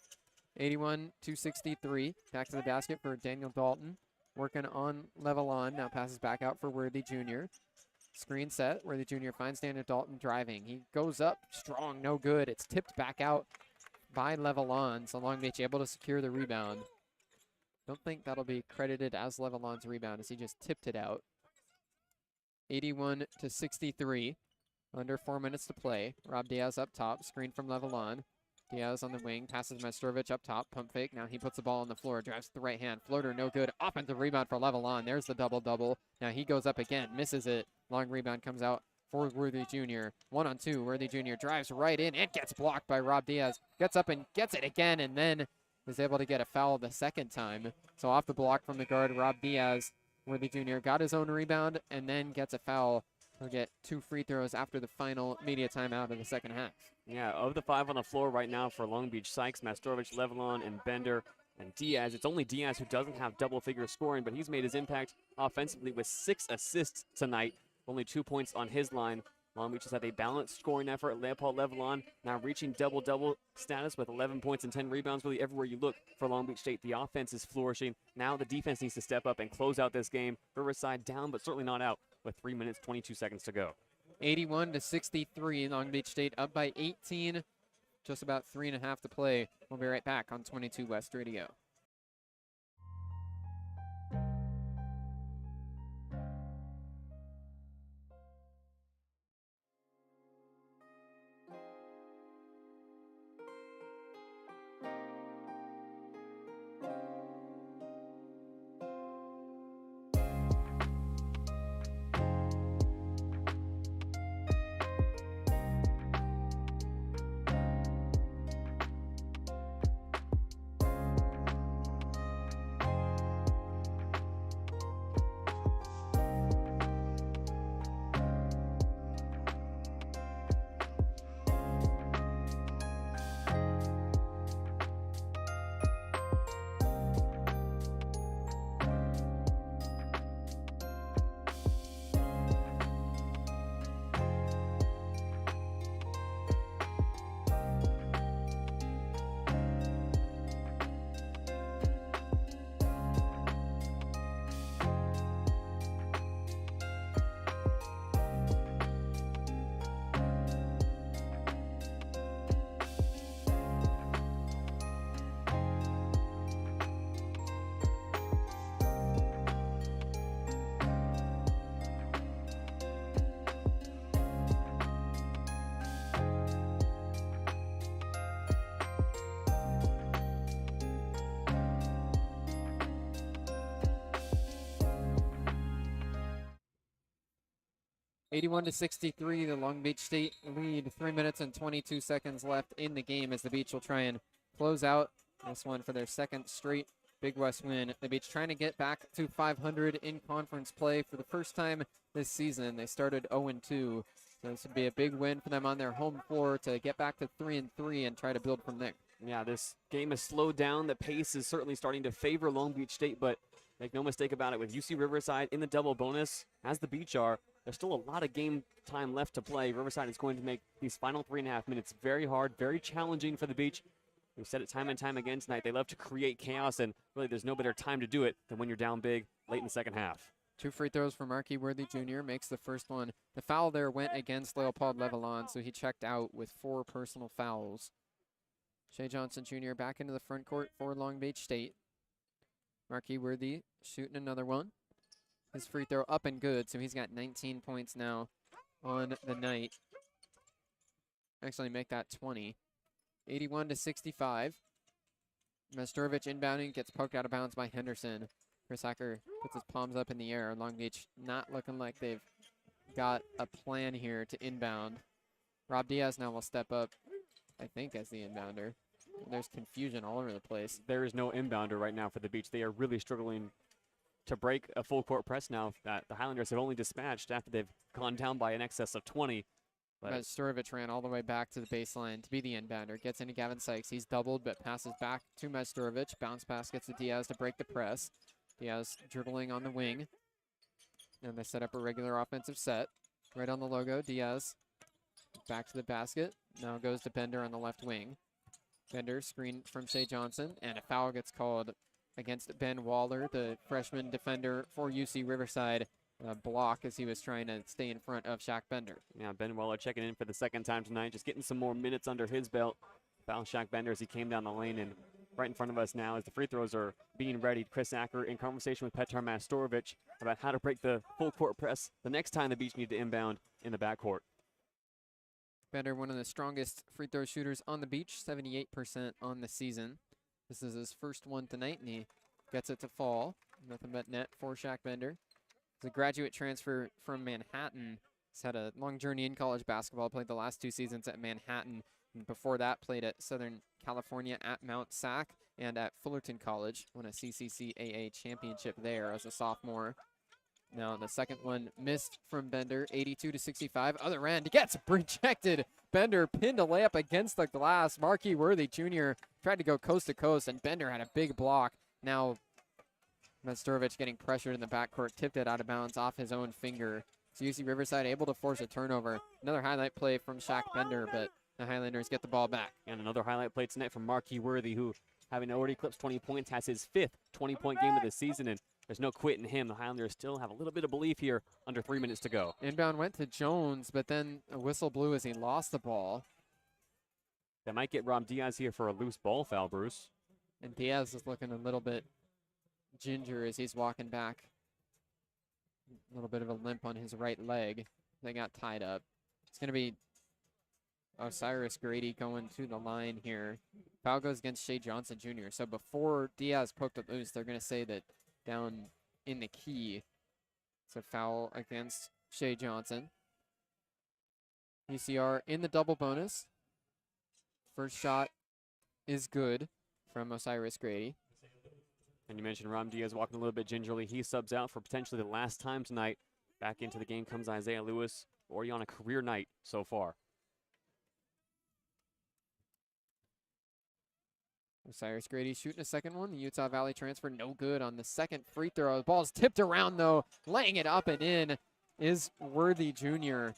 A: 81-63. Back to the basket for Daniel Dalton. Working on Levelon. Now passes back out for Worthy Jr. Screen set. Worthy Jr. finds Daniel Dalton driving. He goes up strong, no good. It's tipped back out by Levelon. So Long Beach able to secure the rebound. Don't think that'll be credited as Levelon's rebound as he just tipped it out. 81-63. Under 4 minutes to play. Rob Diaz up top. Screen from Levelon. Diaz on the wing. Passes Mastorovich up top. Pump fake. Now he puts the ball on the floor. Drives to the right hand. Floater no good. Offensive rebound for Levelon. There's the double-double. Now he goes up again. Misses it. Long rebound comes out for Worthy Jr. 1-on-2. Worthy Jr. drives right in. It gets blocked by Rob Diaz. Gets up and gets it again, and then is able to get a foul the 2nd time. So off the block from the guard, Rob Diaz. Worthy Jr. got his own rebound and then gets a foul. He'll get 2 free throws after the final media timeout of the 2nd half.
B: Yeah, of the 5 on the floor right now for Long Beach Sykes, Mastorovich, Levelon, and Bender, and Diaz. It's only Diaz who doesn't have double-figure scoring, but he's made his impact offensively with 6 assists tonight. Only 2 points on his line Long Beach has had a balanced scoring effort. Leopold Levelon now reaching double-double status with 11 points and 10 rebounds. Really everywhere you look for Long Beach State, the offense is flourishing. Now the defense needs to step up and close out this game. Riverside down, but certainly not out with 3 minutes, 22 seconds to go.
A: 81-63, Long Beach State up by 18, just about 3.5 to play. We'll be right back on 22 West Radio. (81-63), the Long Beach State lead. 3 minutes and 22 seconds left in the game as the Beach will try and close out this one for their second straight Big West win. The Beach trying to get back to 500 in conference play for the first time this season. They started 0-2, so this would be a big win for them on their home floor to get back to 3-3 and try to build from there.
B: Yeah, this game has slowed down. The pace is certainly starting to favor Long Beach State, but make no mistake about it, with UC Riverside in the double bonus, as the Beach are, there's still a lot of game time left to play. Riverside is going to make these final 3.5 minutes very hard, very challenging for the Beach. We've said it time and time again tonight. They love to create chaos, and really there's no better time to do it than when you're down big late in the second half.
A: 2 free throws for Marquis Worthy Jr. makes the first one. The foul there went against Leopold Levelon, so he checked out with 4 personal fouls. Shea Johnson Jr. back into the front court for Long Beach State. Marquis Worthy shooting another one. His free throw up and good, so he's got 19 points now on the night. Actually make that 20. 81-65. Mestorovic inbounding, gets poked out of bounds by Henderson. Chris Hacker puts his palms up in the air. Long Beach not looking like they've got a plan here to inbound. Rob Diaz now will step up, I think, as the inbounder. There's confusion all over the place.
B: There is no inbounder right now for the Beach. They are really struggling to break a full court press now that the Highlanders have only dispatched after they've gone down by an excess of 20. But
A: Mestorovic ran all the way back to the baseline to be the inbounder. Gets into Gavin Sykes. He's doubled, but passes back to Mestorovic. Bounce pass gets to Diaz to break the press. Diaz dribbling on the wing. And they set up a regular offensive set. Right on the logo, Diaz back to the basket. Now goes to Bender on the left wing. Bender screen from Shea Johnson, and a foul gets called against Ben Waller, the freshman defender for UC Riverside. Block as he was trying to stay in front of Shaq Bender.
B: Yeah, Ben Waller checking in for the second time tonight, just getting some more minutes under his belt. Foul Shaq Bender as he came down the lane, and right in front of us now as the free throws are being readied. Chris Acker in conversation with Petar Mastorovic about how to break the full court press the next time the Beach need to inbound in the backcourt.
A: Bender, one of the strongest free throw shooters on the Beach, 78% on the season. This is his first one tonight, and he gets it to fall. Nothing but net for Shaq Bender. He's a graduate transfer from Manhattan. He's had a long journey in college basketball, played the last 2 seasons at Manhattan, and before that played at Southern California at Mount Sac and at Fullerton College. Won a CCCAA championship there as a sophomore. Now the second one missed from Bender, 82-65. Other end, gets rejected. Bender pinned a layup against the glass. Marquis Worthy Jr. tried to go coast to coast, and Bender had a big block. Now Mestorovic getting pressured in the backcourt, tipped it out of bounds off his own finger. So UC Riverside able to force a turnover. Another highlight play from Shaq Bender, but the Highlanders get the ball back.
B: And another highlight play tonight from Marquis Worthy, who, having already eclipsed 20 points, has his 5th 20-point game of the season, and there's no quit in him. The Highlanders still have a little bit of belief here under 3 minutes to go.
A: Inbound went to Jones, but then a whistle blew as he lost the ball.
B: That might get Rob Diaz here for a loose ball foul, Bruce.
A: And Diaz is looking a little bit ginger as he's walking back. A little bit of a limp on his right leg. They got tied up. It's going to be Osiris Grady going to the line here. Foul goes against Shea Johnson Jr. So before Diaz poked it loose, they're going to say that down in the key, it's a foul against Shea Johnson. UCR in the double bonus. First shot is good from Osiris Grady.
B: And you mentioned Ram Diaz walking a little bit gingerly. He subs out for potentially the last time tonight. Back into the game comes Isaiah Lewis, already on a career night so far.
A: Osiris Grady shooting a second one. The Utah Valley transfer no good on the second free throw. The ball's tipped around though. Laying it up and in is Worthy Jr.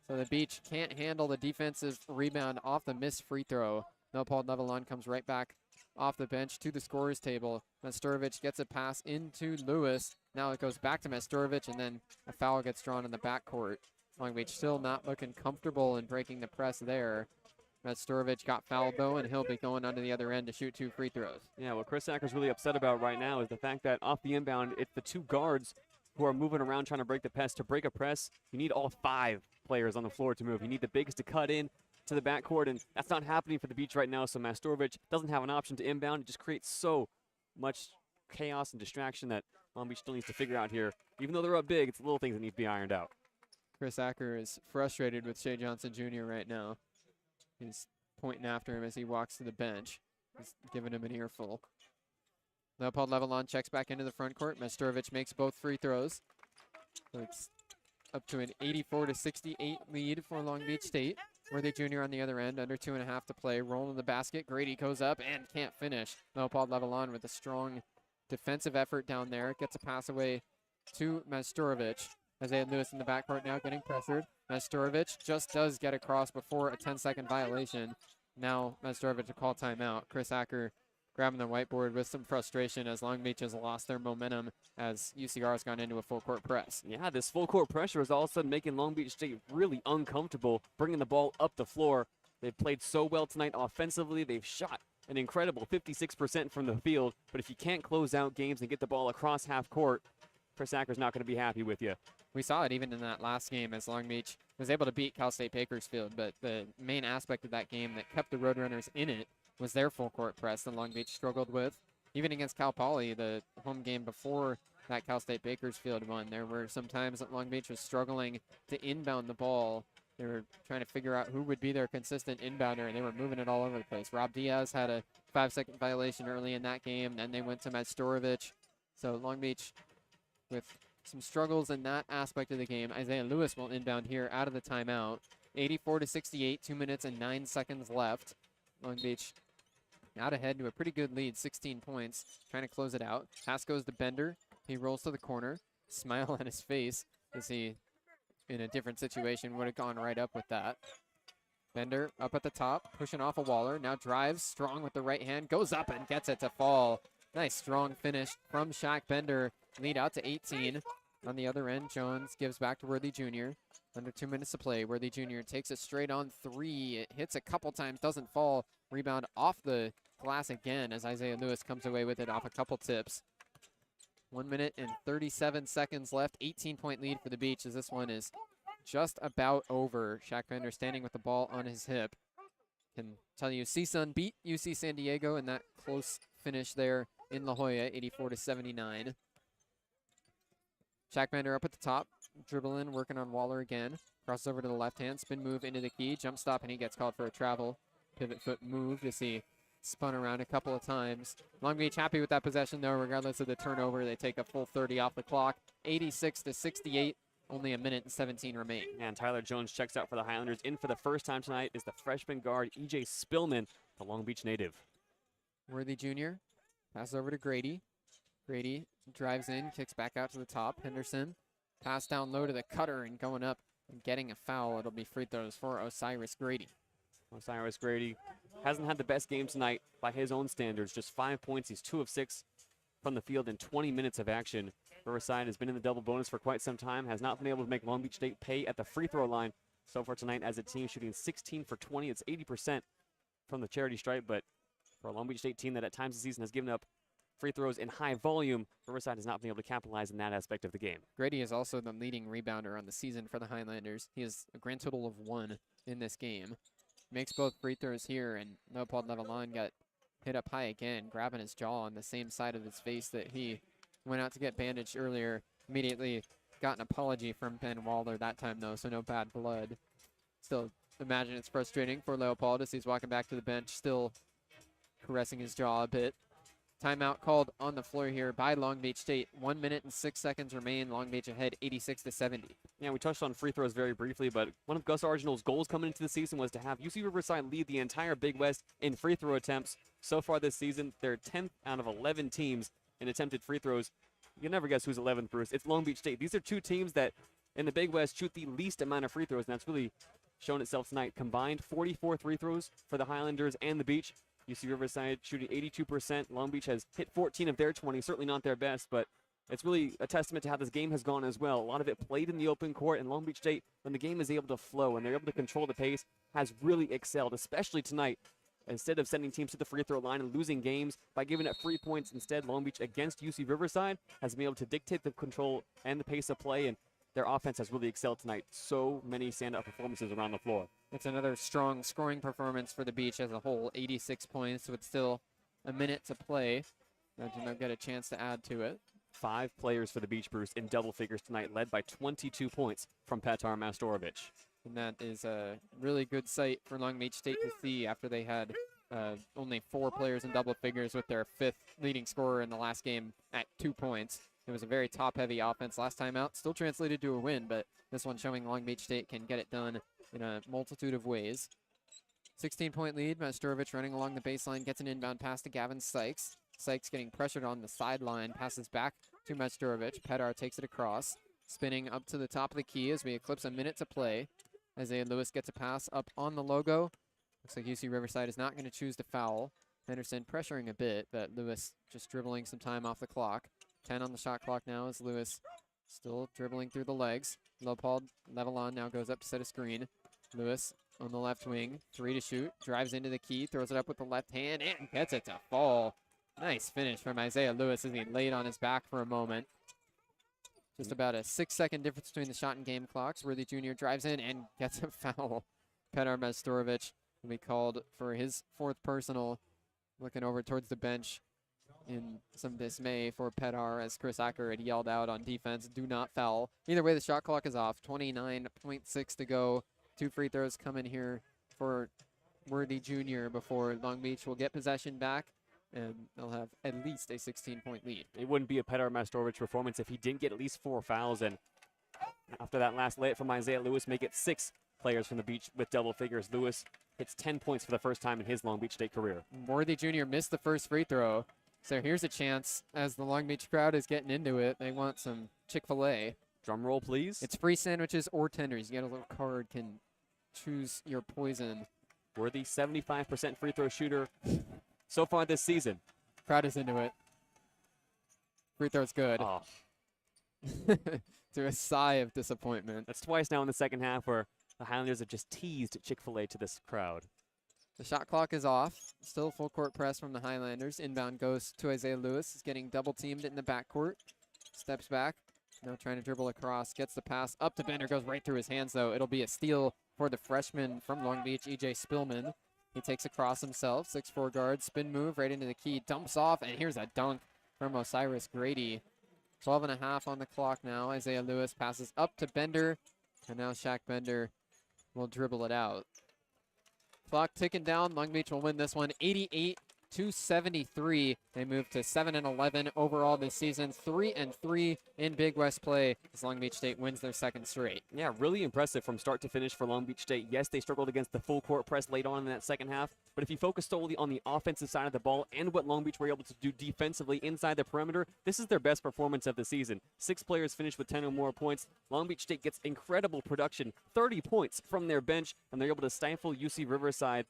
A: So the Beach can't handle the defensive rebound off the missed free throw. Paul Nevalon comes right back off the bench to the scorer's table. Masturovic gets a pass into Lewis. Now it goes back to Masturovic, and then a foul gets drawn in the backcourt. Long Beach still not looking comfortable in breaking the press there. Masturovic got fouled, though, and he'll be going onto the other end to shoot 2 free throws.
B: Yeah, what Chris Acker's really upset about right now is the fact that off the inbound, it's the 2 guards who are moving around trying to break the press. To break a press, you need all 5 players on the floor to move. You need the biggest to cut in to the backcourt, and that's not happening for the Beach right now. So Masturovic doesn't have an option to inbound. It just creates so much chaos and distraction that Long Beach still needs to figure out here. Even though they're up big, it's the little things that need to be ironed out.
A: Chris Acker is frustrated with Shea Johnson Jr. right now. He's pointing after him as he walks to the bench. He's giving him an earful. Leopold Levalon checks back into the front court. Masturovic makes both free throws. So it's up to an 84-68 lead for Long Beach State. Worthy Jr. on the other end, under 2.5 to play. Rolling the basket. Grady goes up and can't finish. Leopold Levalon with a strong defensive effort down there. Gets a pass away to Masturovic. Isaiah Lewis in the backcourt now getting pressured. Masturovic just does get across before a 10-second violation. Now Masturovic to call timeout. Chris Acker grabbing the whiteboard with some frustration as Long Beach has lost their momentum as UCR has gone into a full court press.
B: Yeah, this full court pressure is all of a sudden making Long Beach State really uncomfortable, bringing the ball up the floor. They've played so well tonight offensively. They've shot an incredible 56% from the field, but if you can't close out games and get the ball across half court, Chris Acker's not going to be happy with you.
A: We saw it even in that last game as Long Beach was able to beat Cal State Bakersfield, but the main aspect of that game that kept the Roadrunners in it was their full court press that Long Beach struggled with. Even against Cal Poly, the home game before that Cal State Bakersfield one, there were some times that Long Beach was struggling to inbound the ball. They were trying to figure out who would be their consistent inbounder, and they were moving it all over the place. Rob Diaz had a 5-second violation early in that game. Then they went to Masturovic. So Long Beach with some struggles in that aspect of the game. Isaiah Lewis will inbound here out of the timeout. 84-68, 2 minutes and 9 seconds left. Long Beach out ahead to a pretty good lead, 16 points, trying to close it out. Pass goes to Bender. He rolls to the corner. Smile on his face as he, in a different situation, would have gone right up with that. Bender up at the top, pushing off a Waller. Now drives strong with the right hand, goes up and gets it to fall. Nice strong finish from Shaq Bender. Lead out to 18. On the other end, Jones gives back to Worthy Jr. Under 2 minutes to play. Worthy Jr. takes it straight on 3. It hits a couple times, doesn't fall. Rebound off the glass again as Isaiah Lewis comes away with it off a couple tips. 1 minute and 37 seconds left. 18-point lead for the Beach as this one is just about over. Shaq Bender standing with the ball on his hip. Can tell you CSUN beat UC San Diego in that close finish there in La Jolla, 84-79. Shaq Bender up at the top, dribbling, working on Waller again. Crosses over to the left hand, spin move into the key, jump stop, and he gets called for a travel. Pivot foot move as he spun around a couple of times. Long Beach happy with that possession though, regardless of the turnover. They take a full 30 off the clock, 86-68. Only a minute and 17 remain.
B: And Tyler Jones checks out for the Highlanders. In for the first time tonight is the freshman guard, E.J. Spillman, the Long Beach native.
A: Worthy Jr. passes over to Grady. Grady drives in, kicks back out to the top. Henderson Pass down low to the cutter and going up and getting a foul. It'll be free throws for Osiris Grady.
B: Osiris Grady hasn't had the best game tonight by his own standards. Just 5 points. He's 2 of 6 from the field in 20 minutes of action. Riverside has been in the double bonus for quite some time, has not been able to make Long Beach State pay at the free throw line so far tonight as a team, shooting 16 for 20. It's 80% from the charity stripe, but for a Long Beach State team that at times this season has given up free throws in high volume, Riverside has not been able to capitalize in that aspect of the game.
A: Grady is also the leading rebounder on the season for the Highlanders. He has a grand total of 1 in this game. Makes both free throws here, and Leopold Levelon got hit up high again, grabbing his jaw on the same side of his face that he went out to get bandaged earlier. Immediately got an apology from Ben Waller that time, though, so no bad blood. Still, imagine it's frustrating for Leopold as he's walking back to the bench, still caressing his jaw a bit. Timeout called on the floor here by Long Beach State. 1 minute and 6 seconds remain. Long Beach ahead 86-70.
B: Yeah, we touched on free throws very briefly, but one of Gus Arginal's goals coming into the season was to have UC Riverside lead the entire Big West in free throw attempts. So far this season, they're 10th out of 11 teams in attempted free throws. You'll never guess who's 11th, Bruce. It's Long Beach State. These are two teams that in the Big West shoot the least amount of free throws, and that's really shown itself tonight. Combined 44 free throws for the Highlanders and the Beach. UC Riverside shooting 82%. Long Beach has hit 14 of their 20. Certainly not their best, but it's really a testament to how this game has gone as well. A lot of it played in the open court, and Long Beach State, when the game is able to flow and they're able to control the pace, has really excelled, especially tonight. Instead of sending teams to the free throw line and losing games by giving up 3 points, instead Long Beach against UC Riverside has been able to dictate the control and the pace of play, and their offense has really excelled tonight. So many standout performances around the floor.
A: It's another strong scoring performance for the Beach as a whole. 86 points with still a minute to play. They did not get a chance to add to it.
B: 5 players for the Beach, Bruce, in double figures tonight, led by 22 points from Petar Mastorovic.
A: And that is a really good sight for Long Beach State to see after they had only 4 players in double figures with their 5th leading scorer in the last game at 2 points. It was a very top-heavy offense last time out. Still translated to a win, but this one showing Long Beach State can get it done in a multitude of ways. 16-point lead. Mastorovic running along the baseline, gets an inbound pass to Gavin Sykes. Sykes getting pressured on the sideline, passes back to Mastorovic. Petar takes it across, spinning up to the top of the key as we eclipse a minute to play. Isaiah Lewis gets a pass up on the logo. Looks like UC Riverside is not going to choose to foul. Henderson pressuring a bit, but Lewis just dribbling some time off the clock. 10 on the shot clock now as Lewis still dribbling through the legs. Leopold Levelon now goes up to set a screen. Lewis on the left wing, 3 to shoot, drives into the key, throws it up with the left hand, and gets it to fall. Nice finish from Isaiah Lewis as he laid on his back for a moment. Just about a 6-second difference between the shot and game clocks. Worthy Jr. drives in and gets a foul. Petar Mastorovic will be called for his 4th personal. Looking over towards the bench in some dismay for Petar as Chris Acker had yelled out on defense, do not foul. Either way, the shot clock is off. 29.6 to go. 2 free throws coming here for Worthy Jr. before Long Beach will get possession back, and they'll have at least a 16-point lead.
B: It wouldn't be a Petar Mastorovic performance if he didn't get at least 4 fouls, and after that last layup from Isaiah Lewis, make it 6 players from the Beach with double figures. Lewis hits 10 points for the first time in his Long Beach State career.
A: Worthy Jr. missed the first free throw, so here's a chance as the Long Beach crowd is getting into it. They want some Chick-fil-A.
B: Drum roll, please.
A: It's free sandwiches or tenders. You get a little card, can choose your poison.
B: Worthy, 75% free throw shooter so far this season.
A: Crowd is into it. Free throw's good.
B: Oh,
A: To a sigh of disappointment.
B: that's twice now in the second half where the Highlanders have just teased Chick-fil-A to this crowd.
A: The shot clock is off. Still full court press from the Highlanders. Inbound goes to Isaiah Lewis. He's getting double teamed in the backcourt. Steps back. Now trying to dribble across. Gets the pass up to Bender. Goes right through his hands, though. It'll be a steal for the freshman from Long Beach, E.J. Spillman. He takes across himself. 6'4" guard. Spin move right into the key. Dumps off. And here's a dunk from Osiris Grady. 12.5 on the clock now. Isaiah Lewis passes up to Bender. And now Shaq Bender will dribble it out. Clock ticking down. Long Beach will win this one 88 273. They move to 7-11 overall this season, 3-3 in Big West play as Long Beach State wins their second straight.
B: Yeah, really impressive from start to finish for Long Beach State. Yes, they struggled against the full court press late on in that second half, but if you focus solely on the offensive side of the ball and what Long Beach were able to do defensively inside the perimeter, this is their best performance of the season. 6 players finished with 10 or more points. Long Beach State gets incredible production, 30 points from their bench, and they're able to stifle UC Riverside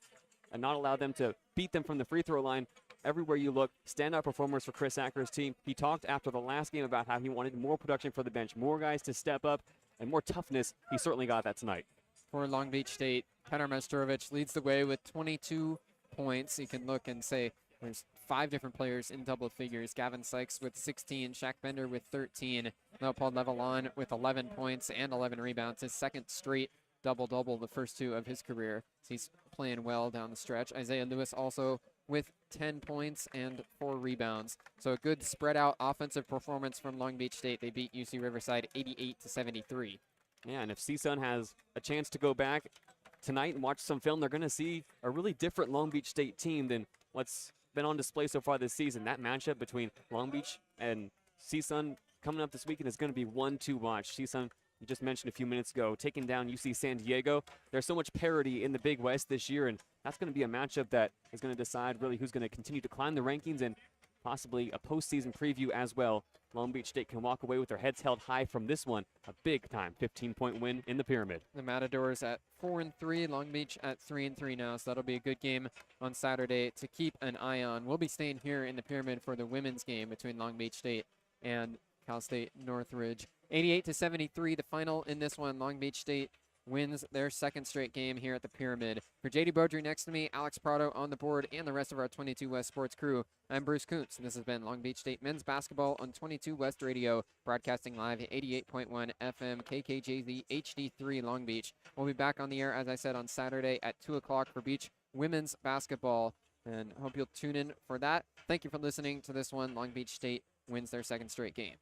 B: and not allow them to beat them from the free throw line. Everywhere you look, standout performers for Chris Acker's team. He talked after the last game about how he wanted more production for the bench, more guys to step up, and more toughness. He certainly got that tonight.
A: For Long Beach State, Petar Mestrovich leads the way with 22 points. You can look and say there's 5 different players in double figures. Gavin Sykes with 16, Shaq Bender with 13, Leopold Levalon with 11 points and 11 rebounds. His second straight double-double, the first 2 of his career. So he's playing well down the stretch. Isaiah Lewis also with 10 points and 4 rebounds. So a good spread-out offensive performance from Long Beach State. They beat UC Riverside 88-73.
B: Yeah, and if CSUN has a chance to go back tonight and watch some film, they're going to see a really different Long Beach State team than what's been on display so far this season. That matchup between Long Beach and CSUN coming up this weekend is going to be one to watch. CSUN, you just mentioned a few minutes ago, taking down UC San Diego. There's so much parity in the Big West this year, and that's going to be a matchup that is going to decide really who's going to continue to climb the rankings and possibly a postseason preview as well. Long Beach State can walk away with their heads held high from this one. A big-time 15-point win in the Pyramid.
A: The Matadors at 4-3, Long Beach at 3-3 now, so that'll be a good game on Saturday to keep an eye on. We'll be staying here in the Pyramid for the women's game between Long Beach State and Cal State Northridge. 88-73, the final in this one. Long Beach State wins their second straight game here at the Pyramid. For JayDe Beaudry next to me, Alex Prado on the board, and the rest of our 22 West Sports crew, I'm Bruce Kuntz, and this has been Long Beach State men's basketball on 22 West Radio, broadcasting live at 88.1 FM KKJZ HD3 Long Beach. We'll be back on the air, as I said, on Saturday at 2 o'clock for Beach women's basketball, and hope you'll tune in for that. Thank you for listening to this one. Long Beach State wins their second straight game.